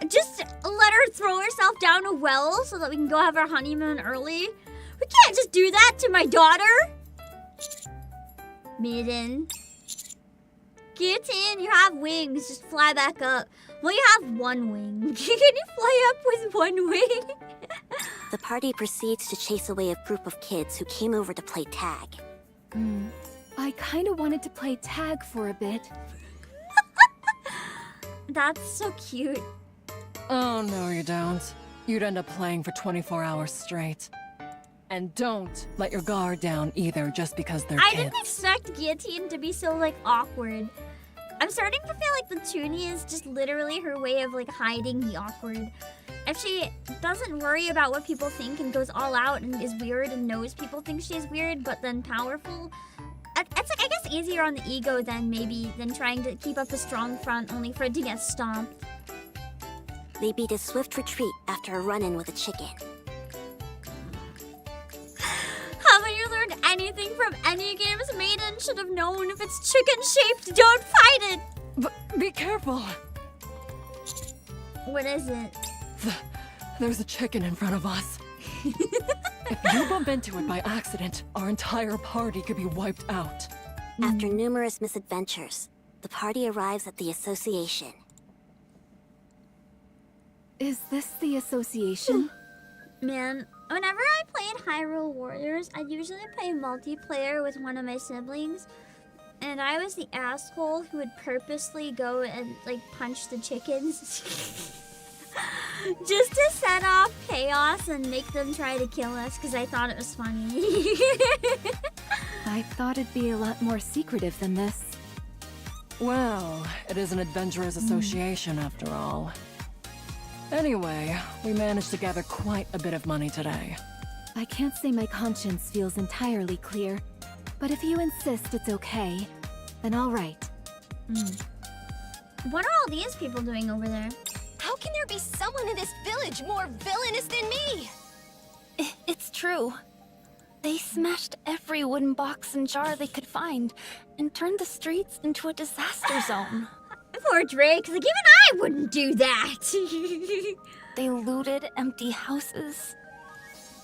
Just let her throw herself down a well so that we can go have our honeymoon early. We can't just do that to my daughter. Maiden. Guillotine, you have wings. Just fly back up. Well, you have one wing. Can you fly up with one wing? The party proceeds to chase away a group of kids who came over to play tag. I kinda wanted to play tag for a bit. That's so cute. Oh, no you don't. You'd end up playing for 24 hours straight. And don't let your guard down either just because they're I kids. didn't expect Guillotine to be so, like, awkward. I'm starting to feel like the chuuni is just literally her way of, like, hiding the awkward. If she doesn't worry about what people think and goes all out and is weird and knows people think she's weird but then powerful, it's, like, I guess easier on the ego than trying to keep up a strong front only for it to get stomped. They beat a swift retreat after a run-in with a chicken. Haven't you learned anything from any games? Maiden should have known if it's chicken-shaped, don't fight it! Be careful! What is it? There's a chicken in front of us. If you bump into it by accident, our entire party could be wiped out. After numerous misadventures, the party arrives at the association. Is this the association? Man, whenever I played Hyrule Warriors, I'd usually play multiplayer with one of my siblings. And I was the asshole who would purposely go and, like, punch the chickens. Just to set off chaos and make them try to kill us, because I thought it was funny. I thought it'd be a lot more secretive than this. Well, it is an adventurers association after all. Anyway, we managed to gather quite a bit of money today. I can't say my conscience feels entirely clear, but if you insist it's okay, then all right. What are all these people doing over there? How can there be someone in this village more villainous than me? It's true. They smashed every wooden box and jar they could find and turned the streets into a disaster zone. Poor Drake, like, even I wouldn't do that. They looted empty houses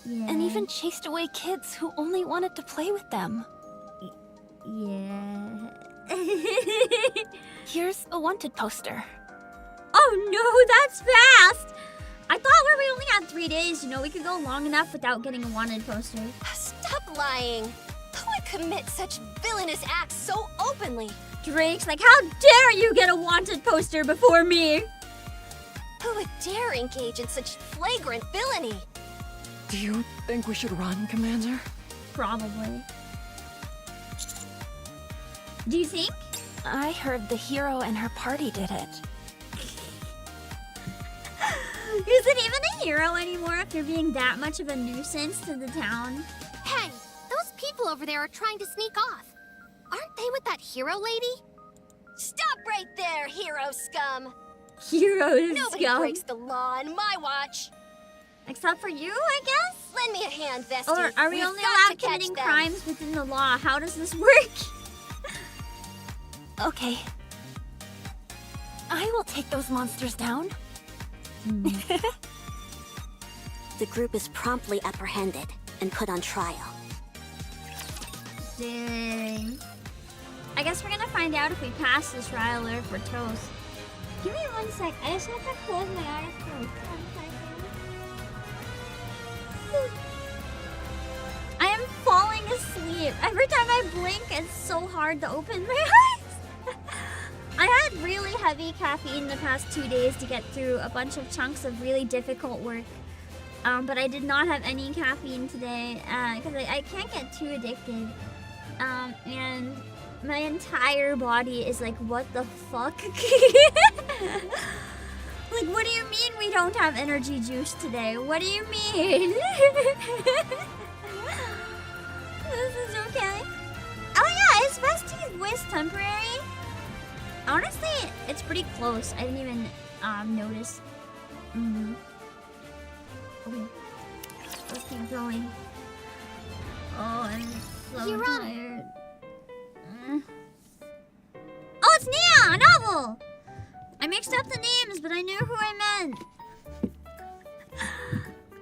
and even chased away kids who only wanted to play with them. Yeah. Here's a wanted poster. Oh no, that's fast! I thought we only had 3 days, you know, we could go long enough without getting a wanted poster. Stop lying. Who would commit such villainous acts so openly? Drake's like, how dare you get a wanted poster before me? Who would dare engage in such flagrant villainy? Do you think we should run, Commander? Probably. Do you think? I heard the hero and her party did it. Is it even a hero anymore if you're being that much of a nuisance to the town? Hey, those people over there are trying to sneak off. Aren't they with that hero lady? Stop right there, hero scum! Hero Nobody scum. breaks the law on my watch. Except for you, I guess? Lend me a hand, Vesti. Or are we We've only got allowed to catch committing them. crimes within the law? How does this work? Okay. I will take those monsters down. The group is promptly apprehended and put on trial. Dang. I guess we're gonna find out if we pass this trial or if we're toast. Give me 1 sec. I just have to close my eyes first. 1 second. I am falling asleep. Every time I blink, it's so hard to open my eyes. I had really heavy caffeine the past 2 days to get through a bunch of chunks of really difficult work. But I did not have any caffeine today because I can't get too addicted. And my entire body is like, what the fuck? Like, what do you mean we don't have energy juice today? What do you mean? This is okay. Oh yeah, is Vesti's voice temporary? Honestly, it's pretty close. I didn't even notice. Okay. Let's keep going. Oh, I'm so You're on. tired. Oh, it's Nia, a novel! I mixed up the names, but I knew who I meant.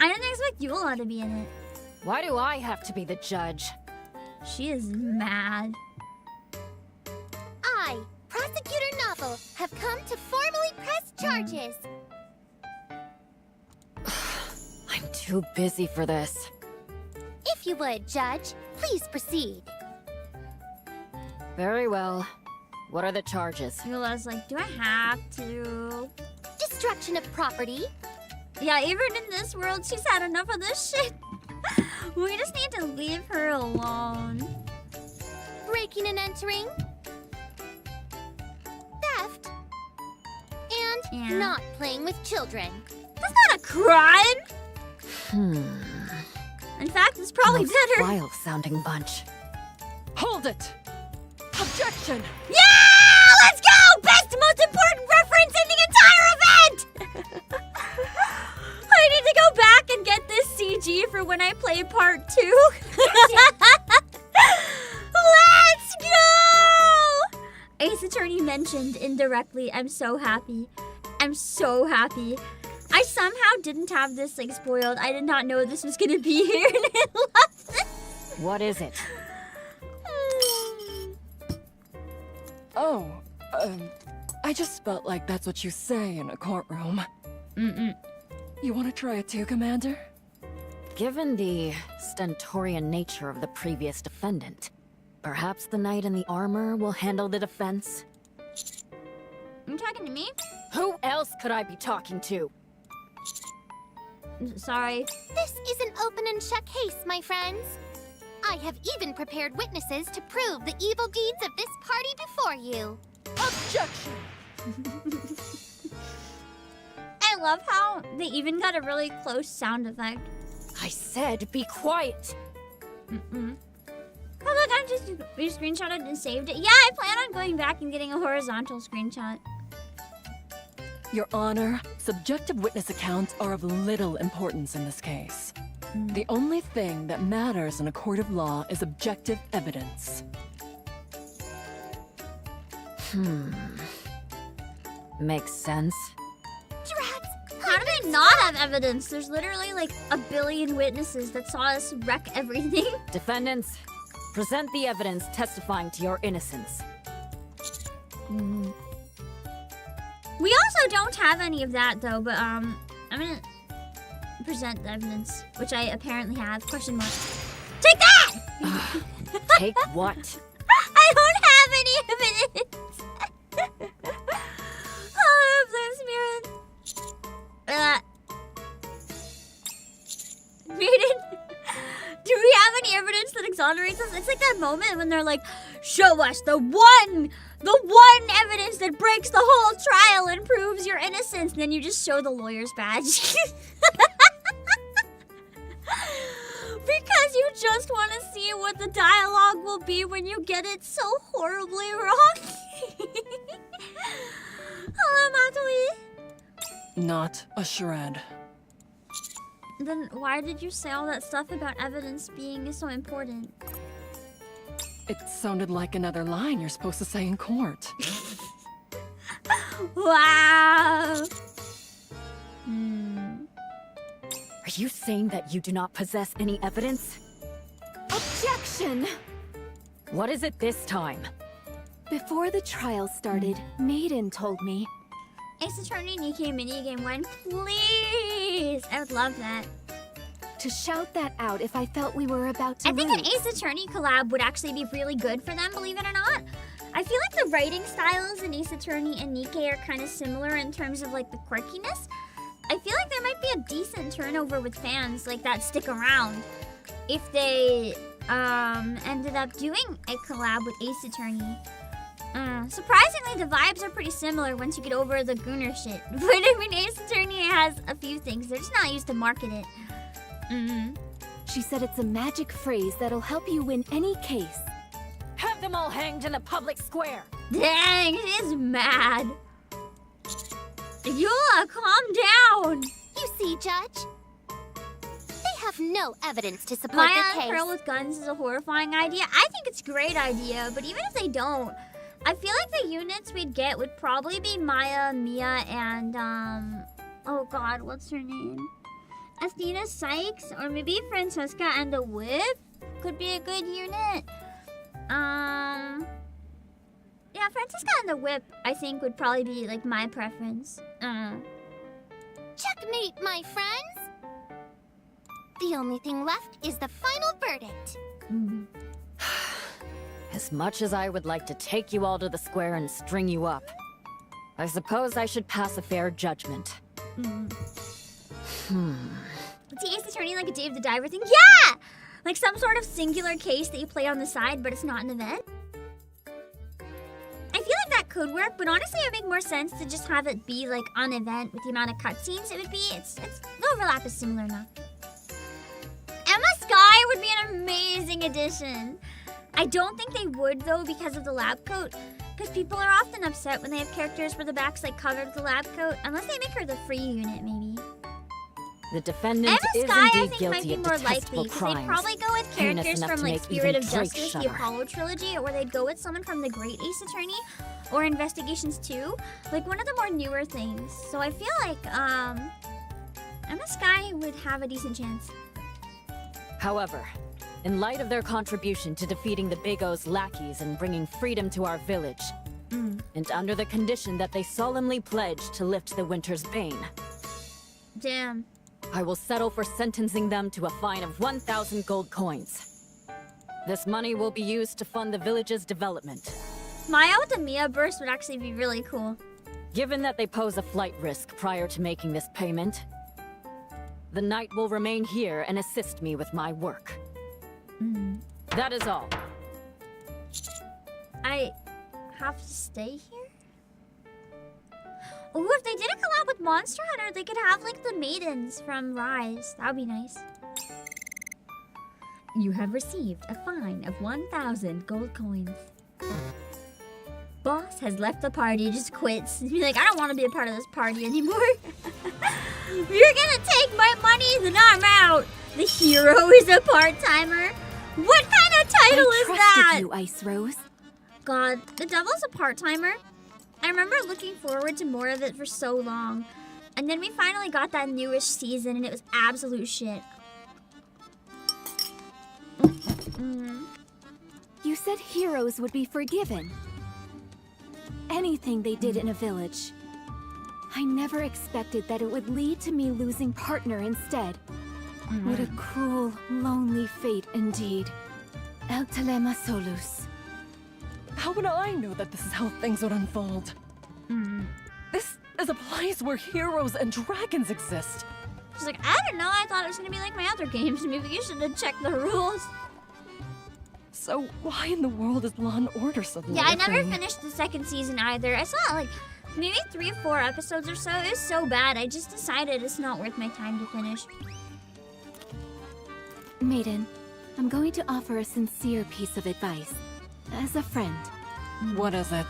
I didn't expect Yula to be in it. Why do I have to be the judge? She is mad. I, Prosecutor Novel, have come to formally press charges. I'm too busy for this. If you would, Judge, please proceed. Very well. What are the charges? Yula's like, do I have to? Destruction of property, Yeah, even in this world, she's had enough of this shit. We just need to leave her alone. breaking and entering, theft, and not playing with children. That's not a crime! In fact, it's probably Most better. wild-sounding bunch. Hold it! Objection! Yeah! Let's go! Best, most important reference in the entire event! I need to go back and get this CG for when I play part 2. Let's go! Ace Attorney mentioned indirectly. I'm so happy. I'm so happy. I somehow didn't have this like spoiled. I did not know this was gonna be here, and I love this. What is it? Oh, I just felt like that's what you say in a courtroom. You want to try it too, Commander? Given the stentorian nature of the previous defendant, perhaps the knight in the armor will handle the defense? You talking to me? Who else could I be talking to? Sorry. This is an open and shut case, my friends. I have even prepared witnesses to prove the evil deeds of this party before you. Objection! I love how they even got a really close sound effect. I said be quiet! Oh look, we screenshotted and saved it. Yeah, I plan on going back and getting a horizontal screenshot. Your Honor, subjective witness accounts are of little importance in this case. The only thing that matters in a court of law is objective evidence. Makes sense. How do they not have evidence? There's literally like a billion witnesses that saw us wreck everything. Defendants, present the evidence testifying to your innocence. We also don't have any of that though, but I'm gonna present the evidence, which I apparently have. Question mark. Take that! Take what? I don't have any evidence. Oh, blame Smearin. Maiden, do we have any evidence that exonerates us? It's like that moment when they're like, show us the one evidence that breaks the whole trial and proves your innocence. And then you just show the lawyer's badge. Because you just want to see what the dialogue will be when you get it so horribly wrong. Hello, Matoi. Not a shred. Then why did you say all that stuff about evidence being so important? It sounded like another line you're supposed to say in court. Wow. Are you saying that you do not possess any evidence? Objection! What is it this time? Before the trial started, Maiden told me. Ace Attorney Nikke minigame 1, please! I would love that. To shout that out if I felt we were about to I think an lose. Ace Attorney collab would actually be really good for them, believe it or not. I feel like the writing styles in Ace Attorney and Nikke are kind of similar in terms of like the quirkiness. I feel like there might be a decent turnover with fans like that stick around if they ended up doing a collab with Ace Attorney. Surprisingly, the vibes are pretty similar once you get over the Gooner shit. But I mean, Ace Attorney has a few things. They're just not used to market it. She said it's a magic phrase that'll help you win any case. Have them all hanged in the public square. Dang, she's mad. Eula, calm down. You see, Judge? They have no evidence to support Maya their and case. Pearl with guns is a horrifying idea. I think it's a great idea, but even if they don't, I feel like the units we'd get would probably be Maya, Mia, and oh god, what's her name? Athena Sykes, or maybe Francesca and the Whip could be a good unit. Yeah, Francesca and the Whip, I think, would probably be like my preference. Checkmate, my friends! The only thing left is the final verdict. As much as I would like to take you all to the square and string you up, I suppose I should pass a fair judgment. Is Ace Attorney like a Dave the Diver thing? Yeah! Like some sort of singular case that you play on the side, but it's not an event? I feel like that could work, but honestly it would make more sense to just have it be like an event with the amount of cutscenes it would be. The overlap is similar enough. Emma Sky would be an amazing addition. I don't think they would though because of the lab coat. Because people are often upset when they have characters where the back's like covered with the lab coat. Unless they make her the free unit, maybe. The defendant Emma is Sky, I indeed think, might guilty be of more detestable likely. Because they'd crimes. probably go with Heinous characters enough from to like make Spirit even of Drake Justice, the shudder. Apollo trilogy, or they'd go with someone from the Great Ace Attorney, or Investigations 2. Like one of the more newer things. So I feel like Emma Sky would have a decent chance. However, in light of their contribution to defeating the Big O's lackeys and bringing freedom to our village, and under the condition that they solemnly pledge to lift the winter's bane, Damn. I will settle for sentencing them to a fine of 1,000 gold coins. This money will be used to fund the village's development. Maya with the Mia burst would actually be really cool. Given that they pose a flight risk prior to making this payment, the knight will remain here and assist me with my work. That is all. I have to stay here? Oh, if they did a collab with Monster Hunter, they could have like the maidens from Rise. That would be nice. You have received a fine of 1,000 gold coins. Boss has left the party, just quits. Be like, I don't want to be a part of this party anymore. If you're gonna take my money, then I'm out. The hero is a part-timer. What kind of title is that? You, Ice Rose. God, the devil's a part-timer. I remember looking forward to more of it for so long. And then we finally got that newish season and it was absolute shit. You said heroes would be forgiven. anything they did in a village. I never expected that it would lead to me losing partner instead. What a cruel, lonely fate indeed. El telema solus. How would I know that this is how things would unfold? This is a place where heroes and dragons exist. She's like, I don't know, I thought it was gonna be like my other games. Maybe you should have checked the rules. So why in the world is Law and Order so Yeah, I never finished the second season either. I saw like maybe 3 or 4 episodes or so. It was so bad, I just decided it's not worth my time to finish. Maiden, I'm going to offer a sincere piece of advice. As a friend. What is it?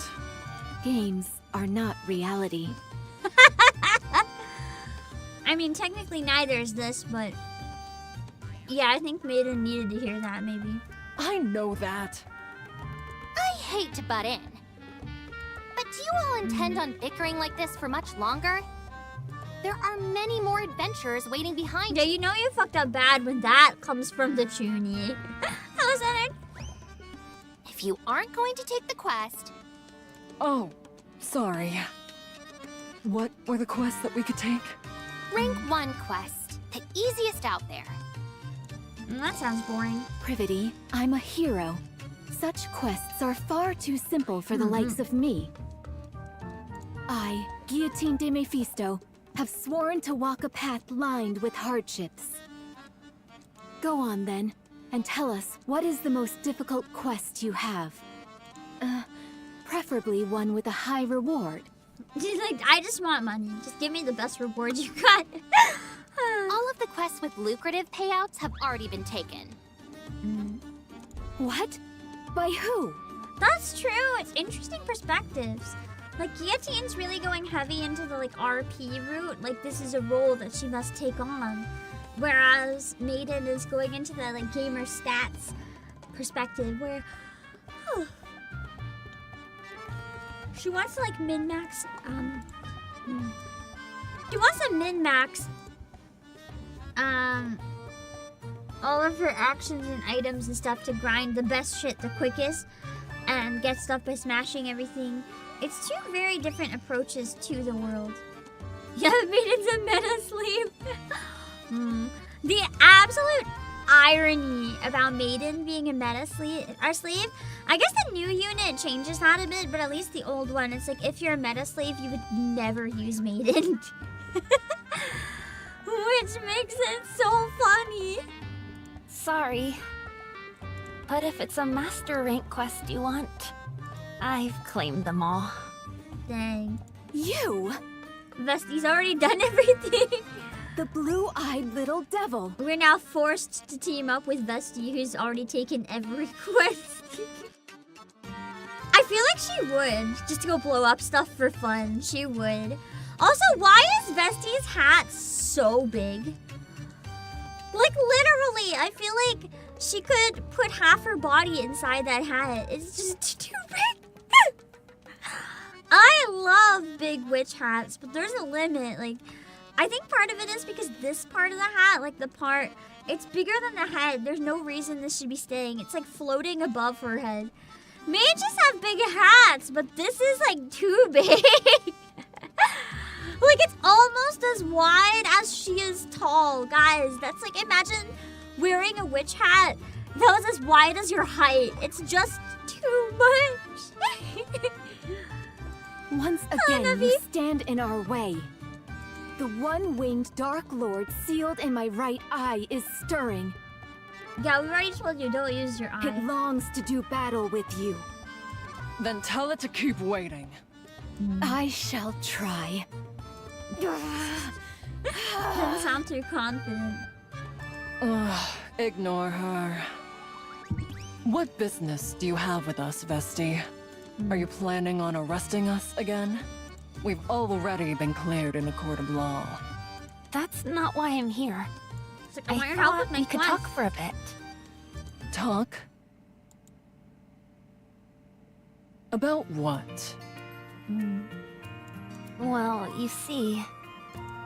Games are not reality. I mean, technically neither is this, but... Yeah, I think Maiden needed to hear that, maybe. I know that. I hate to butt in, but do you all intend on bickering like this for much longer? There are many more adventures waiting behind Yeah, you know you fucked up bad when that comes from the chuuni. Hello, Center. If you aren't going to take the quest... Oh, sorry. What were the quests that we could take? Rank 1 quest, the easiest out there. That sounds boring. Privity, I'm a hero. Such quests are far too simple for the likes of me. I, Guillotine de Mephisto, have sworn to walk a path lined with hardships. Go on then, and tell us what is the most difficult quest you have. Preferably one with a high reward. She's like, I just want money. Just give me the best reward you got. All of the quests with lucrative payouts have already been taken. What? By who? That's true. It's interesting perspectives. Like, Guillotine's really going heavy into the, like, RP route. Like, this is a role that she must take on. Whereas Maiden is going into the, like, gamer stats perspective where... she wants to, like, min-max, she wants to min-max, all of her actions and items and stuff to grind the best shit the quickest and get stuff by smashing everything. It's 2 very different approaches to the world. Yeah, Maiden's a meta slave. The absolute irony about Maiden being a meta slave, I guess the new unit changes that a bit, but at least the old one, it's like if you're a meta slave, you would never use Maiden. Which makes it so funny. Sorry, but if it's a master rank quest you want, I've claimed them all. Dang. You? Vesti's already done everything. The blue-eyed little devil. We're now forced to team up with Vesti, who's already taken every quest. I feel like she would, just to go blow up stuff for fun. She would. Also, why is Vesti's hat so big? Like, literally, I feel like she could put half her body inside that hat. It's just too big. I love big witch hats, but there's a limit. Like, I think part of it is because this part of the hat, like the part, it's bigger than the head. There's no reason this should be staying. It's like floating above her head. Mages have big hats, but this is like too big. Like, it's almost as wide as she is tall. Guys, that's like, imagine wearing a witch hat that was as wide as your height. It's just too much. Once again, you stand in our way. The one-winged Dark Lord sealed in my right eye is stirring. Yeah, we already told you, don't use your eye. It longs to do battle with you. Then tell it to keep waiting. I shall try. Doesn't sound too confident. Ignore her. What business do you have with us, Vesti? Are you planning on arresting us again? We've already been cleared in a court of law. That's not why I'm here. Like, I want your help with my we could quest. talk for a bit. Talk? About what? Well, you see,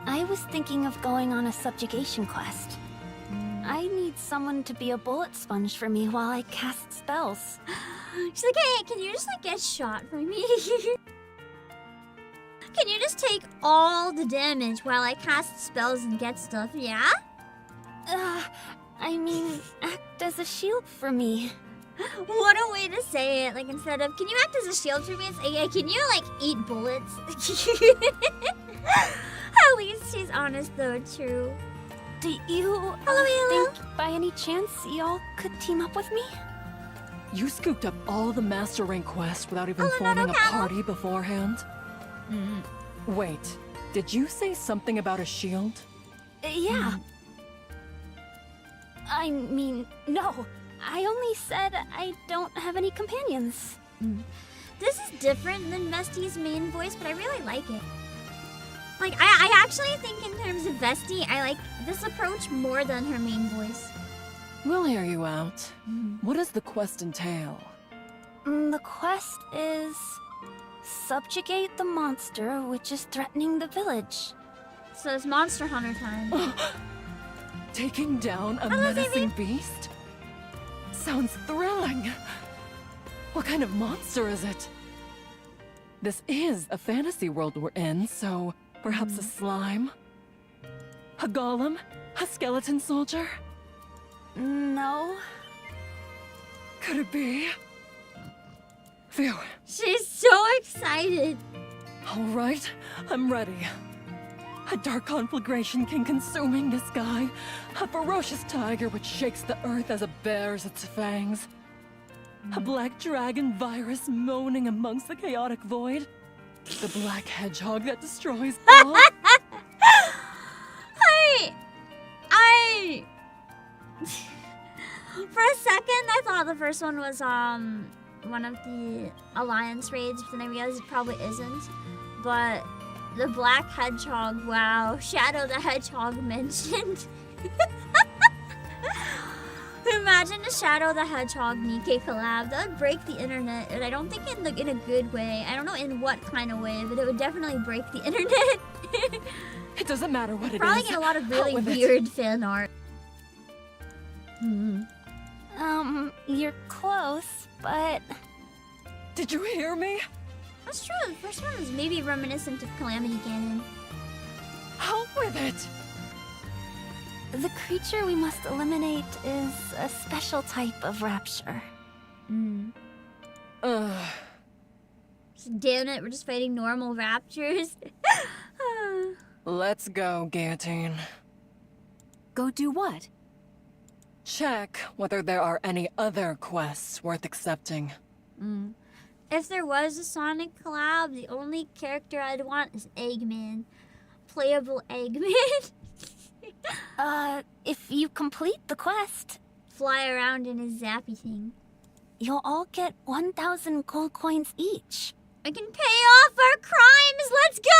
I was thinking of going on a subjugation quest. I need someone to be a bullet sponge for me while I cast spells. She's like, hey, can you just like get shot for me? Can you just take all the damage while I cast spells and get stuff, yeah? I mean, act as a shield for me. What a way to say it. Like, instead of, can you act as a shield for me? It's, hey, can you, like, eat bullets? At least she's honest, though, true. Do you think by any chance y'all could team up with me? You scooped up all the Master Rank quests without even forming a party beforehand? Wait, did you say something about a shield? Yeah. I mean, no. I only said I don't have any companions. This is different than Vesti's main voice, but I really like it. Like, I actually think in terms of Vesti, I like this approach more than her main voice. We'll hear you out. What does the quest entail? The quest is subjugate the monster which is threatening the village. So it's Monster Hunter time. Taking down a menacing beast? Sounds thrilling. What kind of monster is it? This is a fantasy world we're in, so perhaps a slime? A golem? A skeleton soldier? No. Could it be? Phew. She's so excited. All right, I'm ready. A dark conflagration king consuming the sky. A ferocious tiger which shakes the earth as it bares its fangs. A black dragon virus moaning amongst the chaotic void. The black hedgehog that destroys all. For a second, I thought the first one was one of the Alliance raids, but then I realized it probably isn't. But the Black Hedgehog, wow, Shadow the Hedgehog mentioned. Imagine a Shadow the Hedgehog NIKKE collab. That would break the internet, and I don't think in a good way. I don't know in what kind of way, but it would definitely break the internet. It doesn't matter what it is. Probably get a lot of really weird fan art. You're close, but... Did you hear me? That's true. The first one was maybe reminiscent of Calamity Ganon. Out with it! The creature we must eliminate is a special type of rapture. Damn it, we're just fighting normal raptures. Let's go, Guillotine. Go do what? Check whether there are any other quests worth accepting. If there was a Sonic collab, the only character I'd want is Eggman. Playable Eggman. If you complete the quest, fly around in his zappy thing. You'll all get 1,000 gold coins each. I can pay off our crimes! Let's go!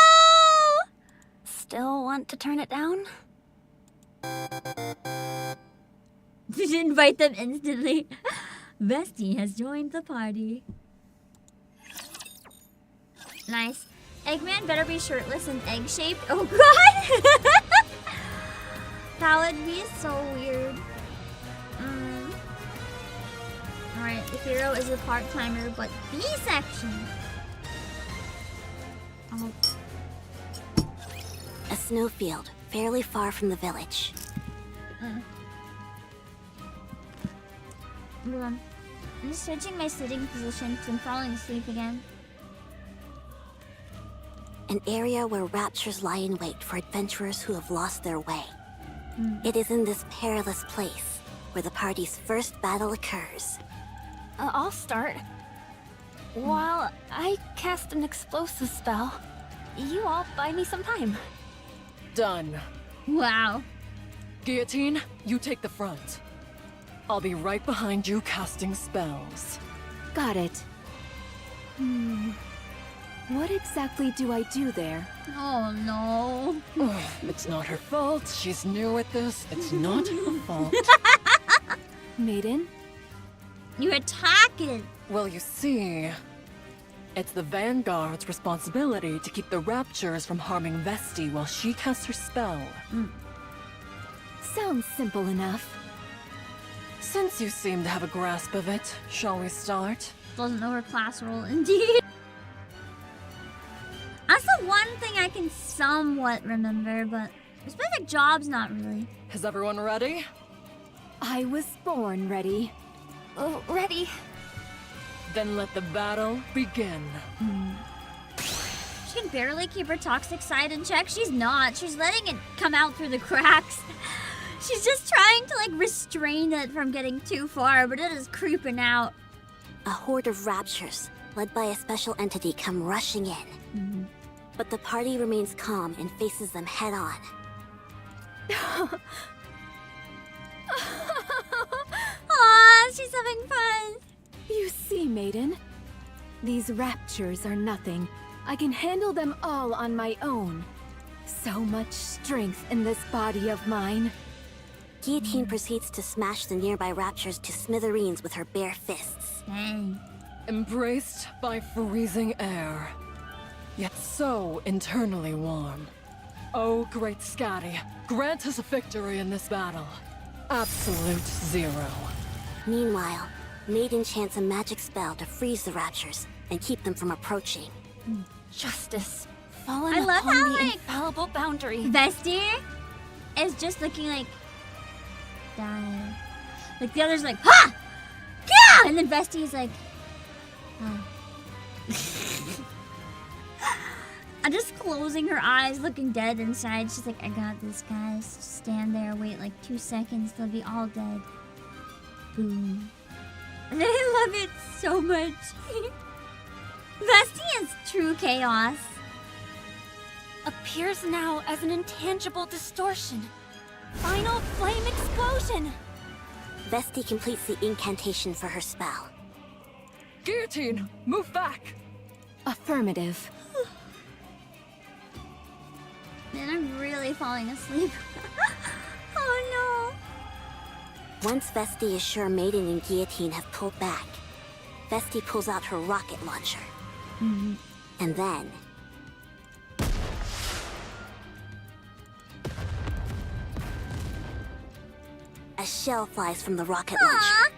Still want to turn it down? Invite them instantly. Vesti has joined the party. Nice. Eggman better be shirtless and egg-shaped. Oh god! That would be so weird. Alright, the hero is a part-timer, but B-section. Oh. A snowfield, fairly far from the village. Hold on. I'm just switching my sitting position because I'm falling asleep again. An area where raptures lie in wait for adventurers who have lost their way. It is in this perilous place where the party's first battle occurs. I'll start. While I cast an explosive spell, you all buy me some time. Done. Wow. Guillotine, you take the front. I'll be right behind you casting spells. Got it. What exactly do I do there? Oh no. It's not her fault. She's new at this. It's not her fault. Maiden? You're attacking. Well, you see, it's the Vanguard's responsibility to keep the raptures from harming Vesti while she casts her spell. Sounds simple enough. Since you seem to have a grasp of it, shall we start? doesn't know her class role, indeed. That's the one thing I can somewhat remember, but specific jobs, not really. Is everyone ready? I was born ready. Oh, ready. Then let the battle begin. She can barely keep her toxic side in check. She's not. She's letting it come out through the cracks. She's just trying to like restrain it from getting too far, but it is creeping out. A horde of raptures, led by a special entity, come rushing in. But the party remains calm and faces them head on. Aw, she's having fun. You see, maiden? These raptures are nothing. I can handle them all on my own. So much strength in this body of mine. Guillotine proceeds to smash the nearby raptures to smithereens with her bare fists. Dang. Embraced by freezing air, yet so internally warm. Oh, great Scotty, grant us a victory in this battle. Absolute zero. Meanwhile, Maiden chants a magic spell to freeze the raptures and keep them from approaching. Justice. Fallen I love upon how, the like, infallible boundary. Vesti is just looking like die. Like the other's like, ha! Yeah! And then Vesti is like, oh. I'm just closing her eyes, looking dead inside. She's like, I got this, guys. Just stand there, wait like 2 seconds, they'll be all dead. Boom. And I love it so much. Vesti is true chaos. Appears now as an intangible distortion. Final flame explosion! Vesti completes the incantation for her spell. Guillotine, move back! Affirmative. Man, I'm really falling asleep. Oh Once Vesti is sure Maiden and Guillotine have pulled back, Vesti pulls out her rocket launcher. And then... a shell flies from the rocket launcher. Aw,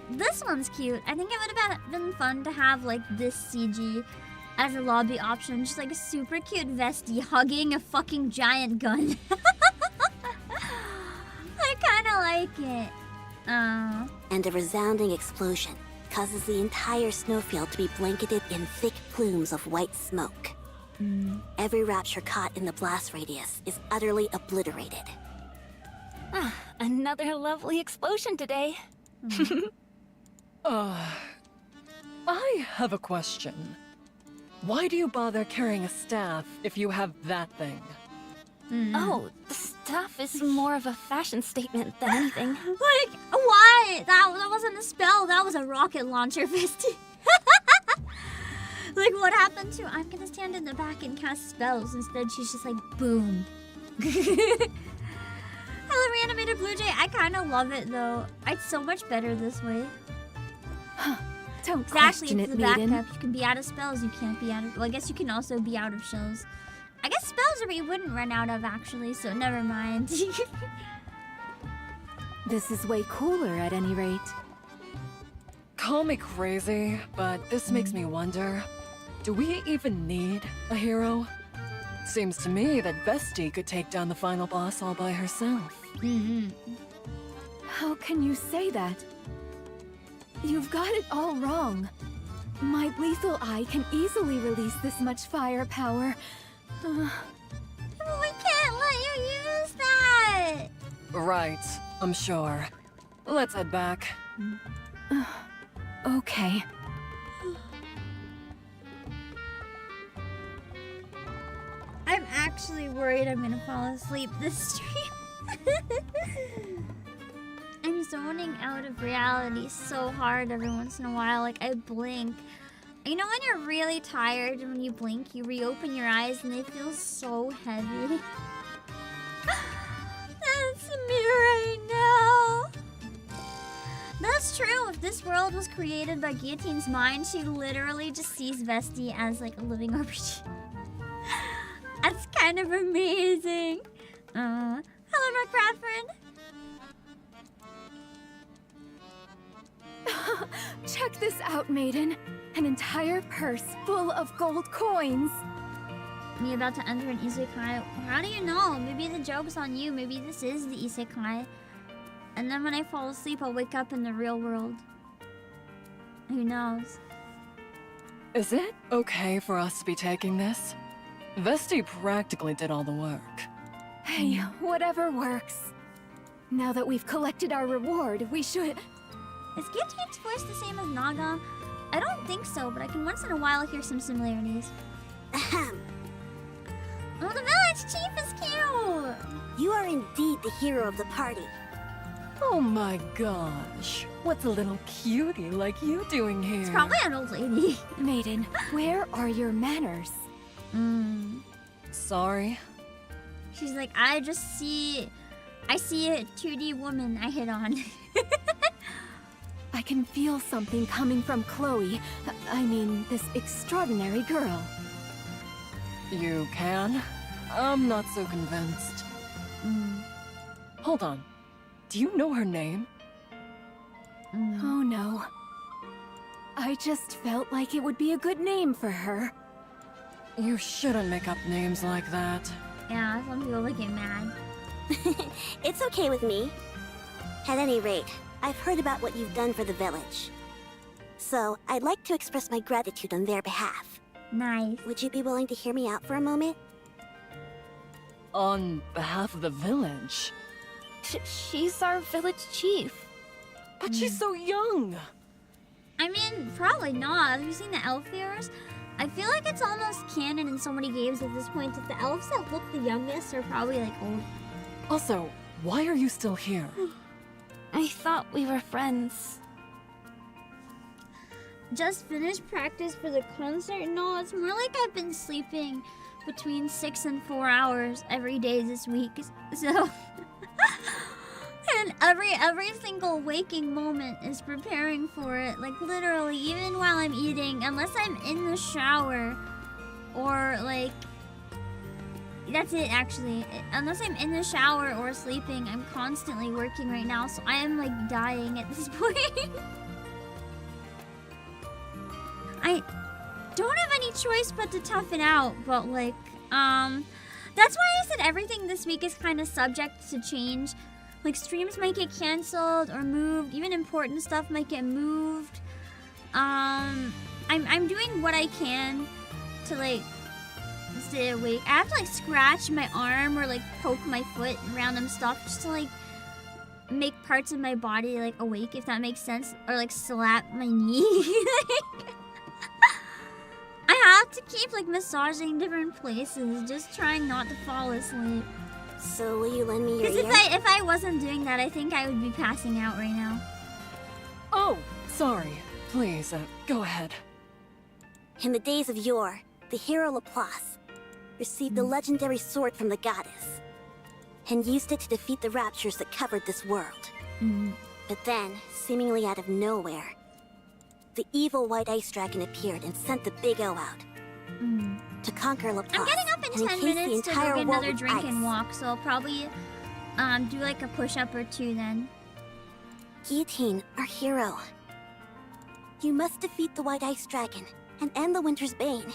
this one's cute. I think it would have been fun to have like this CG as a lobby option. Just like a super cute Vesti hugging a fucking giant gun. I kind of like it. And a resounding explosion causes the entire snowfield to be blanketed in thick plumes of white smoke. Every rapture caught in the blast radius is utterly obliterated. Ah, another lovely explosion today. I have a question. Why do you bother carrying a staff if you have that thing? Oh, the staff is more of a fashion statement than anything. Like, why? That wasn't a spell. That was a rocket launcher, Vesti. Like, what happened to I'm gonna stand in the back and cast spells? Instead, she's just like, boom. Hello, reanimated Blue Jay. I kind of love it, though. It's so much better this way. Don't Exactly, question it's it, the maiden. backup. You can be out of spells. You can't be out of... Well, I guess you can also be out of shells. I guess spells are what you wouldn't run out of, actually, so never mind. This is way cooler at any rate. Call me crazy, but this makes me wonder, do we even need a hero? Seems to me that Vesti could take down the final boss all by herself. How can you say that? You've got it all wrong. My lethal eye can easily release this much firepower. But we can't let you use that! Right, I'm sure. Let's head back. Okay. I'm actually worried I'm gonna fall asleep this stream. I'm zoning out of reality so hard every once in a while. Like, I blink. You know when you're really tired and when you blink, you reopen your eyes and they feel so heavy? That's me right now. That's true. If this world was created by Guillotine's mind, she literally just sees Vesti as like a living RPG. That's kind of amazing. Hello, Mark Bradford. Check this out, maiden. An entire purse full of gold coins. Me about to enter an isekai. How do you know? Maybe the joke's on you. Maybe this is the isekai. And then when I fall asleep, I'll wake up in the real world. Who knows? Is it okay for us to be taking this? Vesti practically did all the work. Hey, whatever works. Now that we've collected our reward, we should... Is Guillotine's voice the same as Naga? I don't think so, but I can once in a while hear some similarities. Ahem. Oh, the village chief is cute! You are indeed the hero of the party. Oh my gosh. What's a little cutie like you doing here? It's probably an old lady. Maiden, where are your manners? Sorry. She's like, I see a 2D woman I hit on. I can feel something coming from Chloe. I mean, this extraordinary girl. You can? I'm not so convinced. Hold on. Do you know her name? Oh no. I just felt like it would be a good name for her. You shouldn't make up names like that. Yeah, some people would get mad. It's okay with me. At any rate, I've heard about what you've done for the village. So, I'd like to express my gratitude on their behalf. Nice. Would you be willing to hear me out for a moment? On behalf of the village? She's our village chief. But she's so young! I mean, probably not. Have you seen the elf ears? I feel like it's almost canon in so many games at this point that the elves that look the youngest are probably like old. Also, why are you still here? I thought we were friends. Just finished practice for the concert? No, it's more like I've been sleeping between 6 and 4 hours every day this week. So, and every single waking moment is preparing for it. Like literally, even while I'm eating, unless I'm in the shower, or like, that's it actually. Unless I'm in the shower or sleeping, I'm constantly working right now. So I am like dying at this point. I don't have any choice but to tough it out, but like, that's why I said everything this week is kind of subject to change. Like, streams might get canceled or moved, even important stuff might get moved. I'm doing what I can to like stay awake. I have to like scratch my arm or like poke my foot and random stuff just to like make parts of my body like awake, if that makes sense, or like slap my knee. I have to keep like massaging different places, just trying not to fall asleep. So will you lend me your ear? Because if I wasn't doing that, I think I would be passing out right now. Oh, sorry. Please, go ahead. In the days of yore, the hero Laplace received the legendary sword from the goddess and used it to defeat the raptures that covered this world. But then, seemingly out of nowhere, the evil white ice dragon appeared and sent the Big O out to conquer Laplace. I'm getting up in 10 minutes to go get another drink and walk, so I'll probably do like a push-up or two then. Guillotine, our hero. You must defeat the white ice dragon and end the winter's bane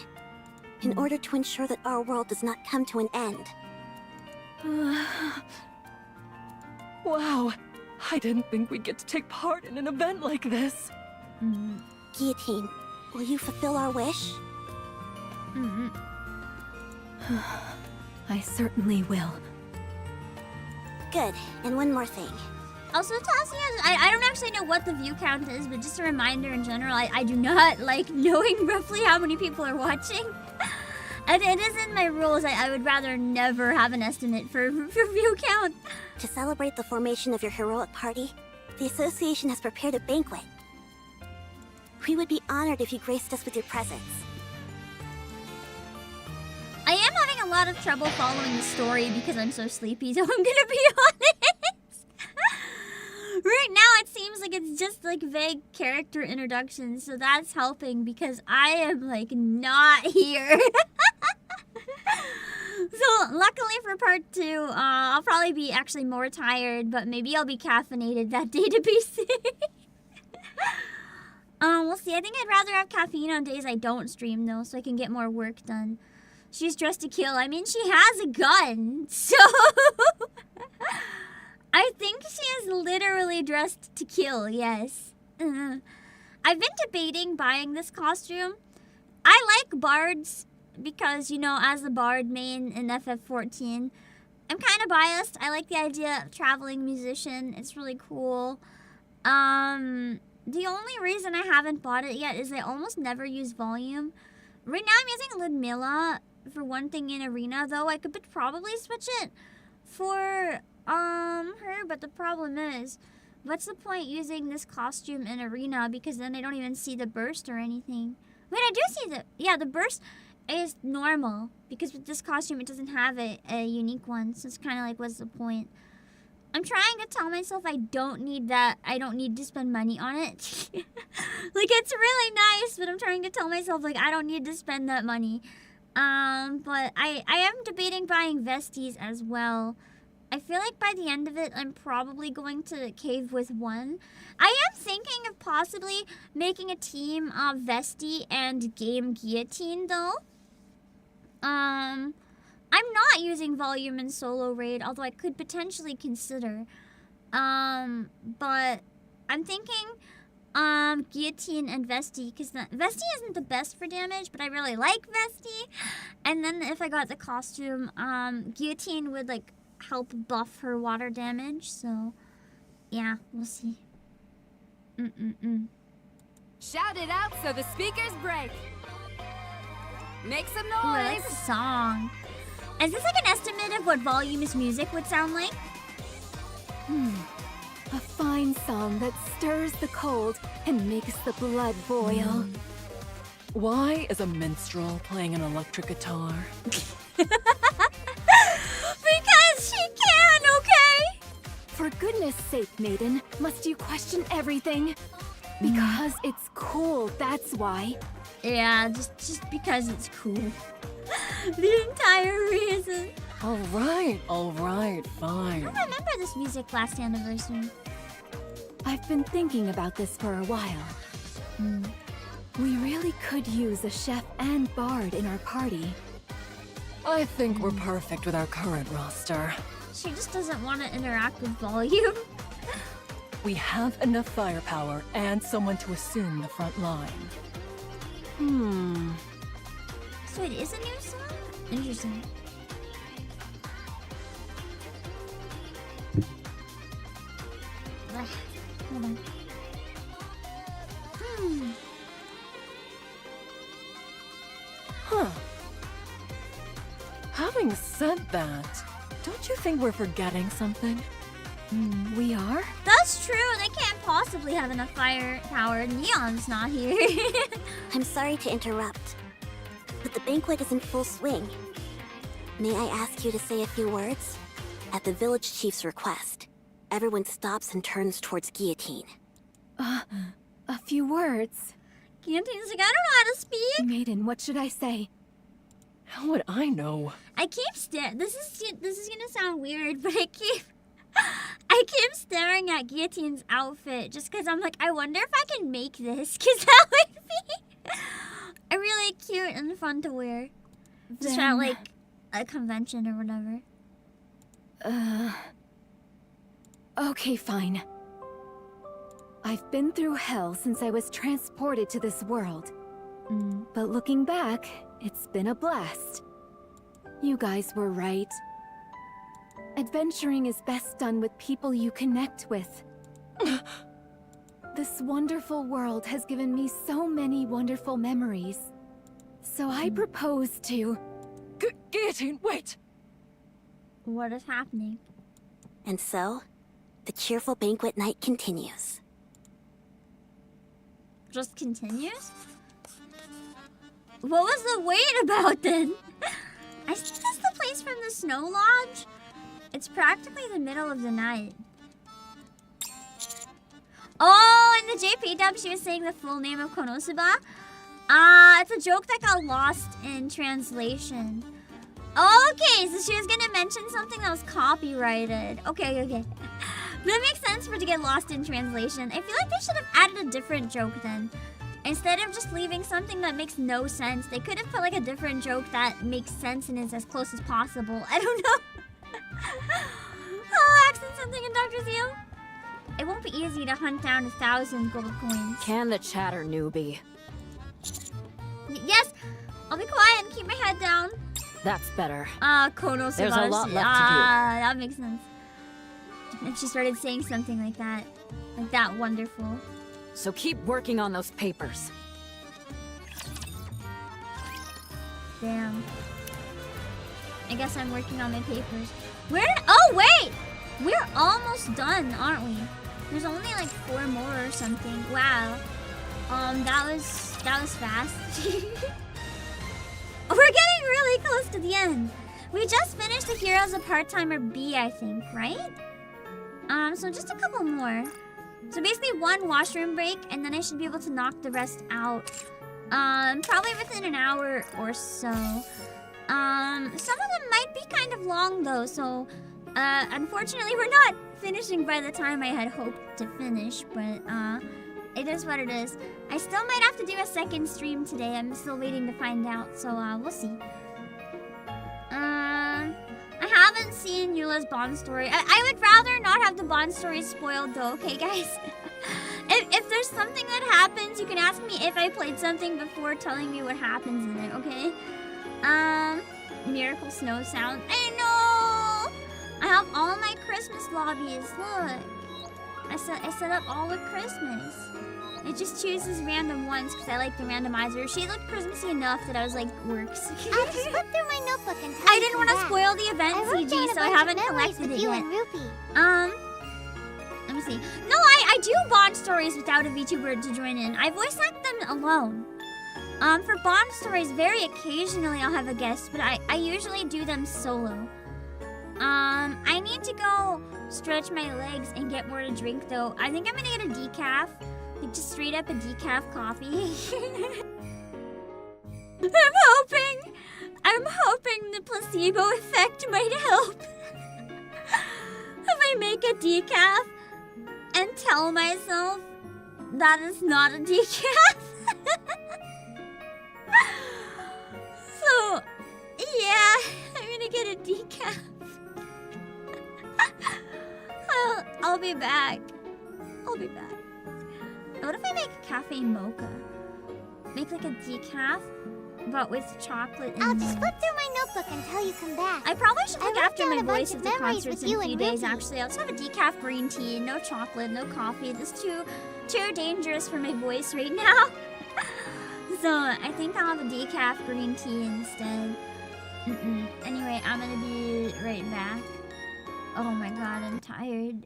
in order to ensure that our world does not come to an end. Wow, I didn't think we'd get to take part in an event like this. Guillotine, will you fulfill our wish? I certainly will. Good, and one more thing. Also, Tassia, I don't actually know what the view count is, but just a reminder in general, I do not like knowing roughly how many people are watching. And it is in my rules. I would rather never have an estimate for view count. To celebrate the formation of your heroic party, the association has prepared a banquet. We would be honored if you graced us with your presence. I am having a lot of trouble following the story because I'm so sleepy, so I'm gonna be honest. Right now it seems like it's just like vague character introductions, so that's helping because I am like not here. So luckily for part 2, I'll probably be actually more tired, but maybe I'll be caffeinated that day to be sick. We'll see. I think I'd rather have caffeine on days I don't stream, though, so I can get more work done. She's dressed to kill. I mean, she has a gun, so... I think she is literally dressed to kill, yes. I've been debating buying this costume. I like bards because, you know, as a bard main in FF14, I'm kind of biased. I like the idea of traveling musician. It's really cool. The only reason I haven't bought it yet is I almost never use volume. Right now I'm using Ludmilla for one thing in Arena, though I could probably switch it for her, but the problem is, what's the point using this costume in Arena, because then I don't even see the burst or anything. Wait, I do see the burst is normal, because with this costume it doesn't have a unique one, so it's kind of like, what's the point? I'm trying to tell myself I don't need that. I don't need to spend money on it. Like, it's really nice, but I'm trying to tell myself, like, I don't need to spend that money. But I am debating buying Vesties as well. I feel like by the end of it, I'm probably going to cave with one. I am thinking of possibly making a team of Vesti and Game Guillotine, though. I'm not using volume in solo raid, although I could potentially consider. But I'm thinking Guillotine and Vesti, because Vesti isn't the best for damage, but I really like Vesti. And then if I got the costume, Guillotine would like help buff her water damage, so yeah, we'll see. Shout it out so the speakers break. Make some noise. Ooh, I like the song. Is this like an estimate of what Volume's music would sound like? A fine song that stirs the cold and makes the blood boil. Why is a minstrel playing an electric guitar? Because she can, okay? For goodness sake, maiden, must you question everything? Because it's cool, that's why. Yeah, just because it's cool. The entire reason. Alright, fine. I don't remember this music last anniversary. I've been thinking about this for a while. We really could use a chef and bard in our party. I think we're perfect with our current roster. She just doesn't want to interact with Volume. We have enough firepower and someone to assume the front line. So it is a new song? Interesting. Hold on. Huh. Having said that, don't you think we're forgetting something? We are? That's true. They can't possibly have enough firepower. Neon's not here. I'm sorry to interrupt, but the banquet is in full swing. May I ask you to say a few words? At the village chief's request, everyone stops and turns towards Guillotine. A few words. Guillotine's like, I don't know how to speak. Maiden, what should I say? How would I know? I keep staring. This is gonna sound weird, but I keep staring at Guillotine's outfit just because I'm like, I wonder if I can make this, because that would be really cute and fun to wear. Just at like a convention or whatever. Okay, fine. I've been through hell since I was transported to this world. But looking back, it's been a blast. You guys were right. Adventuring is best done with people you connect with. This wonderful world has given me so many wonderful memories. So I propose to... Guillotine, wait! What is happening? And so, the cheerful banquet night continues. Just continues? What was the wait about then? I think that's the place from the Snow Lodge. It's practically the middle of the night. Oh, in the JP dub, she was saying the full name of Konosuba. It's a joke that got lost in translation. Okay, so she was gonna mention something that was copyrighted. Okay. That makes sense for it to get lost in translation. I feel like they should have added a different joke then. Instead of just leaving something that makes no sense, they could have put like a different joke that makes sense and is as close as possible. I don't know. Oh, accent something in Dr. Zeal. It won't be easy to hunt down 1,000 gold coins. Can the chatter, newbie. Yes, I'll be quiet and keep my head down. That's better. Kono There's a lot left to do. That makes sense. If she started saying something like that wonderful. So keep working on those papers. Damn. I guess I'm working on my papers. Oh wait! We're almost done, aren't we? There's only like 4 more or something. Wow. That was fast. We're getting really close to the end. We just finished the Heroes of Part-Timer B, I think, right? So just a couple more. So basically 1 washroom break, and then I should be able to knock the rest out. Probably within an hour or so. Some of them might be kind of long though, so unfortunately we're not finishing by the time I had hoped to finish, but it is what it is. I still might have to do a second stream today. I'm still waiting to find out, so we'll see. I haven't seen Eula's Bond story. I would rather not have the Bond story spoiled though, okay guys? If there's something that happens, you can ask me if I played something before telling me what happens in it, okay? Miracle Snow Sound. I know! I have all my Christmas lobbies, look. I set up all of Christmas. It just chooses random ones because I like the randomizer. She looked Christmassy enough that I was like, works. I'll just flip through my notebook and I didn't want to spoil the event, CG, so I haven't collected it yet. Let me see. No, I do Bond stories without a VTuber to join in. I voice act them alone. For Bond stories, very occasionally I'll have a guest, but I usually do them solo. I need to go stretch my legs and get more to drink though. I think I'm gonna get a decaf. Like just straight up a decaf coffee. I'm hoping the placebo effect might help. If I make a decaf and tell myself that is not a decaf. So, yeah, I'm gonna get a decaf. I'll be back. I'll be back. What if I make a caffeine mocha? Make like a decaf, but with chocolate and I'll just flip through my notebook until you come back. I probably should look after my down a bunch voice of of the memories concerts with in you a few and days, Ruby. actually. I'll just have a decaf green tea, no chocolate, no coffee. That's too dangerous for my voice right now. So I think I'll have a decaf green tea instead. Anyway, I'm gonna be right back. Oh my god, I'm tired.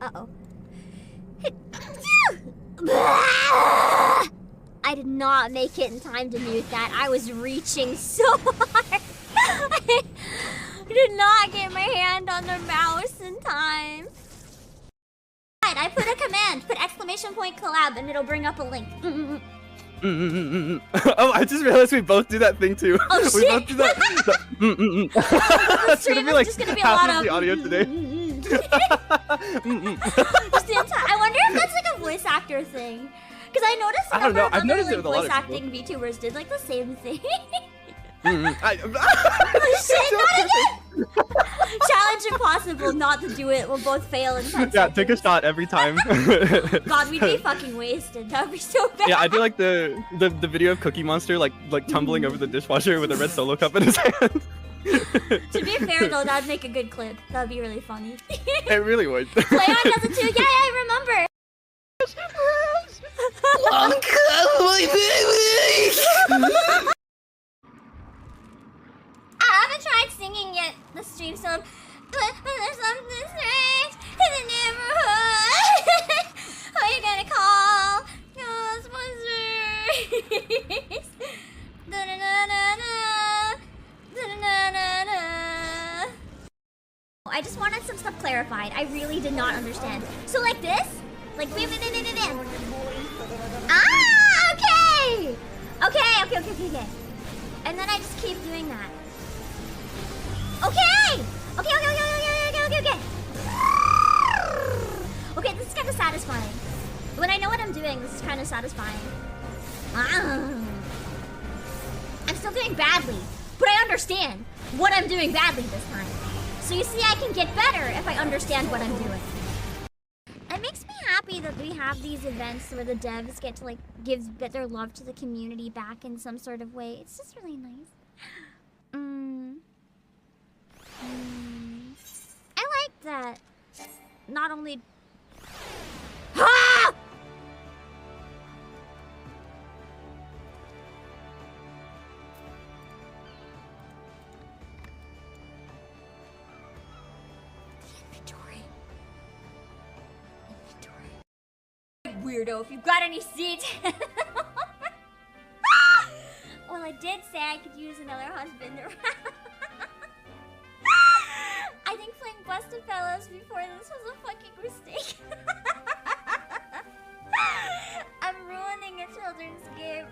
Uh-oh. I did not make it in time to mute that. I was reaching so hard. I did not get my hand on the mouse in time. I put a command, put exclamation point collab, and it'll bring up a link. Oh, I just realized we both do that thing too. Oh, we shit. both do that. That's gonna be like half of the audio today. I wonder if that's like a voice actor thing. Because I noticed a number of other like, voice acting VTubers did like the same thing. Shit, not again! Challenge impossible not to do it. We'll both fail in 10 seconds. Yeah, take a shot every time. God, we'd be fucking wasted. That would be so bad. Yeah, I do like the video of Cookie Monster like tumbling over the dishwasher with a red Solo cup in his hand. To be fair though, that'd make a good clip. That'd be really funny. It really would. Play on does it too. Yeah, I remember. I haven't tried singing yet. The stream song. But there's something strange in the neighborhood. Who are you gonna call? Ghostbusters. I just wanted some stuff clarified. I really did not understand. So like this? Like ah, okay. Okay. And then I just keep doing that. Okay. Okay, this is kind of satisfying. When I know what I'm doing, this is kind of satisfying. I'm still doing badly, but I understand what I'm doing badly this time. So you see, I can get better if I understand what I'm doing. It makes me happy that we have these events where the devs get to like give their love to the community back in some sort of way. It's just really nice. I like that. Not only. Ah! Weirdo, if you've got any seats. Well, I did say I could use another husband. I think playing Busted Fellows before this was a fucking mistake. I'm ruining a children's game.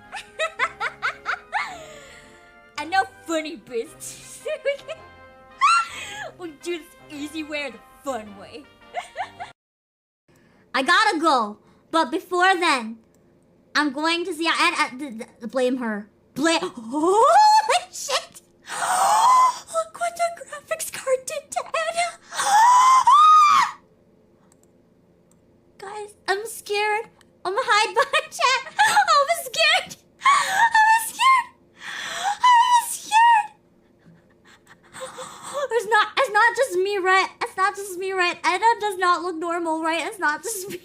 I know funny business. We'll do this easy way or the fun way. I gotta go. But before then, I'm going to see. Blame her. Holy shit! Look what the graphics card did to Anna. Guys, I'm scared. I'm gonna hide behind chat. I'm scared. It's not just me, right? It's not just me, right? Anna does not look normal, right? It's not just me.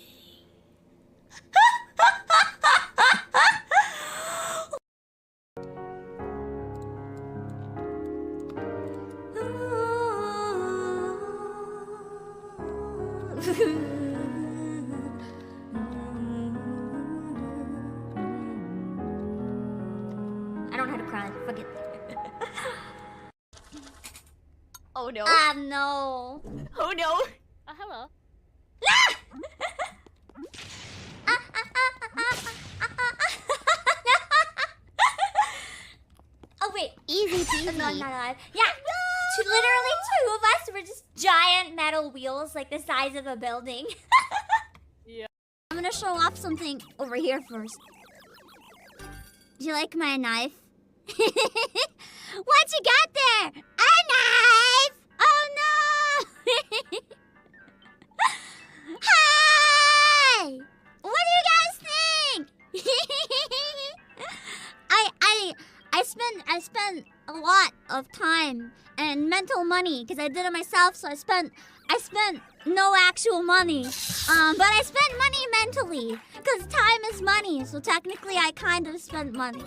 I don't know how to cry. Fuck it. Oh no. No. Oh no. Hello. Oh wait. Easy peasy. No, I'm not alive. Yeah. Literally two of us were just giant metal wheels like the size of a building. Yeah. I'm gonna show off something over here first. Do you like my knife? What you got there? A knife! Oh no! Hi! What do you guys think? I spent a lot of time and mental money because I did it myself. So I spent no actual money, but I spent money mentally because time is money. So technically, I kind of spent money.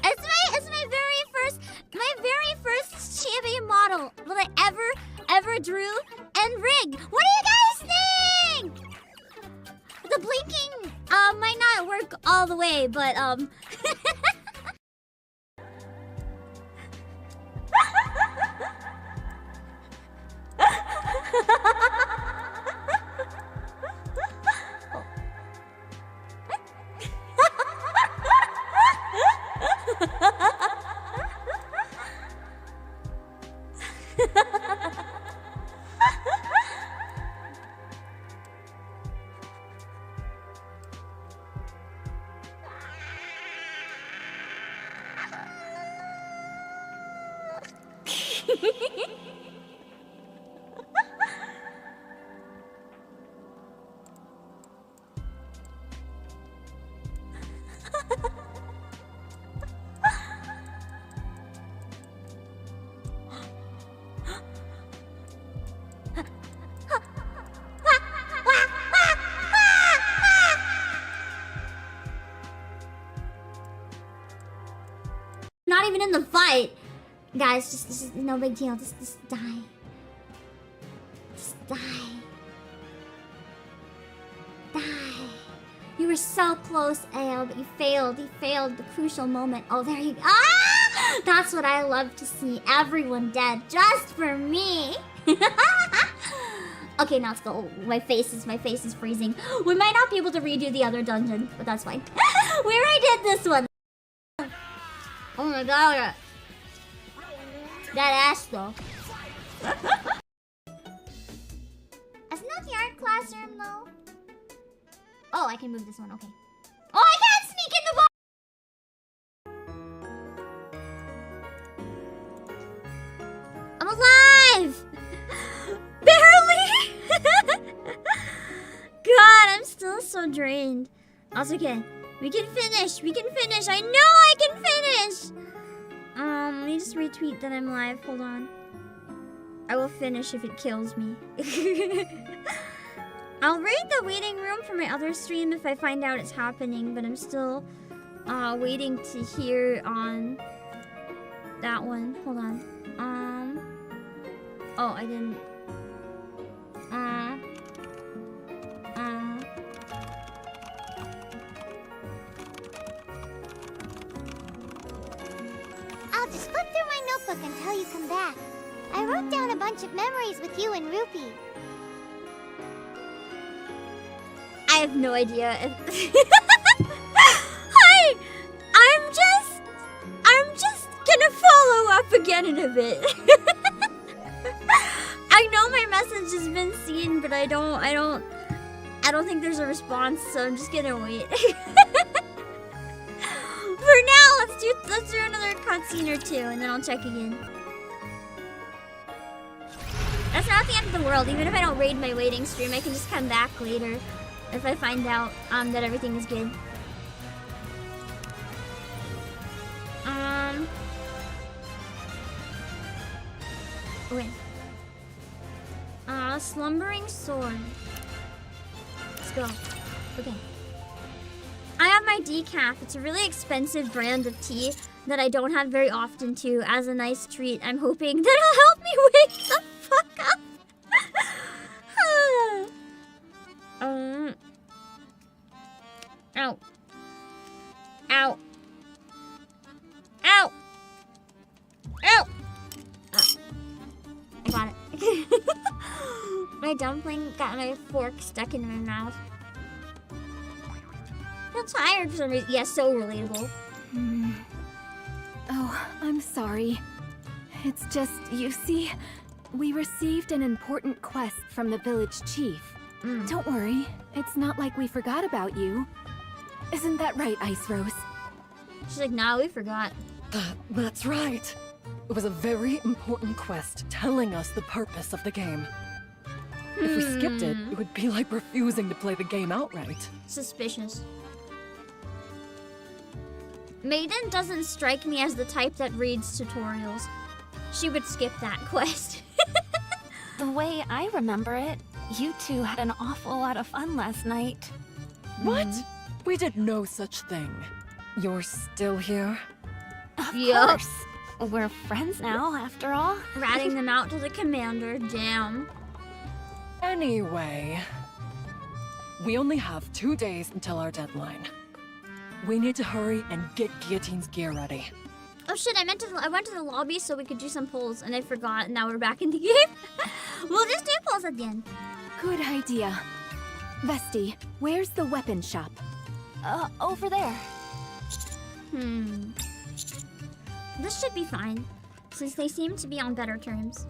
It's my very first champion model that I ever drew and rigged. What do you guys think? The blinking might not work all the way, but Not even in the fight. Guys, just no big deal. Just die. Just die. Die. You were so close, AO, but you failed. You failed the crucial moment. Oh, there you go. Ah! That's what I love to see. Everyone dead just for me. Okay, now let's go. My face is freezing. We might not be able to redo the other dungeon, but that's fine. We already did this one. Oh my god. That ass though. That's not the art classroom though. Oh, I can move this one, okay. Oh, I can't sneak in the ball! I'm alive! Barely! God, I'm still so drained. That's okay. We can finish. We can finish. I know I can finish. Let me just retweet that I'm live. Hold on. I will finish if it kills me. I'll raid the waiting room for my other stream if I find out it's happening, but I'm still waiting to hear on that one. Hold on. Oh, I didn't. I'll just flip through my notebook until you come back. I wrote down a bunch of memories with you and Rupee. I have no idea if... Hi! I'm just gonna follow up again in a bit. I know my message has been seen, but I don't think there's a response, so I'm just gonna wait. For now, let's do another cutscene or two, and then I'll check again. That's not the end of the world. Even if I don't raid my waiting stream, I can just come back later if I find out that everything is good. Wait. Slumbering sword. Let's go. Okay. I have my decaf. It's a really expensive brand of tea that I don't have very often too. As a nice treat, I'm hoping that it'll help me wake the fuck up. Ow. Ow. Ow. Ow. I got it. My dumpling got my fork stuck in my mouth. I'm tired for some reason. Yeah, so relatable. Oh, I'm sorry. It's just, you see, we received an important quest from the village chief. Don't worry, it's not like we forgot about you. Isn't that right, Ice Rose? She's like, nah, we forgot. That's right. It was a very important quest telling us the purpose of the game. If we skipped it, it would be like refusing to play the game outright. Suspicious. Maiden doesn't strike me as the type that reads tutorials. She would skip that quest. The way I remember it, you two had an awful lot of fun last night. What? We did no such thing. You're still here? Of course. We're friends now, after all. Ratting them out to the commander, damn. Anyway, we only have 2 days until our deadline. We need to hurry and get Guillotine's gear ready. Oh shit, I went to the lobby so we could do some polls and I forgot, and now we're back in the game. We'll just do polls at the end. Good idea. Vesti, where's the weapon shop? Over there. This should be fine, since they seem to be on better terms.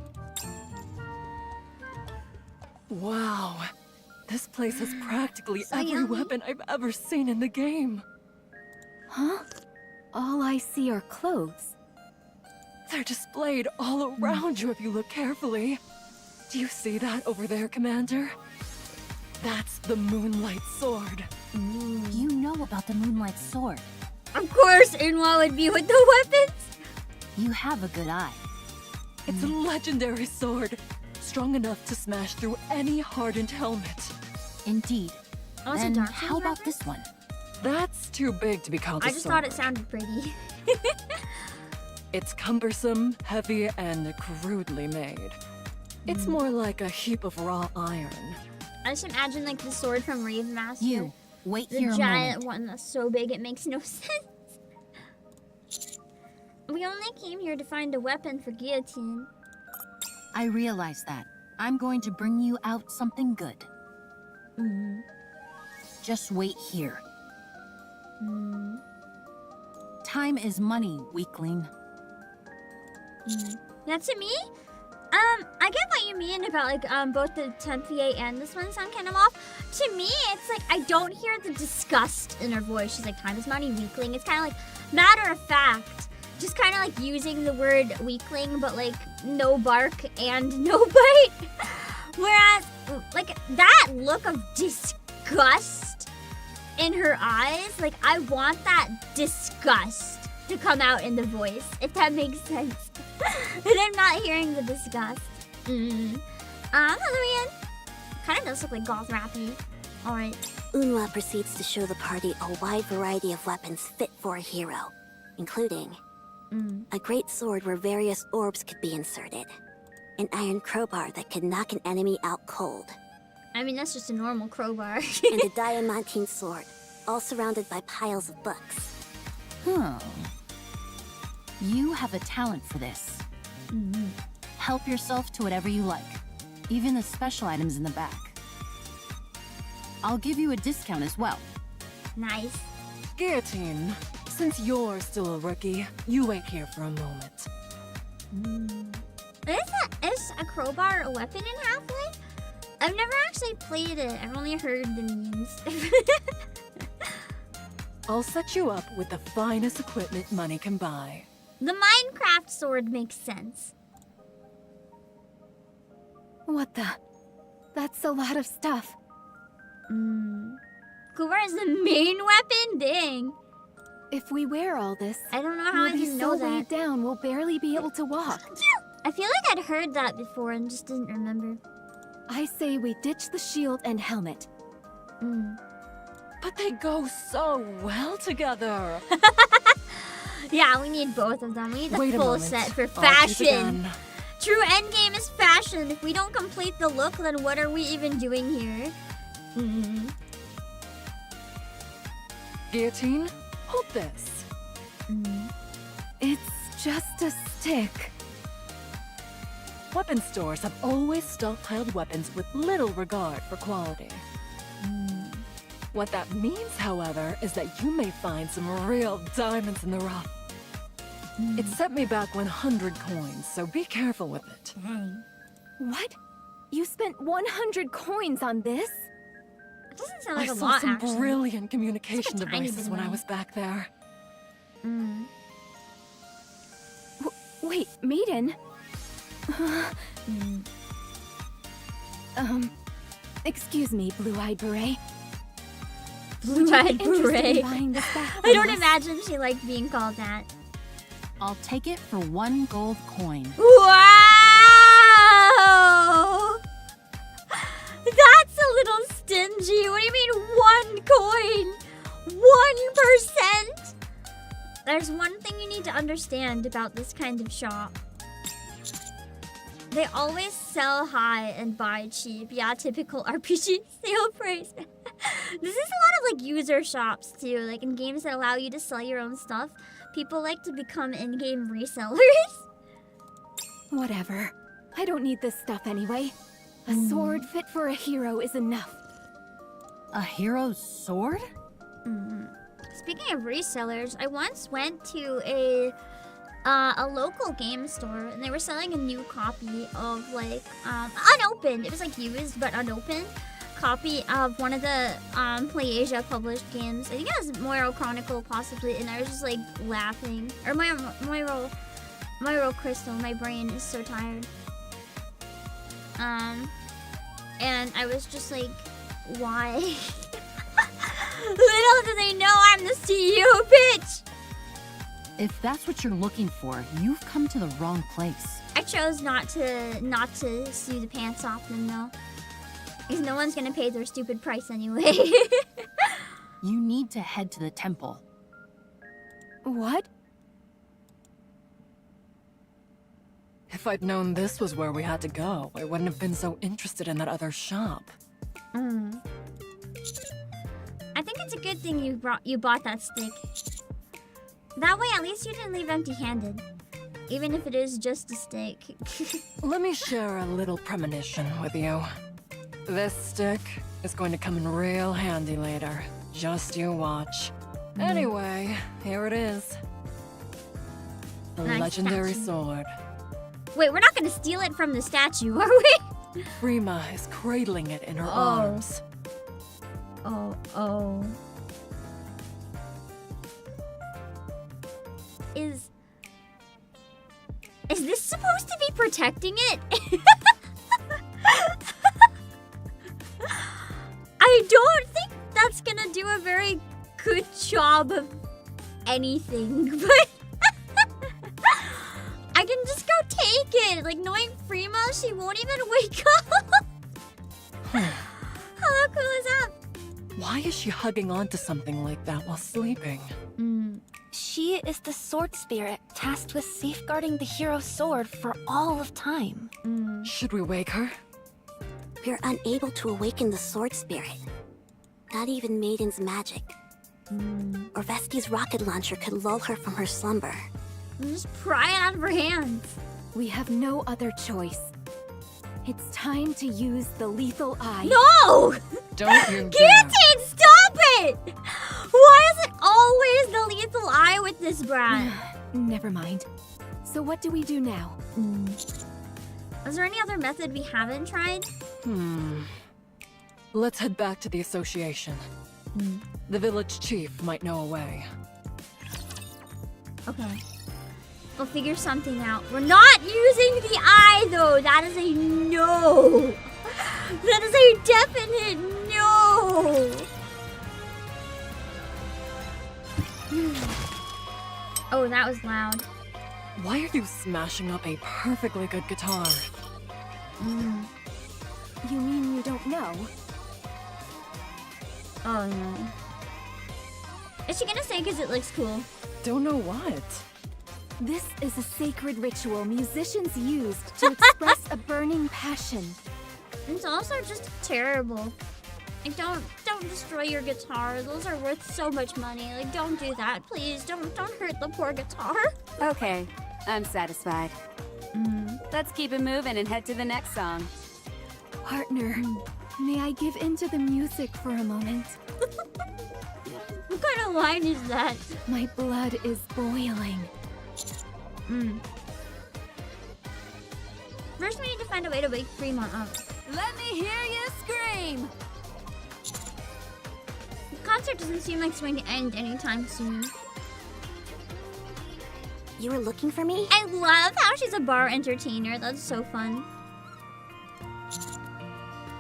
Wow. This place has practically So every yummy. weapon I've ever seen in the game. Huh? All I see are clothes. They're displayed all around you if you look carefully. Do you see that over there, Commander? That's the Moonlight Sword. You know about the Moonlight Sword. Of course, Inwa would be with the weapons. You have a good eye. It's a legendary sword, strong enough to smash through any hardened helmet. Indeed. Oh, it's a Then Dark how Souls about reference? this one? That's too big to be called a I just thought it sword. sounded pretty. It's cumbersome, heavy, and crudely made. It's more like a heap of raw iron. I just imagine like the sword from Rave Master. You, wait the here a giant moment. one that's so big it makes no sense. We only came here to find a weapon for Guillotine. I realize that. I'm going to bring you out something good. Just wait here. Time is money, weakling. That's to me? I get what you mean about like both the 10 PA and this one sound kind of off. To me, it's like I don't hear the disgust in her voice. She's like, time is money, weakling. It's kind of like matter of fact. Just kind of like using the word weakling, but like no bark and no bite. Whereas, like that look of disgust in her eyes, like I want that disgust to come out in the voice, if that makes sense. And I'm not hearing the disgust. Hillarian kind of does look like goth rappy. Alright. Unwa proceeds to show the party a wide variety of weapons fit for a hero, including a great sword where various orbs could be inserted, an iron crowbar that could knock an enemy out cold, I mean, that's just a normal crowbar. and a diamantine sword, all surrounded by piles of books. You have a talent for this. Help yourself to whatever you like, even the special items in the back. I'll give you a discount as well. Nice. Guillotine, since you're still a rookie, you wait here for a moment. Is a crowbar a weapon in Half-Life? I've never actually played it. I've only heard the memes. I'll set you up with the finest equipment money can buy. The Minecraft sword makes sense. What the? That's a lot of stuff. Crowbar is the main weapon? Dang. If we wear all this, I don't know how I we'll be can so know weighed that. down we'll barely be able to walk. I feel like I'd heard that before and just didn't remember. I say we ditch the shield and helmet. But they go so well together. Yeah, we need both of them. We need the Wait a full moment. set for I'll choose fashion. again. True endgame is fashion. If we don't complete the look, then what are we even doing here? Guillotine, hold this. It's just a stick. Weapon stores have always stockpiled weapons with little regard for quality. What that means, however, is that you may find some real diamonds in the rough. It set me back 100 coins, so be careful with it. Dang. What? You spent 100 coins on this? It doesn't sound I like a saw lot, some actually. brilliant communication It's like a tiny devices bit when I of was back there. Wait, Maiden? Excuse me, Blue-Eyed Beret. Blue-Eyed Beret. Buying this back I don't from us? imagine she liked being called that. I'll take it for 1 gold coin. Wow! That's a little stingy. What do you mean 1 coin? 1%? There's one thing you need to understand about this kind of shop. They always sell high and buy cheap. Yeah, typical RPG sale price. This is a lot of like user shops too. Like in games that allow you to sell your own stuff, people like to become in-game resellers. Whatever. I don't need this stuff anyway. A sword fit for a hero is enough. A hero's sword? Speaking of resellers, I once went to a local game store and they were selling a new copy of like unopened. It was like used but unopened copy of one of the PlayAsia published games. I think it was Moiro Chronicle possibly, and I was just like laughing. Or Moiro My real crystal, my brain is so tired. And I was just like, why? Little do they know I'm the CEO, bitch! If that's what you're looking for, you've come to the wrong place. I chose not to sue the pants off them though. Because no one's gonna pay their stupid price anyway. You need to head to the temple. What? If I'd known this was where we had to go, I wouldn't have been so interested in that other shop. I think it's a good thing you bought that stick. That way, at least you didn't leave empty-handed. Even if it is just a stick. Let me share a little premonition with you. This stick is going to come in real handy later. Just you watch. Anyway, here it is. The Nice legendary statue. sword. Wait, we're not gonna steal it from the statue, are we? Prima is cradling it in her arms. Oh. Is this supposed to be protecting it? I don't think that's gonna do a very good job of anything, but I can just go take it. Like, knowing Prima, she won't even wake up. How cool is that? Why is she hugging onto something like that while sleeping? She is the sword spirit tasked with safeguarding the hero's sword for all of time. Should we wake her? We're unable to awaken the sword spirit. Not even Maiden's magic. Or Vesti's rocket launcher could lull her from her slumber. Just pry it out of her hands. We have no other choice. It's time to use the lethal eye. No! Don't you dare. Guillotine, stop it! Why is it always the lethal eye with this brat? Never mind. So what do we do now? Is there any other method we haven't tried? Let's head back to the association. The village chief might know a way. Okay. We'll figure something out. We're not using the eye, though. That is a no. That is a definite no. Oh, that was loud. Why are you smashing up a perfectly good guitar? You mean you don't know? Oh, no. Is she gonna say because it looks cool? Don't know what. This is a sacred ritual musicians used to express a burning passion. It's also just terrible. Like, don't destroy your guitar. Those are worth so much money. Like, don't do that, please. Don't hurt the poor guitar. Okay, I'm satisfied. Let's keep it moving and head to the next song. Partner, may I give in to the music for a moment? What kind of line is that? My blood is boiling. First, we need to find a way to wake Prima up. Let me hear you scream! The concert doesn't seem like it's going to end anytime soon. You were looking for me? I love how she's a bar entertainer. That's so fun.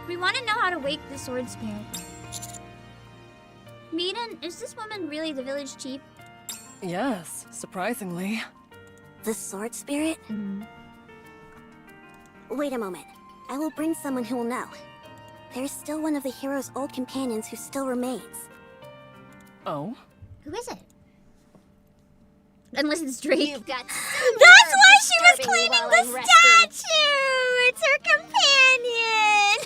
We want to know how to wake the sword spirit. Maiden, is this woman really the village chief? Yes, surprisingly. The sword spirit? Wait a moment. I will bring someone who will know. There's still one of the hero's old companions who still remains. Oh? Who is it? Unless it's Drake. You've got That's why she was disturbing me cleaning while the I'm resting. statue! It's her companion!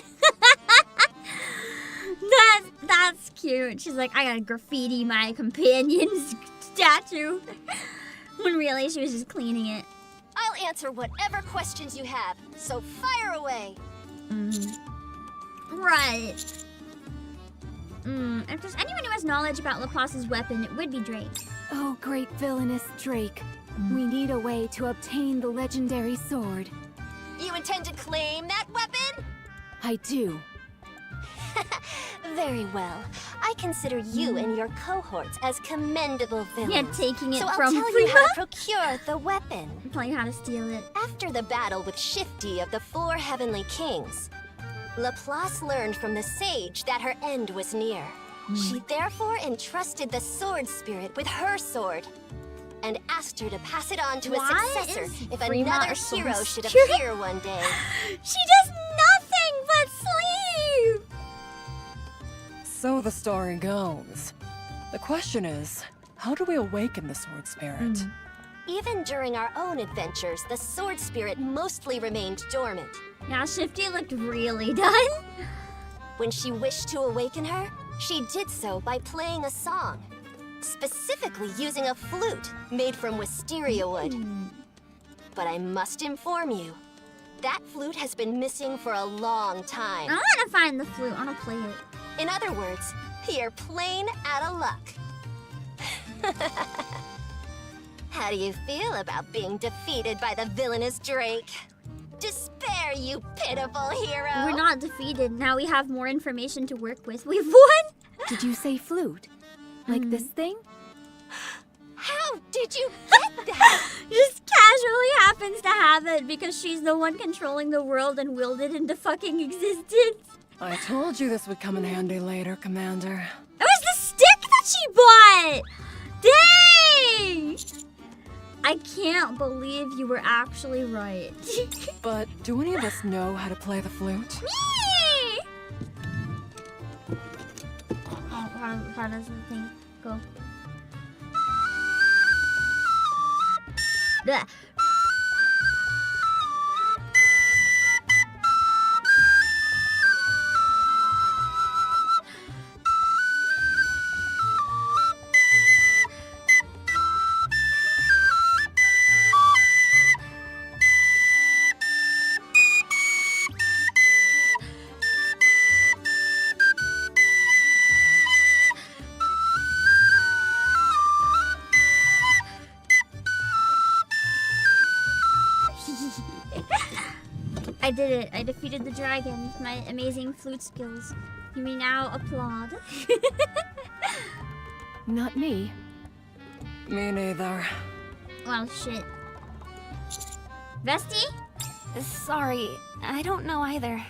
That's cute. She's like, I gotta graffiti my companion's statue. When really she was just cleaning it. I'll answer whatever questions you have, so fire away. Right. If there's anyone who has knowledge about Laplace's weapon, it would be Drake. Oh, great villainous Drake. We need a way to obtain the legendary sword. You intend to claim that weapon? I do. Very well. I consider you and your cohorts as commendable villains. Yeah, taking it so from I'll tell you how to Prima. procure the weapon. I'll tell you how to steal it. After the battle with Shifty of the 4 Heavenly Kings, Laplace learned from the sage that her end was near. She therefore entrusted the sword spirit with her sword and asked her to pass it on to a Why successor is if Prima another a hero should sorceress? appear one day. She does nothing but sleep! So the story goes. The question is, how do we awaken the sword spirit? Even during our own adventures, the sword spirit mostly remained dormant. Yeah, Shifty looked really done. When she wished to awaken her, she did so by playing a song, specifically using a flute made from wisteria wood. But I must inform you, that flute has been missing for a long time. I wanna find the flute, I wanna play it. In other words, you're plain out of luck. How do you feel about being defeated by the villainous Drake? Despair, you pitiful hero! We're not defeated. Now we have more information to work with. We've won! Did you say flute? Like this thing? How did you get that? Just casually happens to have it because she's the one controlling the world and willed it into fucking existence. I told you this would come in handy later, Commander. It was the stick that she bought! Dang! I can't believe you were actually right. But do any of us know how to play the flute? Me! Oh, how does the thing go? Blah. I did it. I defeated the dragon with my amazing flute skills. You may now applaud. Not me. Me neither. Well, shit. Vesti? Sorry, I don't know either.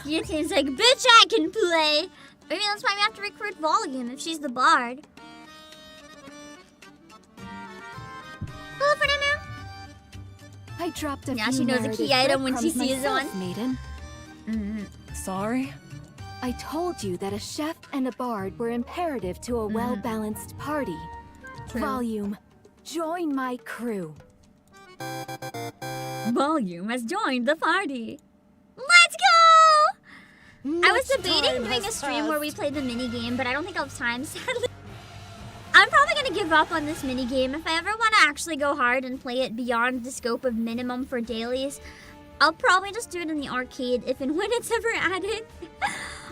Guillotine's like, bitch, I can play! Maybe that's why we have to recruit Volume if she's the bard. Hello, Fernando. I dropped a Yeah, few she knows a narrative key item when she breadcrumbs sees myself, one. Maiden. Sorry? I told you that a chef and a bard were imperative to a well-balanced party. True. Volume, join my crew. Volume has joined the party. Let's go! I was debating doing a stream where we played the minigame, but I don't think I'll have time, sadly. I'm probably gonna give up on this minigame. If I ever want to actually go hard and play it beyond the scope of minimum for dailies, I'll probably just do it in the arcade if and when it's ever added.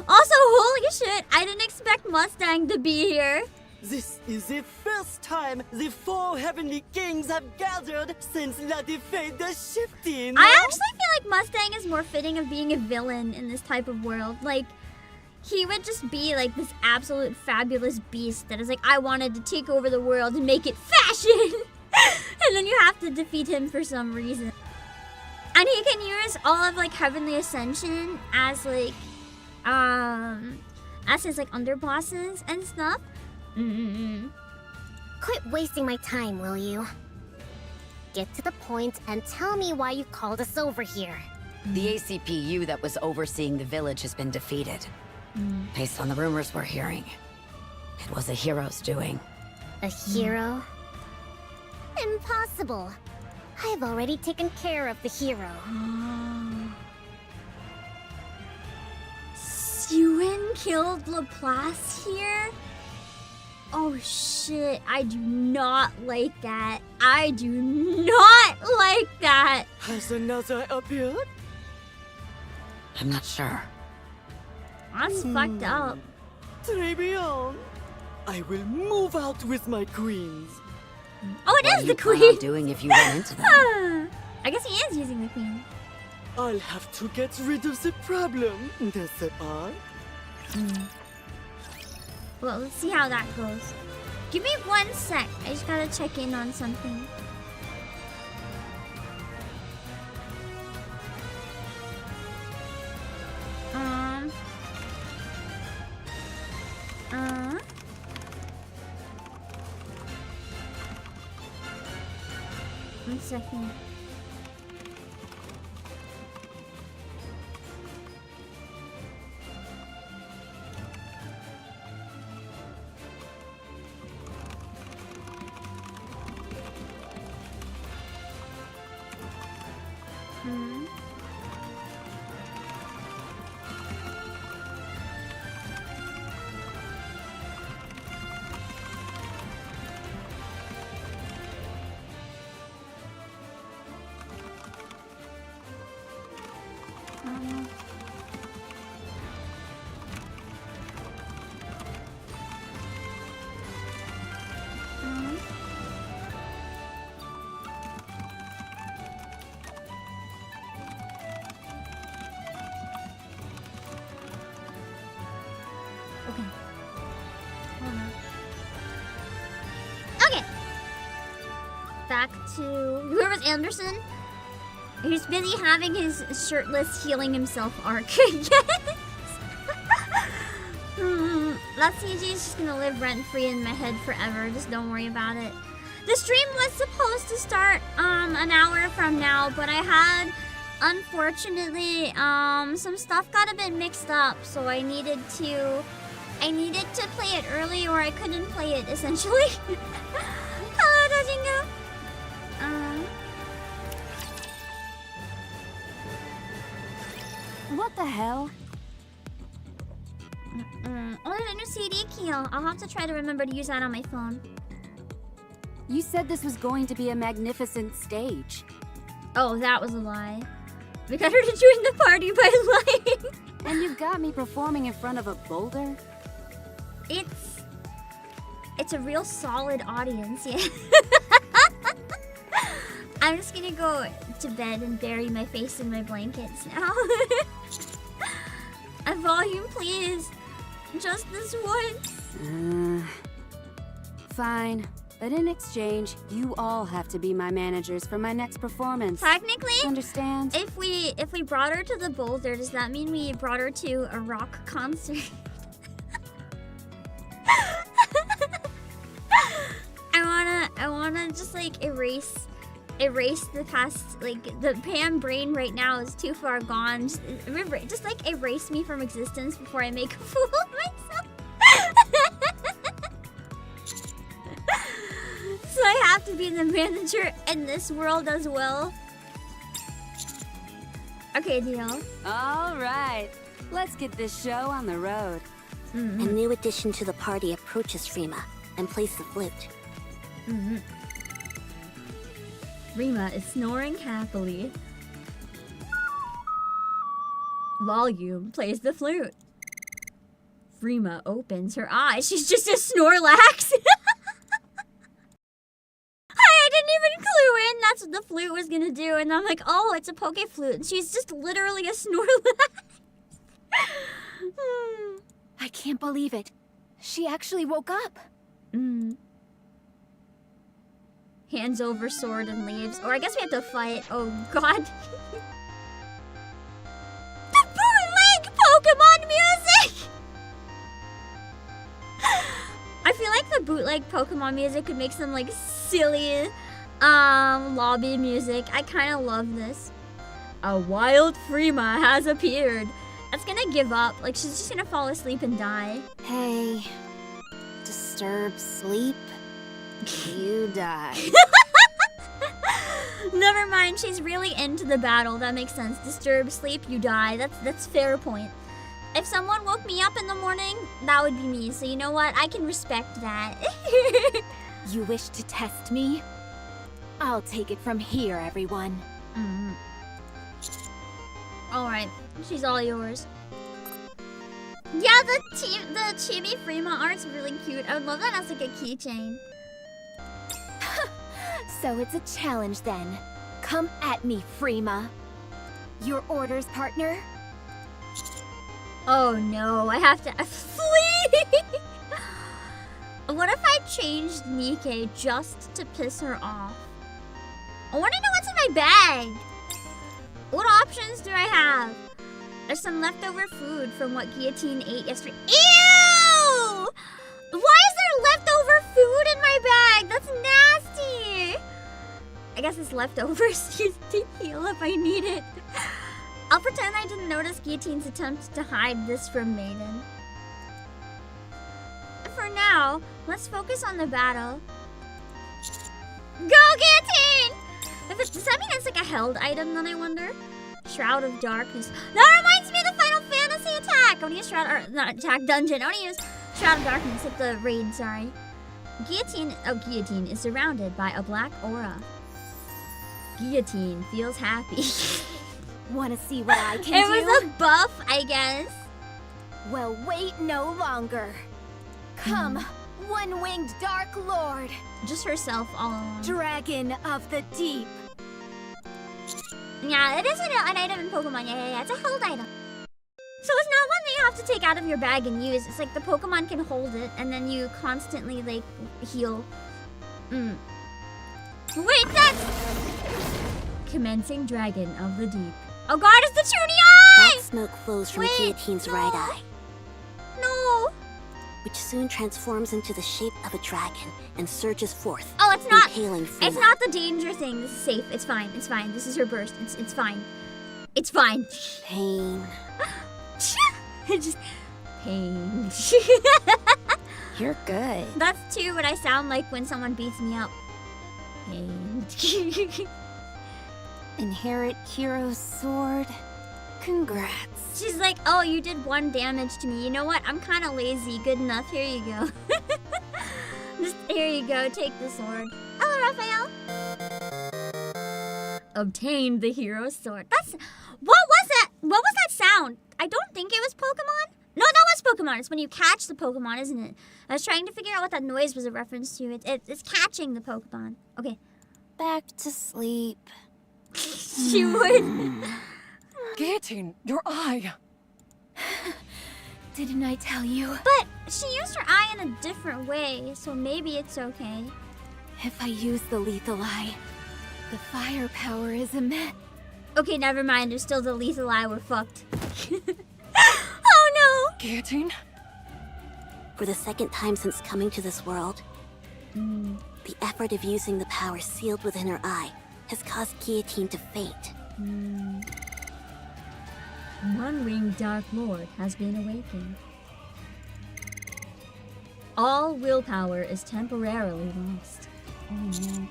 Also, holy shit, I didn't expect Mustang to be here. This is the first time the 4 Heavenly Kings have gathered since La Defeat the Shifty. I actually feel like Mustang is more fitting of being a villain in this type of world. Like, he would just be like this absolute fabulous beast that is like, I wanted to take over the world and make it fashion. And then you have to defeat him for some reason. And he can use all of like Heavenly Ascension as like, as his like underbosses and stuff. Quit wasting my time, will you? Get to the point and tell me why you called us over here. The A.C.P.U. that was overseeing the village has been defeated. Based on the rumors we're hearing, it was a hero's doing. A hero? Impossible. I've already taken care of the hero. Suen killed Laplace here? Oh shit, I do not like that. I do not like that. Has another appeared? I'm not sure. That's fucked up. Très bien. I will move out with my queens. Oh, it What is do the you plan queen. on doing if you run into them? I guess he is using the queen. I'll have to get rid of the problem, n'est-ce pas? Well, let's see how that goes. Give me 1 sec. I just gotta check in on something. One second. Back to whoever's Anderson. He's busy having his shirtless healing himself arc. Yes. That CG is just gonna live rent-free in my head forever. Just don't worry about it. The stream was supposed to start an hour from now, but I had, unfortunately, some stuff got a bit mixed up, so I needed to play it early, or I couldn't play it essentially. Hello, Dojingo. What the hell? Oh, there's a new CD key. I'll have to try to remember to use that on my phone. You said this was going to be a magnificent stage. Oh, that was a lie. We got her to join the party by lying. And you've got me performing in front of a boulder? It's a real solid audience, yeah. I'm just gonna go to bed and bury my face in my blankets now. A volume, please. Just this once. Fine. But in exchange, you all have to be my managers for my next performance. Technically, understand? If we brought her to the boulder, does that mean we brought her to a rock concert? I wanna just like erase the past, like the Pam brain right now is too far gone. Just, remember, just like erase me from existence before I make a fool of myself. So I have to be the manager in this world as well. Okay, deal. All right, let's get this show on the road. A new addition to the party approaches Rima and plays the flute. Rima is snoring happily. Volume plays the flute. Rima opens her eyes. She's just a Snorlax. I didn't even clue in. That's what the flute was gonna do. And I'm like, oh, it's a Poke Flute. And she's just literally a Snorlax. I can't believe it. She actually woke up. Hands over sword and leaves. Or I guess we have to fight. Oh, God. The bootleg Pokemon music! I feel like the bootleg Pokemon music could make some, like, silly, lobby music. I kind of love this. A wild Frima has appeared. That's gonna give up. Like, she's just gonna fall asleep and die. Hey, disturb sleep, you die. Never mind, she's really into the battle. That makes sense. Disturb sleep, you die. That's fair point. If someone woke me up in the morning, that would be me. So you know what? I can respect that. You wish to test me? I'll take it from here, everyone. Alright, she's all yours. Yeah, the Chibi Frima art's really cute. I would love that as like a keychain. So it's a challenge then. Come at me, Frima. Your orders, partner? Oh no, I have to flee! What if I changed Nikke just to piss her off? I want to know what's in my bag. What options do I have? There's some leftover food from what Guillotine ate yesterday. Ew! Why is there leftover food in my bag? That's nasty. I guess it's leftovers used to heal if I need it. I'll pretend I didn't notice Guillotine's attempt to hide this from Maiden. For now, let's focus on the battle. Go, Guillotine! Does that mean it's like a held item then, I wonder? Shroud of Darkness. That reminds me of the Final Fantasy attack! I want to use Shroud, or not attack, dungeon. I want to use Shroud of Darkness at the raid, sorry. Guillotine is surrounded by a black aura. Guillotine feels happy. Want to see what I can do? It was a buff, I guess. Well, wait no longer. Come, one-winged Dark Lord. Just herself all alone. Dragon of the Deep. Yeah, it is an item in Pokemon. Yeah, it's a held item. So it's not one that you have to take out of your bag and use. It's like the Pokemon can hold it, and then you constantly, like, heal. Wait, that's... Commencing Dragon of the Deep. Oh god, it's the chuuni eye! Black smoke flows from Guillotine's right eye. No! Which soon transforms into the shape of a dragon and surges forth. Oh, it's not. Impaling It's not the danger thing. This is safe. It's fine. It's fine. This is her burst. It's fine. It's fine. Pain. It's just pain. You're good. That's too what I sound like when someone beats me up. Pain. Inherit Hero's sword. Congrats. She's like, oh, you did 1 damage to me. You know what? I'm kind of lazy. Good enough. Here you go. Just here you go. Take the sword. Hello, Raphael. Obtained the hero sword. That's... What was that? What was that sound? I don't think it was Pokemon. No, that was Pokemon. It's when you catch the Pokemon, isn't it? I was trying to figure out what that noise was a reference to. It's catching the Pokemon. Okay. Back to sleep. She would. Guillotine, your eye. Didn't I tell you? But she used her eye in a different way, so maybe it's okay. If I use the lethal eye, the fire power is immense. Okay, never mind. There's still the lethal eye. We're fucked. Oh no! Guillotine? For the second time since coming to this world, the effort of using the power sealed within her eye has caused Guillotine to faint. One-winged Dark Lord has been awakened. All willpower is temporarily lost. Oh no.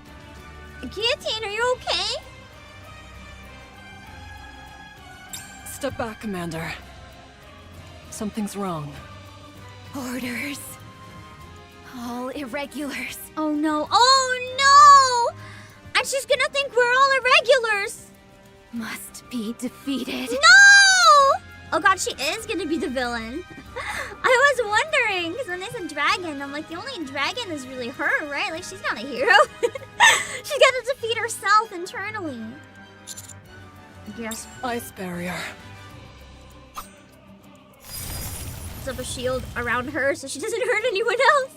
Guillotine, are you okay? Step back, Commander. Something's wrong. Orders. All irregulars. Oh no. Oh no! And she's gonna think we're all irregulars. Must be defeated. No! Oh god, she is gonna be the villain. I was wondering, because when they said dragon, I'm like, the only dragon is really her, right? Like, she's not a hero. She's gotta defeat herself internally. Yes. Ice barrier. Puts up a shield around her so she doesn't hurt anyone else.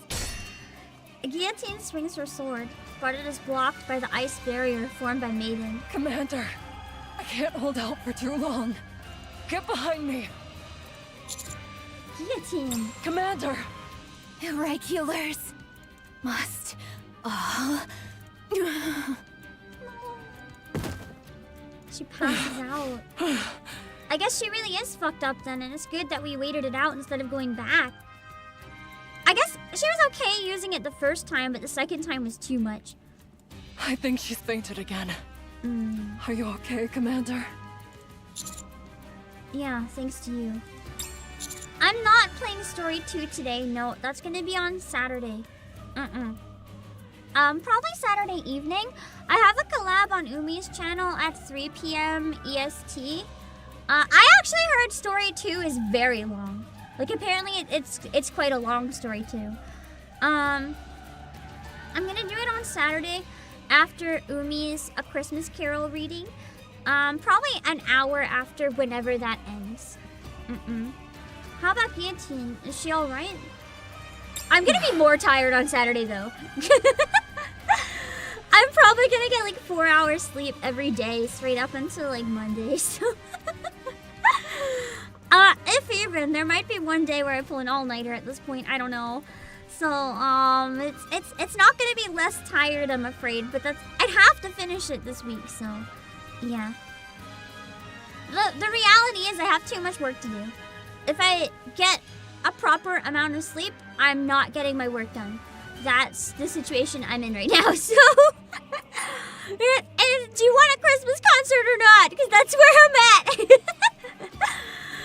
Guillotine swings her sword, but it is blocked by the ice barrier formed by Maiden. Commander, I can't hold out for too long. Get behind me. Guillotine. Commander. Irregulars. Must all... She passes out. I guess she really is fucked up then, and it's good that we waited it out instead of going back. I guess she was okay using it the first time, but the second time was too much. I think she's fainted again. Are you okay, Commander? Yeah, thanks to you. I'm not playing Story 2 today. No, that's gonna be on Saturday. Probably Saturday evening. I have a collab on Umi's channel at 3 p.m. EST. I actually heard Story 2 is very long. Like, apparently it's quite a long story too. I'm gonna do it on Saturday after Umi's A Christmas Carol reading. Probably an hour after whenever that ends. How about Guillotine? Is she alright? I'm gonna be more tired on Saturday though. I'm probably gonna get like 4 hours sleep every day straight up until like Monday, so. If even, there might be one day where I pull an all-nighter at this point, I don't know. So, it's not gonna be less tired, I'm afraid, but I'd have to finish it this week, so, yeah. The reality is I have too much work to do. If I get a proper amount of sleep, I'm not getting my work done. That's the situation I'm in right now, so... do you want a Christmas concert or not? Because that's where I'm at.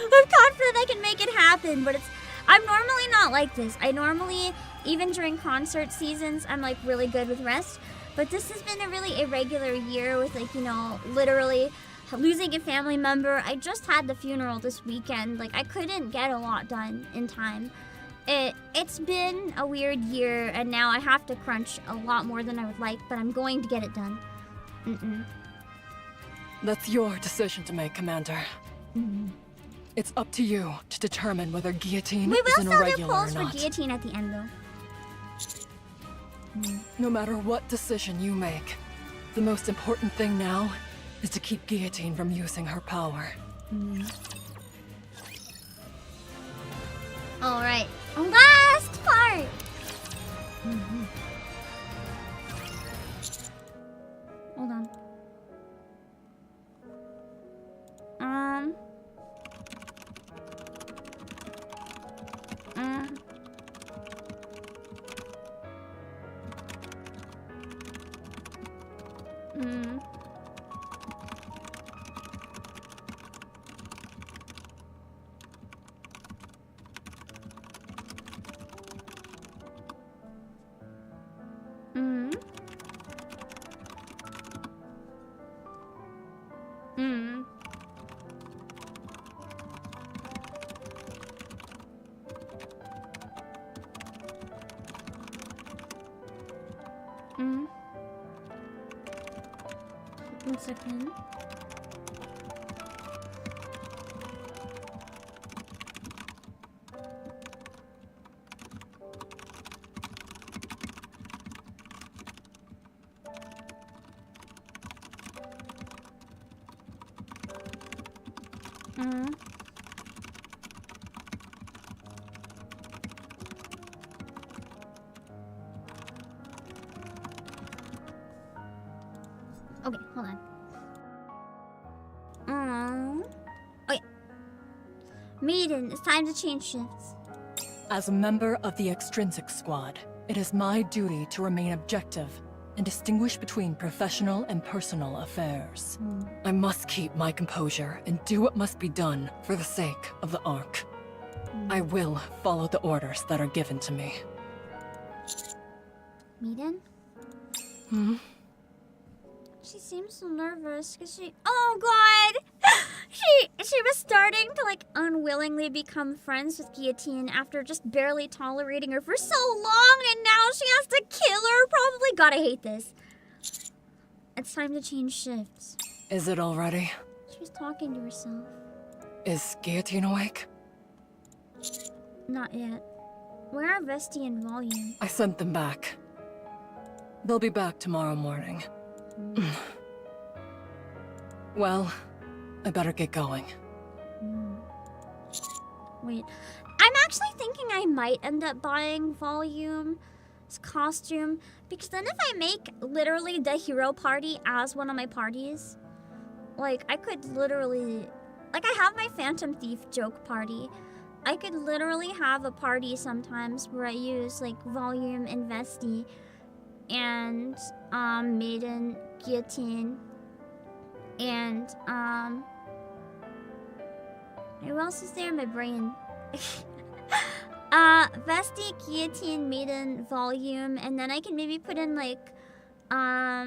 I'm confident I can make it happen, but I'm normally not like this. I normally, even during concert seasons, I'm like really good with rest. But this has been a really irregular year with like, you know, literally losing a family member. I just had the funeral this weekend. Like, I couldn't get a lot done in time. It's been a weird year, and now I have to crunch a lot more than I would like, but I'm going to get it done. That's your decision to make, Commander. It's up to you to determine whether Guillotine We is will an still do irregular polls or for not. Guillotine at the end, though. No matter what decision you make, the most important thing now is to keep Guillotine from using her power. Alright, last part! Hold on. One second. Okay, hold on. Okay. Maiden, it's time to change shifts. As a member of the Extrinsic Squad, it is my duty to remain objective and distinguish between professional and personal affairs. I must keep my composure and do what must be done for the sake of the Ark. I will follow the orders that are given to me. Maiden? She seems so nervous because oh god! She was starting to like unwillingly become friends with Guillotine after just barely tolerating her for so long, and now she has to kill her probably. God, I hate this. It's time to change shifts. Is it already? She was talking to herself. Is Guillotine awake? Not yet. Where are Vesti and Volume? I sent them back. They'll be back tomorrow morning. Well, I better get going. Wait, I'm actually thinking I might end up buying Volume's costume, because then if I make literally the hero party as one of my parties, like I could literally, like I have my Phantom Thief joke party. I could literally have a party sometimes where I use like Volume and Vesti and Maiden, Guillotine, and who else is there in my brain? Vesti, Guillotine, Maiden, Volume, and then I can maybe put in like that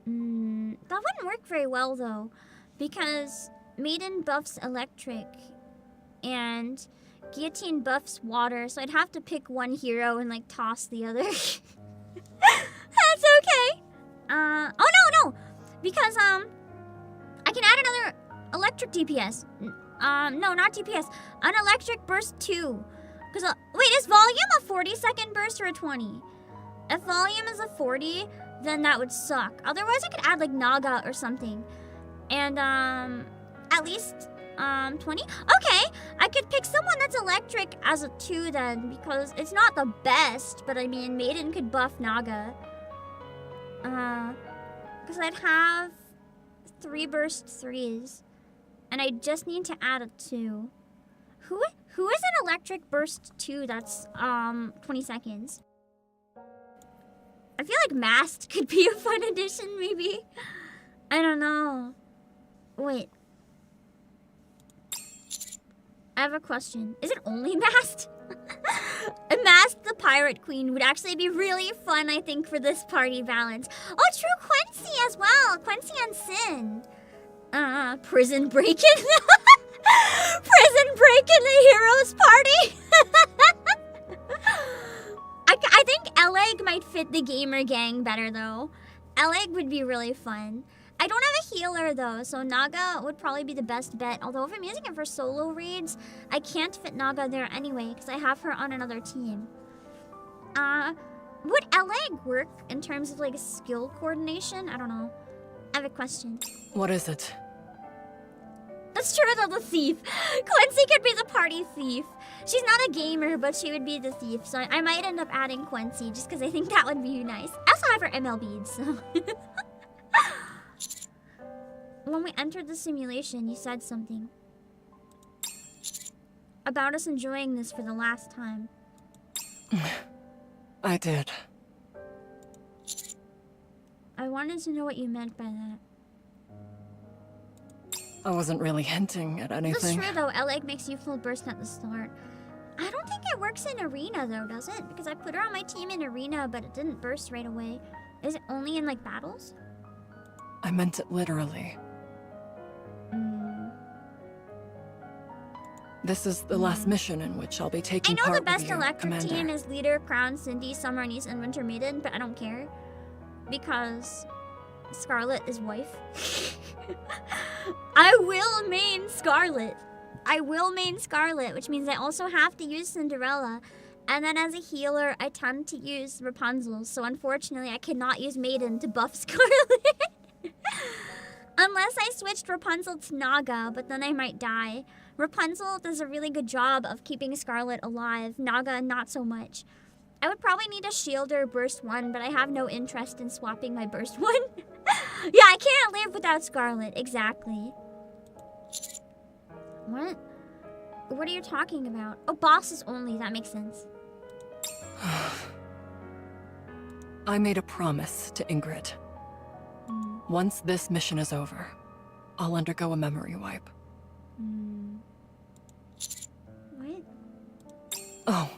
wouldn't work very well though, because Maiden buffs electric and Guillotine buffs water, so I'd have to pick one hero and like toss the other. That's okay. Oh no, because electric DPS. No, not DPS. An electric burst 2. Because, wait, is volume a 40-second burst or a 20? If volume is a 40, then that would suck. Otherwise, I could add, like, Naga or something. And, at least, 20? Okay, I could pick someone that's electric as a 2 then, because it's not the best, but I mean, Maiden could buff Naga. Because I'd have 3 burst 3s, and I just need to add a 2. Who is an electric burst 2 that's, 20 seconds? I feel like Mast could be a fun addition, maybe. I don't know. Wait. I have a question. Is it only Mast? Mast the Pirate Queen would actually be really fun, I think, for this party balance. Oh, true, Quincy as well. Quincy and Sin. Prison break-in? Prison break-in the heroes party? I think Eleg might fit the gamer gang better, though. Eleg would be really fun. I don't have a healer, though, so Naga would probably be the best bet. Although if I'm using it for solo raids, I can't fit Naga there anyway, because I have her on another team. Would Eleg work in terms of, like, skill coordination? I don't know. I have a question. What is it? That's true, though, the thief. Quincy could be the party thief. She's not a gamer, but she would be the thief, so I might end up adding Quincy, just because I think that would be nice. I also have her ML beads, so... When we entered the simulation, you said something. About us enjoying this for the last time. I did. I wanted to know what you meant by that. I wasn't really hinting at anything. That's true, though. Eleg makes you full burst at the start. I don't think it works in Arena, though, does it? Because I put her on my team in Arena, but it didn't burst right away. Is it only in, like, battles? I meant it literally. This is the last mission in which I'll be taking part. I know with the best you, electric Commander. team is Leader, Crown, Cindy, Summer, Anise, and Winter Maiden, but I don't care. Because Scarlet is wife. I will main Scarlet. I will main Scarlet, which means I also have to use Cinderella. And then as a healer, I tend to use Rapunzel, so unfortunately I cannot use Maiden to buff Scarlet. Unless I switched Rapunzel to Naga, but then I might die. Rapunzel does a really good job of keeping Scarlet alive. Naga, not so much. I would probably need a Shielder Burst 1, but I have no interest in swapping my Burst 1. Yeah, I can't live without Scarlet. Exactly. What? What are you talking about? Oh, bosses only. That makes sense. I made a promise to Ingrid. Once this mission is over, I'll undergo a memory wipe. What? Oh,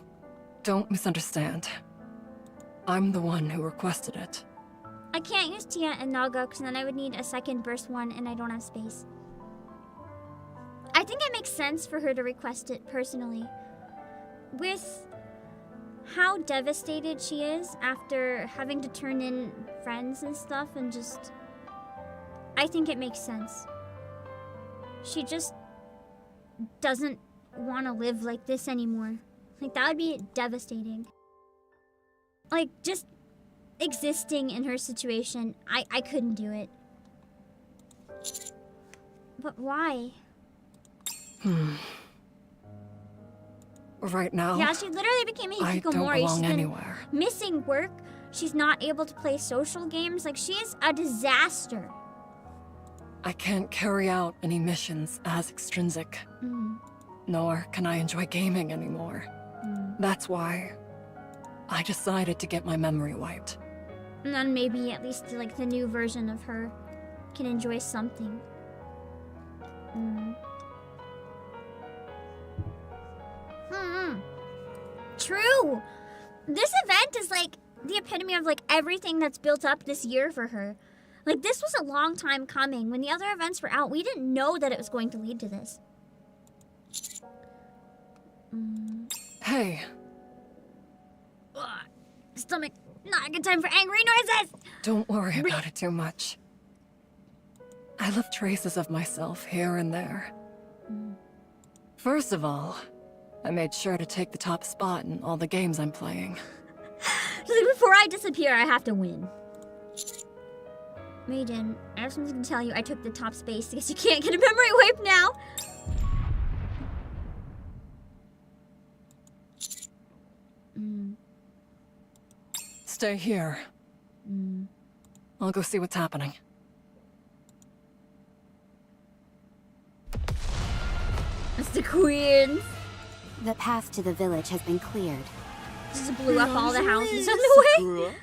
don't misunderstand. I'm the one who requested it. I can't use Tia and Naga because then I would need a second Burst 1 and I don't have space. I think it makes sense for her to request it personally. With how devastated she is after having to turn in friends and stuff and just... I think it makes sense. She just doesn't want to live like this anymore. Like, that would be devastating. Like, just existing in her situation, I couldn't do it. But why? Right now, Yeah, she literally became a I don't hikikomori. belong She's been anywhere. missing work. She's not able to play social games. Like, she's a disaster. I can't carry out any missions as extrinsic. Nor can I enjoy gaming anymore. That's why I decided to get my memory wiped. And then maybe at least like the new version of her can enjoy something. True! This event is like the epitome of like everything that's built up this year for her. Like, this was a long time coming. When the other events were out, we didn't know that it was going to lead to this. Hey, Ugh. Stomach, not a good time for angry noises! don't worry about it too much. I left traces of myself here and there. First of all, I made sure to take the top spot in all the games I'm playing. Before I disappear, I have to win. Maiden, I have something to tell you. I took the top space because you can't get a memory wipe now. Stay here. I'll go see what's happening. It's the queens. The path to the village has been cleared. Just blew up all the houses on the way.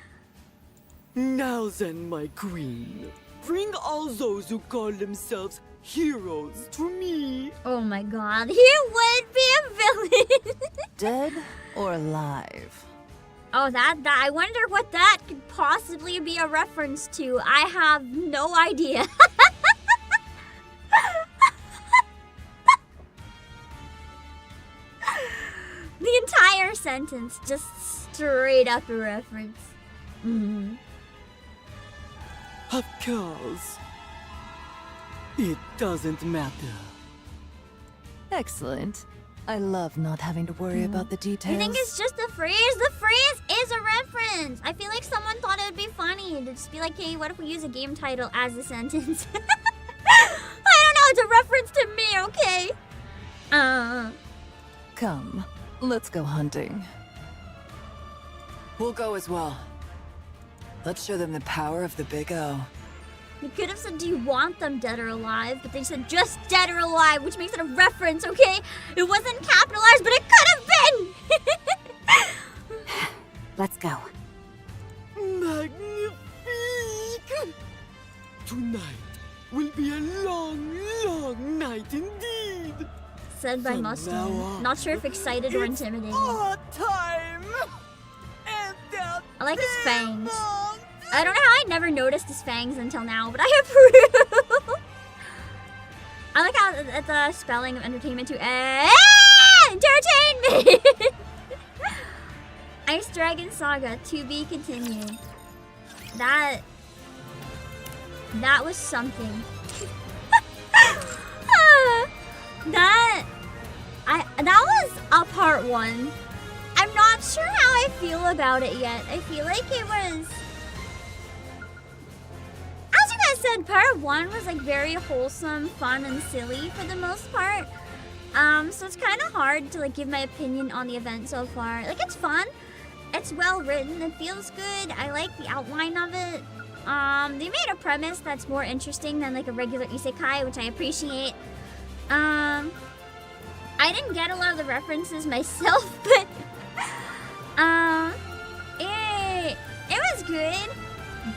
Now then, my queen, bring all those who call themselves heroes to me. Oh my god, he would be a villain. Dead or alive? Oh, that, I wonder what that could possibly be a reference to. I have no idea. The entire sentence, just straight up a reference. Of course. It doesn't matter. Excellent. I love not having to worry about the details. I think it's just a phrase. The phrase is a reference. I feel like someone thought it would be funny to just be like, hey, what if we use a game title as a sentence? I don't know, it's a reference to me, okay? Come, let's go hunting. We'll go as well. Let's show them the power of the Big O. You could have said, do you want them dead or alive? But they said just dead or alive, which makes it a reference, okay? It wasn't capitalized, but it could have been! Let's go. Magnifique! Tonight will be a long, long night indeed. Said by Mustang. Not sure if excited or intimidated. Time. I like his fangs. I don't know how I never noticed his fangs until now, but I approve. I like how at the spelling of entertainment too. Entertainment! Ice Dragon Saga to be continued. That was something. That was a part 1. I'm not sure how I feel about it yet. I feel like it was, as you guys said, part 1 was like very wholesome, fun, and silly for the most part. So it's kind of hard to like give my opinion on the event so far. Like, it's fun, it's well written, it feels good. I like the outline of it. They made a premise that's more interesting than like a regular isekai, which I appreciate. I didn't get a lot of the references myself, but it was good,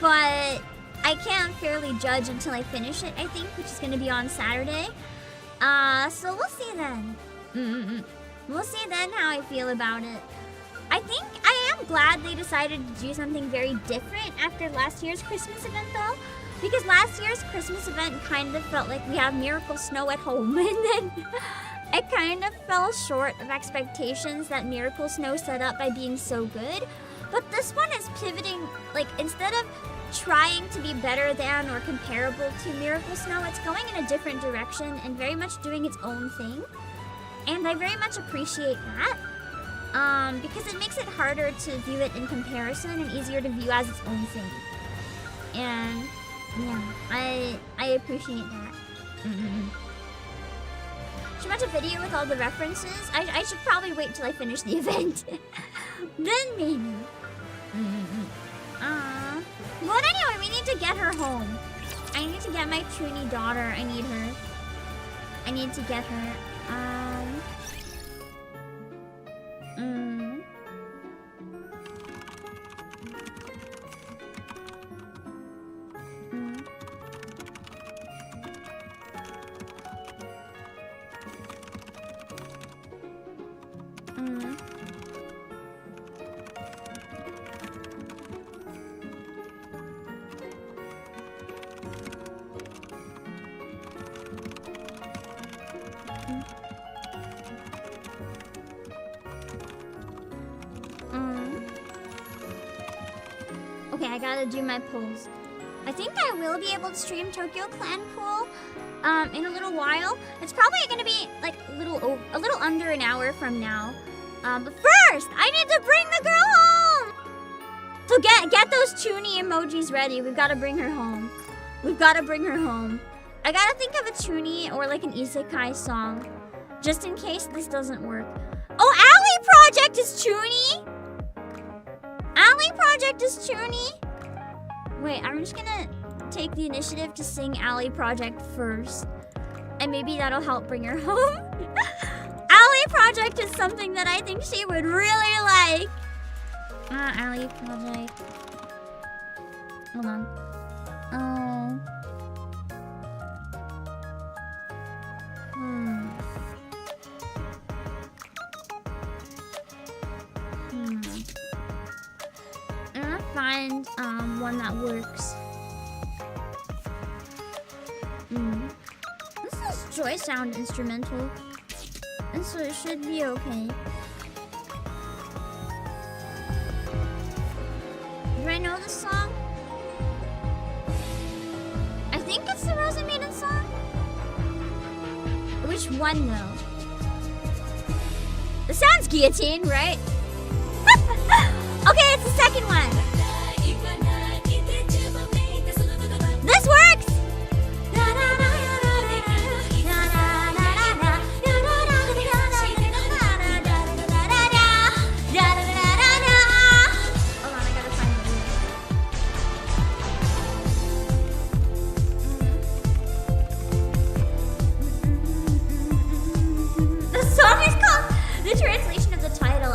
but I can't fairly judge until I finish it, I think, which is going to be on Saturday. So we'll see then. We'll see then how I feel about it. I think I am glad they decided to do something very different after last year's Christmas event, though. Because last year's Christmas event kind of felt like we have Miracle Snow at home, and then it kind of fell short of expectations that Miracle Snow set up by being so good. But this one is pivoting, like, instead of trying to be better than or comparable to Miracle Snow, it's going in a different direction and very much doing its own thing. And I very much appreciate that. Because it makes it harder to view it in comparison and easier to view as its own thing. And yeah, I appreciate that. Should watch a video with all the references? I should probably wait till I finish the event. Then maybe. But anyway, we need to get her home. I need to get my chuuni daughter. I need her. I need to get her. Okay, I gotta do my pulls. I think I will be able to stream Tokyo Clan Pool in a little while. It's probably gonna be like a little under an hour from now. But first, I need to bring the girl home. So get those chuuni emojis ready. We've got to bring her home. We've got to bring her home. I gotta think of a chuuni or like an isekai song, just in case this doesn't work. Oh, Alley Project is chuuni. Alley Project is chuuni. Wait, I'm just gonna take the initiative to sing Alley Project first, and maybe that'll help bring her home. Alley Project is something that I think she would really like. Alley Project. Hold on. Oh. I'm gonna find one that works. This is Joy Sound instrumental, and so it should be okay. Do I know this song? I think it's the Rose and Maiden song. Which one though? It sounds guillotine, right? Okay, it's the second one. This works! Hold on, I gotta find the lyrics. The song is called, the translation of the title,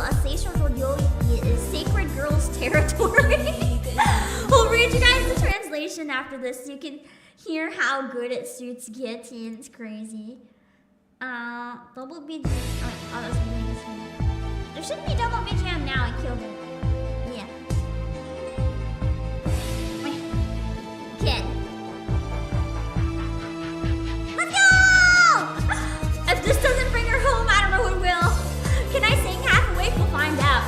is Sacred Girls Territory. We'll read you guys the translation after this so you can hear how good it suits guillotine. It's crazy. Double BGM. Oh, that's this one. There shouldn't be double BGM now. I killed it. Yeah. Kid. Let's go! If this doesn't bring her home, I don't know what will. Can I sing half awake? We'll find out.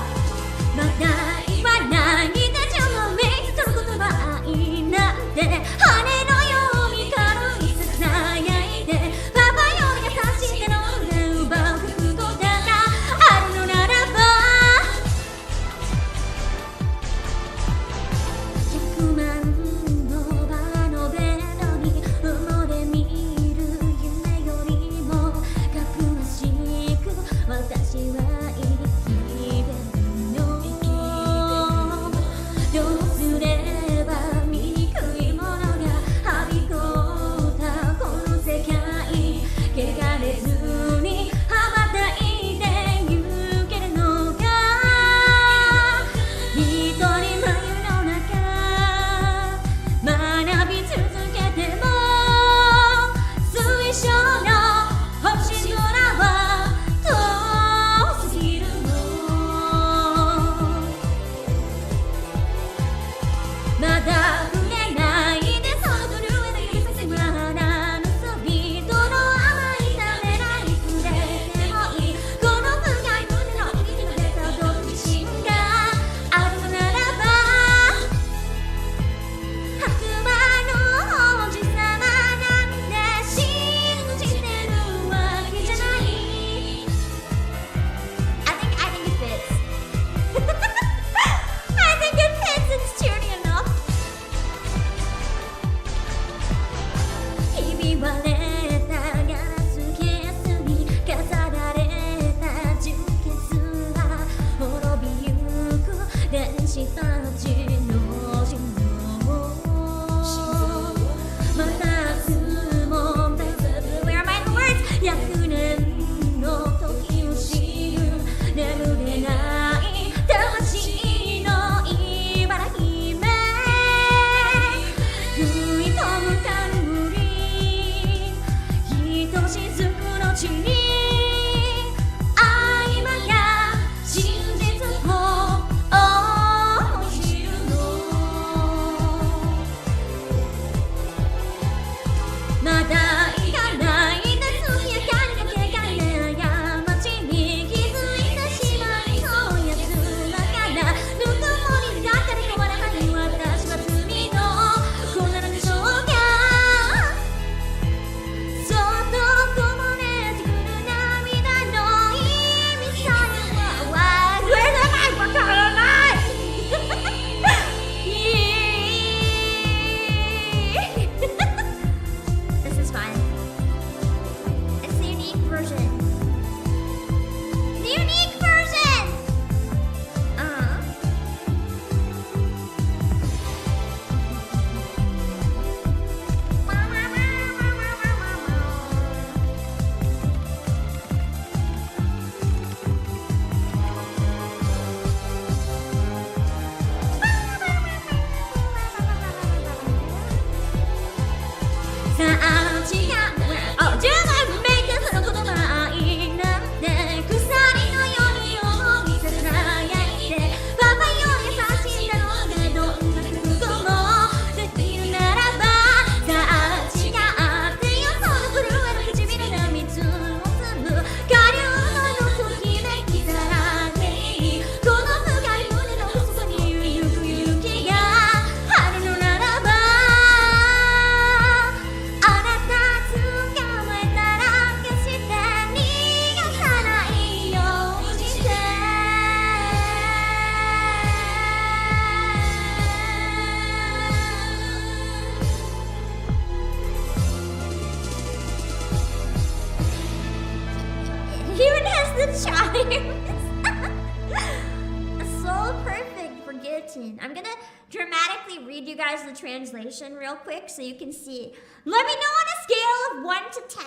dramatically read you guys the translation real quick so you can see. Let me know on a scale of 1 to 10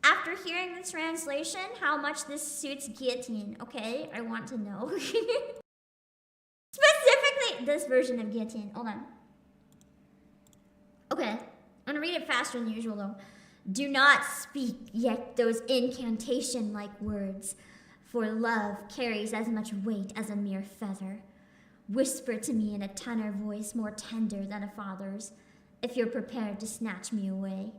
after hearing the translation how much this suits guillotine, okay? I want to know. Specifically, this version of guillotine. Hold on. Okay, I'm gonna read it faster than usual though. Do not speak yet those incantation-like words, for love carries as much weight as a mere feather. Whisper to me in a tenor voice more tender than a father's, if you're prepared to snatch me away.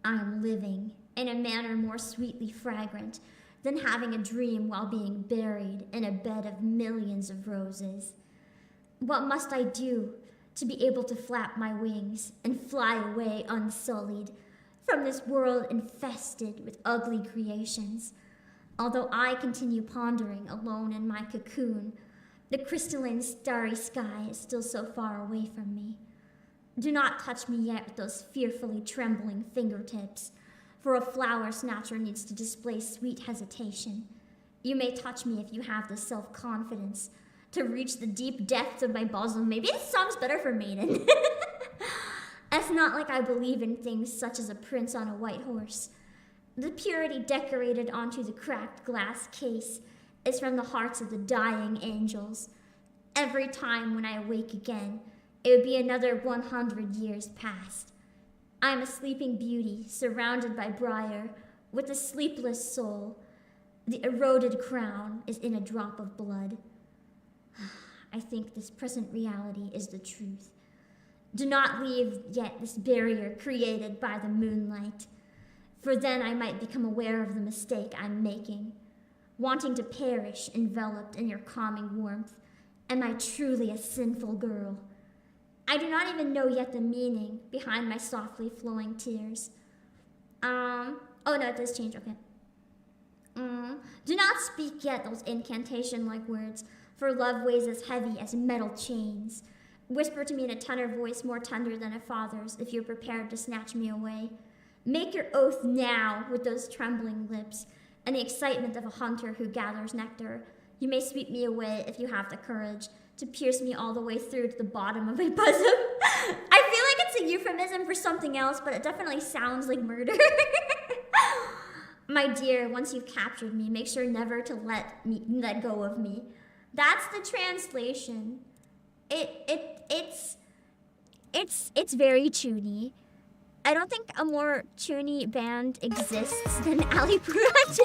I am living in a manner more sweetly fragrant than having a dream while being buried in a bed of millions of roses. What must I do to be able to flap my wings and fly away unsullied from this world infested with ugly creations? Although I continue pondering alone in my cocoon, the crystalline starry sky is still so far away from me. Do not touch me yet with those fearfully trembling fingertips, for a flower snatcher needs to display sweet hesitation. You may touch me if you have the self-confidence to reach the deep depths of my bosom. Maybe this song's better for maiden. It's not like I believe in things such as a prince on a white horse. The purity decorated onto the cracked glass case is from the hearts of the dying angels. Every time when I awake again, it would be another 100 years past. I am a sleeping beauty surrounded by briar with a sleepless soul. The eroded crown is in a drop of blood. I think this present reality is the truth. Do not leave yet this barrier created by the moonlight, for then I might become aware of the mistake I'm making. Wanting to perish enveloped in your calming warmth, am I truly a sinful girl? I do not even know yet the meaning behind my softly flowing tears. Oh no, it does change, okay. Do not speak yet those incantation-like words, for love weighs as heavy as metal chains. Whisper to me in a tenor voice more tender than a father's, if you're prepared to snatch me away. Make your oath now with those trembling lips, and the excitement of a hunter who gathers nectar. You may sweep me away if you have the courage to pierce me all the way through to the bottom of my bosom. I feel like it's a euphemism for something else, but it definitely sounds like murder. My dear, once you've captured me, make sure never to let go of me. That's the translation. It's very chuuni. I don't think a more chuuni band exists than Ali Puraj. So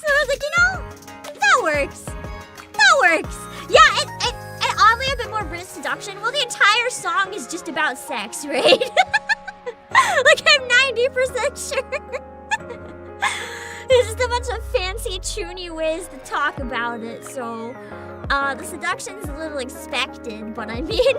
I was like, you know, that works. That works. Yeah, and oddly a bit more British seduction. Well, the entire song is just about sex, right? Like, I'm 90% sure. There's just a bunch of fancy chuuni ways to talk about it, so the seduction's a little expected, but I mean,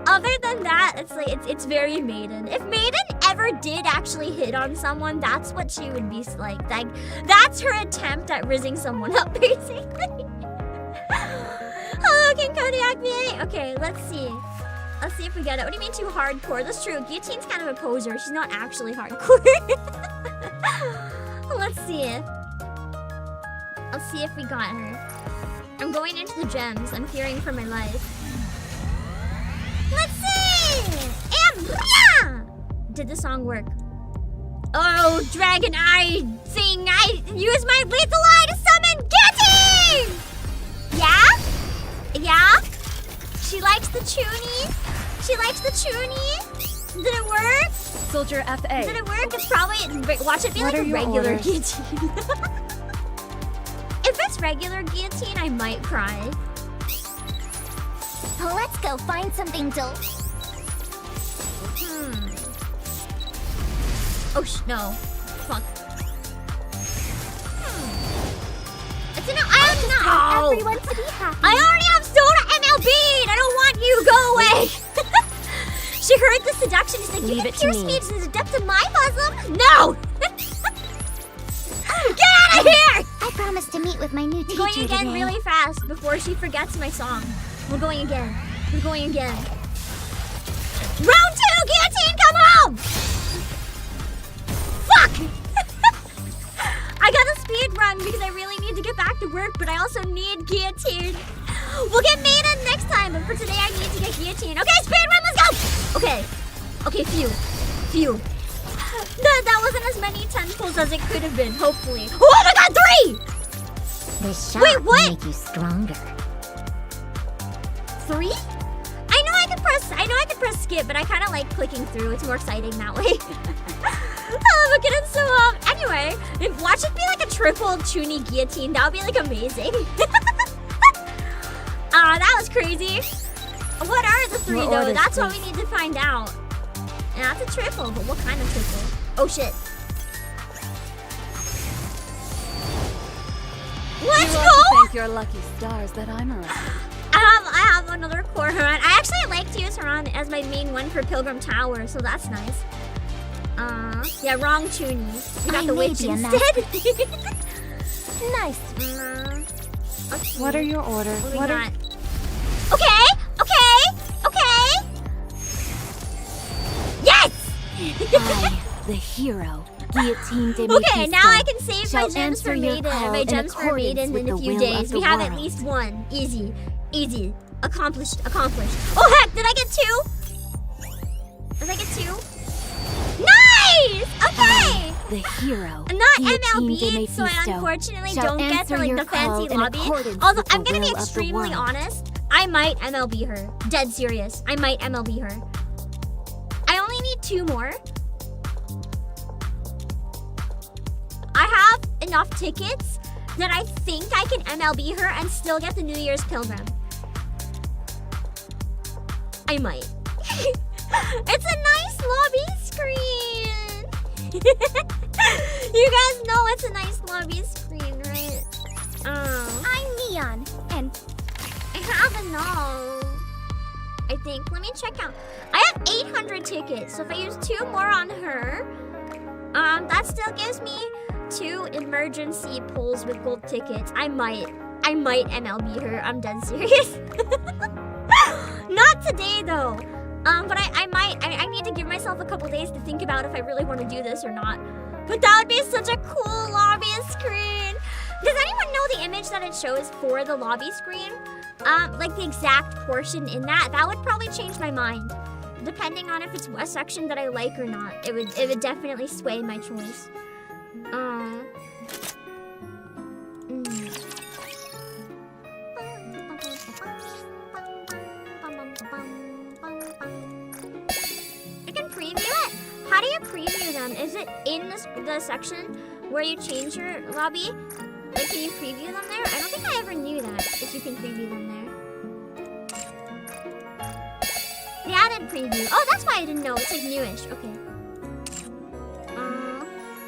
other than that, it's like it's very maiden. If maiden ever did actually hit on someone, that's what she would be like that's her attempt at rizzing someone up, basically. Hello, King Kodiak VA. Okay, let's see. Let's see if we get it. What do you mean too hardcore? That's true. Guillotine's kind of a poser. She's not actually hardcore. Let's see. Let's see if we got her. I'm going into the gems. I'm fearing for my life. Let's see! And yeah! Did the song work? Oh, dragon eye thing! I use my lethal eye to summon Guillotine! Yeah? Yeah? She likes the chuuni? She likes the chuuni? Did it work? Soldier FA. Did it work? It's probably... Watch it be like a regular guillotine. If it's regular guillotine, I might cry. Let's go find something dope. Oh, no. Fuck. It's an... I don't know. Everyone to be happy. I already have soda MLB and I don't want you. Go away. She heard the seduction. She's like, you can pierce me to the depths of my bosom? No. Get out of here. I promised to meet with my new teacher We're going again today. really fast before she forgets my song. We're going again. We're going again. Round 2, Guillotine, come home! Fuck! I gotta speed run because I really need to get back to work, but I also need Guillotine. We'll get maiden next time, but for today I need to get guillotine. Okay, speed run, let's go! Okay. Okay, phew. That wasn't as many 10 pulls as it could have been, hopefully. Oh my god, 3! This shot Wait, what? will make you stronger. 3? I know I can press skip, but I kind of like clicking through. It's more exciting that way. Oh, look at it so anyway, watch it be like a triple chuuni guillotine. That would be like amazing. That was crazy. What are the 3 What though? orders, That's what please? we need to find out. And that's a triple, but what kind of triple? Oh shit. Let's you go! ought to thank your lucky stars that I'm around. I have another core Haran. I actually like to use Haran as my main one for Pilgrim Tower, so that's nice. Yeah, wrong chuuni. We got the witch instead. Nice. What are your orders? What do we got? Okay. Yes! I, the hero, Guillotine de Okay, now I can save my shall gems for answer your maiden. call My in gems for accordance maiden with in a the few will days. of We the have at world. least one. Easy. Accomplished. Oh heck, did I get 2? Did I get 2? Nice! Okay! The hero, Not Guillotine de MLB, so I Mephisto, unfortunately shall don't get answer to like your the fancy call in lobby. accordance Although with I'm the gonna be will of the extremely world. honest, I might MLB her. Dead serious. I might MLB her. I only need 2 more. I have enough tickets that I think I can MLB her and still get the New Year's Pilgrim. I might. It's a nice lobby screen. You guys know it's a nice lobby screen, right? I'm Neon, and I have enough. I think. Let me check out. I have 800 tickets, so if I use 2 more on her, that still gives me 2 emergency pulls with gold tickets. I might MLB her. I'm dead serious. Not today though. But I need to give myself a couple days to think about if I really want to do this or not. But that would be such a cool lobby screen. Does anyone know the image that it shows for the lobby screen? Like the exact portion in that. That would probably change my mind. Depending on if it's a section that I like or not. It would definitely sway my choice. I can preview it? How do you preview them? Is it in the section where you change your lobby? Like, can you preview them there? I don't think I ever knew that, if you can preview them there. The added preview. Oh, that's why I didn't know. It's like newish. Okay.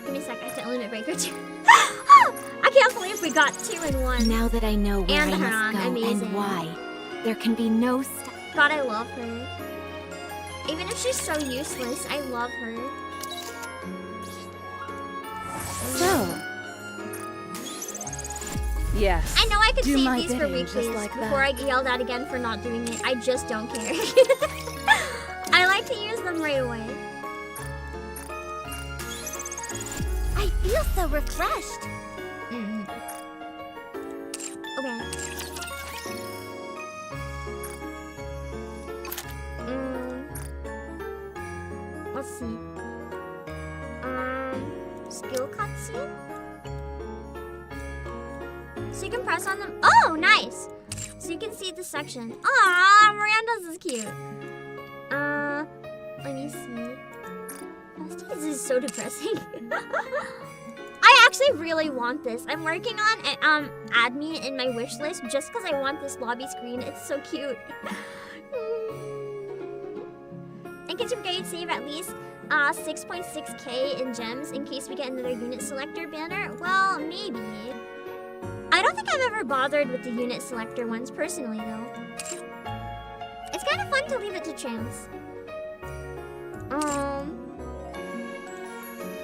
Give me a second. I have to limit breaker 2. I can't believe we got 2 in 1. Now that I know where And I Haran, must go amazing. and why, there can be no stop. God, I love her. Even if she's so useless, I love her. So, yes. I know I could do save my these for bidding just weeklies like before that. I get yelled at again for not doing it. I just don't care. I like to use them right away. I feel so refreshed. Okay. Let's see. Skill cutscene? So you can press on them. Oh, nice! So you can see the section. Aw, Miranda's is cute. Let me see. This is so depressing. I actually really want this. I'm working on add me in my wish list just because I want this lobby screen. It's so cute. And get your grade save at least 6.6k in gems in case we get another unit selector banner. Well, maybe. I don't think I've ever bothered with the unit selector ones personally though. It's kind of fun to leave it to chance.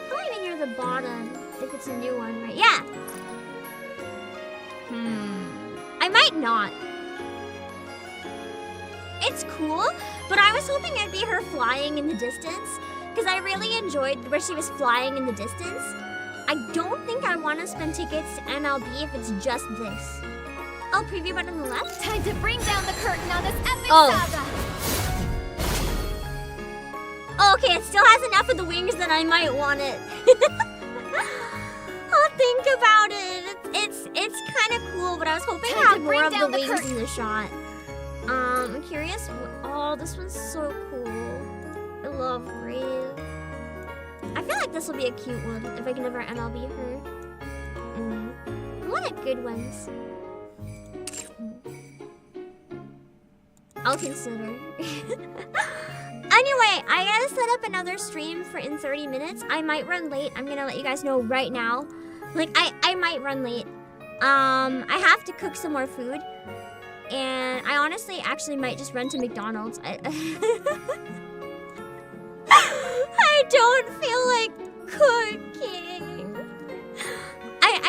Probably near the bottom if it's a new one, right? Yeah. I might not. It's cool, but I was hoping it'd be her flying in the distance because I really enjoyed where she was flying in the distance. I don't think I want to spend tickets to MLB if it's just this. Oh, preview button on the left? Time to bring down the curtain on this epic Oh. saga! Oh, okay, it still has enough of the wings that I might want it. I'll think about it. It's kind of cool, but I was hoping to Time have to more bring of the down the wings curtain. in the shot. I'm curious. Oh, this one's so cool. I love Grave. I feel like this will be a cute one if I can ever MLB her. What a good ones. I'll consider. Anyway, I gotta set up another stream for in 30 minutes. I might run late. I'm gonna let you guys know right now. Like, I might run late. I have to cook some more food. And I honestly actually might just run to McDonald's. I don't feel like cooking.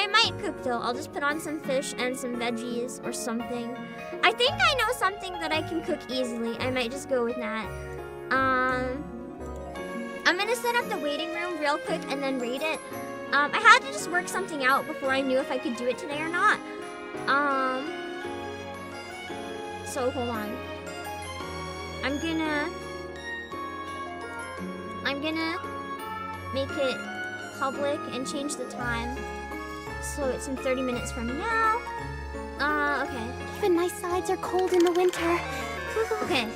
I might cook though. I'll just put on some fish and some veggies or something. I think I know something that I can cook easily. I might just go with that. I'm gonna set up the waiting room real quick and then raid it. I had to just work something out before I knew if I could do it today or not. So hold on. I'm gonna make it public and change the time. So it's in 30 minutes from now. Okay. Even my sides are cold in the winter. Okay.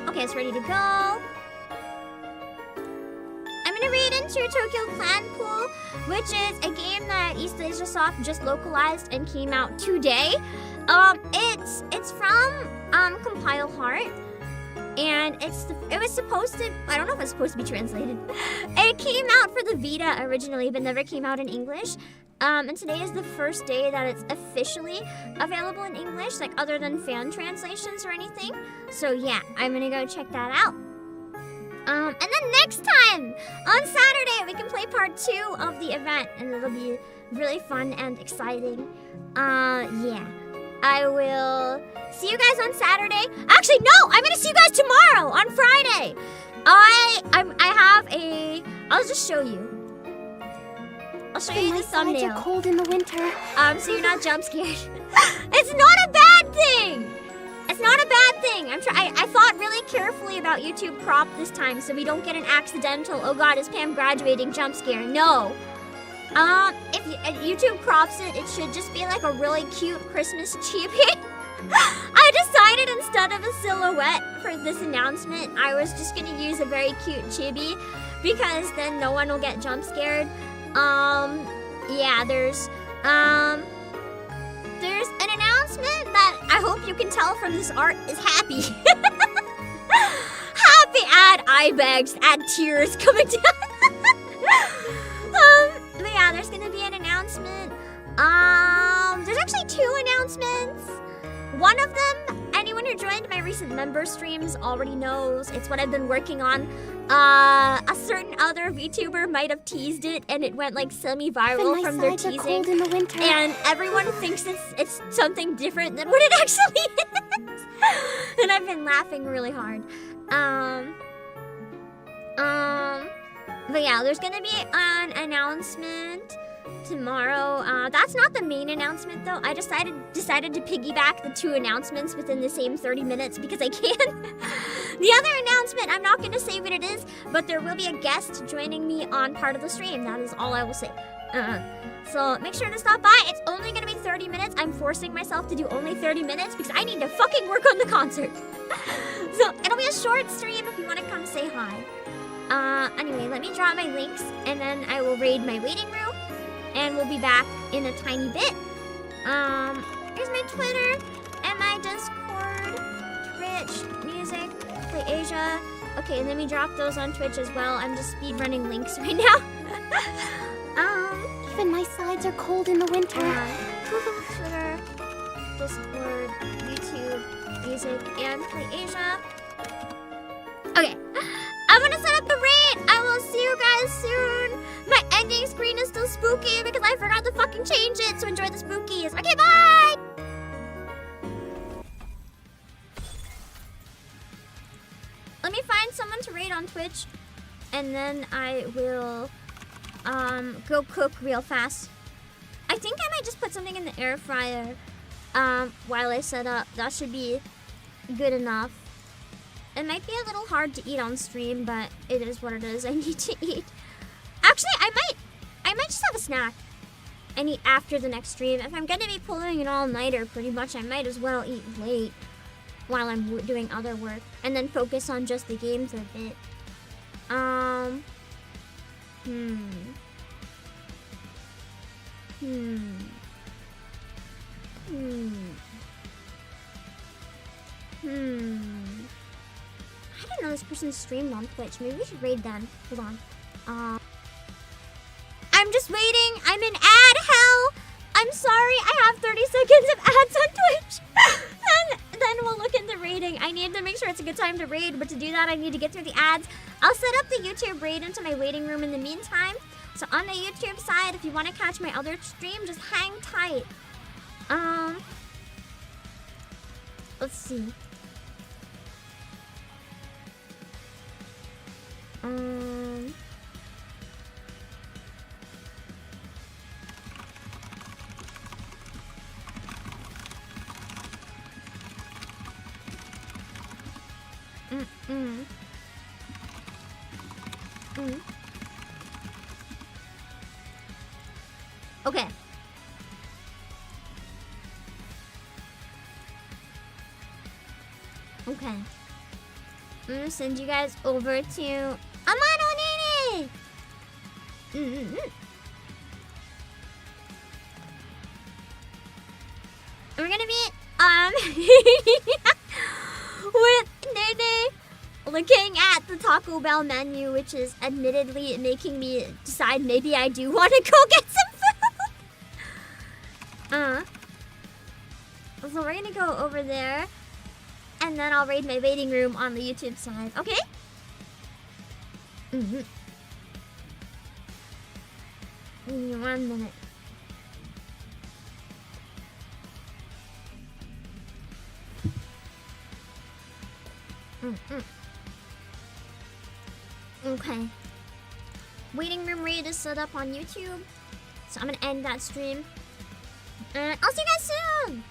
Okay, it's ready to go. I'm gonna read into Tokyo Clan Pool, which is a game that East Asia Soft just localized and came out today. It's from Compile Heart, and it was supposed to. I don't know if it's supposed to be translated. It came out for the Vita originally, but never came out in English. And today is the first day that it's officially available in English, like other than fan translations or anything. So yeah, I'm gonna go check that out. And then next time, on Saturday, we can play part 2 of the event, and it'll be really fun and exciting. Yeah. I will see you guys on Saturday. Actually, no! I'm gonna see you guys tomorrow, on Friday! I'll just show you. I'll show you the thumbnail. Sides are cold in the winter. So you're not jump scared. It's not a bad thing! It's not a bad thing. I thought really carefully about YouTube crop this time so we don't get an accidental, oh god, is Pam graduating jump scare. No. If YouTube crops it, it should just be like a really cute Christmas chibi. I decided instead of a silhouette for this announcement, I was just gonna use a very cute chibi because then no one will get jump scared. Yeah, there's an announcement that I hope you can tell from this art is happy. Happy, add eye bags, add tears coming down. But yeah, there's gonna be an announcement. There's actually 2 announcements. One of them, anyone who joined my recent member streams already knows. It's what I've been working on. A certain other VTuber might have teased it, and it went like semi-viral from their teasing. Cold in the winter. And everyone thinks it's something different than what it actually is. And I've been laughing really hard. But yeah, there's gonna be an announcement tomorrow. That's not the main announcement though. I decided to piggyback the 2 announcements within the same 30 minutes because I can. The other announcement, I'm not gonna say what it is, but there will be a guest joining me on part of the stream. That is all I will say. So make sure to stop by. It's only gonna be 30 minutes. I'm forcing myself to do only 30 minutes because I need to fucking work on the concert. So it'll be a short stream if you want to come say hi. Anyway, let me draw my links and then I will raid my waiting room. And we'll be back in a tiny bit. Here's my Twitter and my Discord, Twitch, music, Play Asia. Okay, and then we drop those on Twitch as well. I'm just speedrunning links right now. Even my sides are cold in the winter. Twitter, Discord, YouTube, music, and Play Asia. Okay, I'm gonna set up the raid. I will see you guys soon. My ending screen is still spooky because I forgot to fucking change it, so enjoy the spookies. Okay, bye! Let me find someone to raid on Twitch, and then I will go cook real fast. I think I might just put something in the air fryer while I set up. That should be good enough. It might be a little hard to eat on stream, but it is what it is. I need to eat. Actually, I might just have a snack and eat after the next stream. If I'm gonna be pulling an all-nighter, pretty much, I might as well eat late while I'm doing other work, and then focus on just the game for a bit. I didn't know this person streamed on Twitch. Maybe we should raid them. Hold on. I'm just waiting. I'm in ad hell. I'm sorry. I have 30 seconds of ads on Twitch. then we'll look into raiding. I need to make sure it's a good time to raid, but to do that, I need to get through the ads. I'll set up the YouTube raid into my waiting room in the meantime. So on the YouTube side, if you want to catch my other stream, just hang tight. Let's see. Okay. Okay. I'm gonna send you guys over to Amano Nene! We're gonna be, with Nene looking at the Taco Bell menu, which is admittedly making me decide maybe I do want to go get some food. So we're gonna go over there, and then I'll raid my waiting room on the YouTube side. Okay? Give me 1 minute. Okay. Waiting room raid is set up on YouTube, so I'm gonna end that stream. I'll see you guys soon!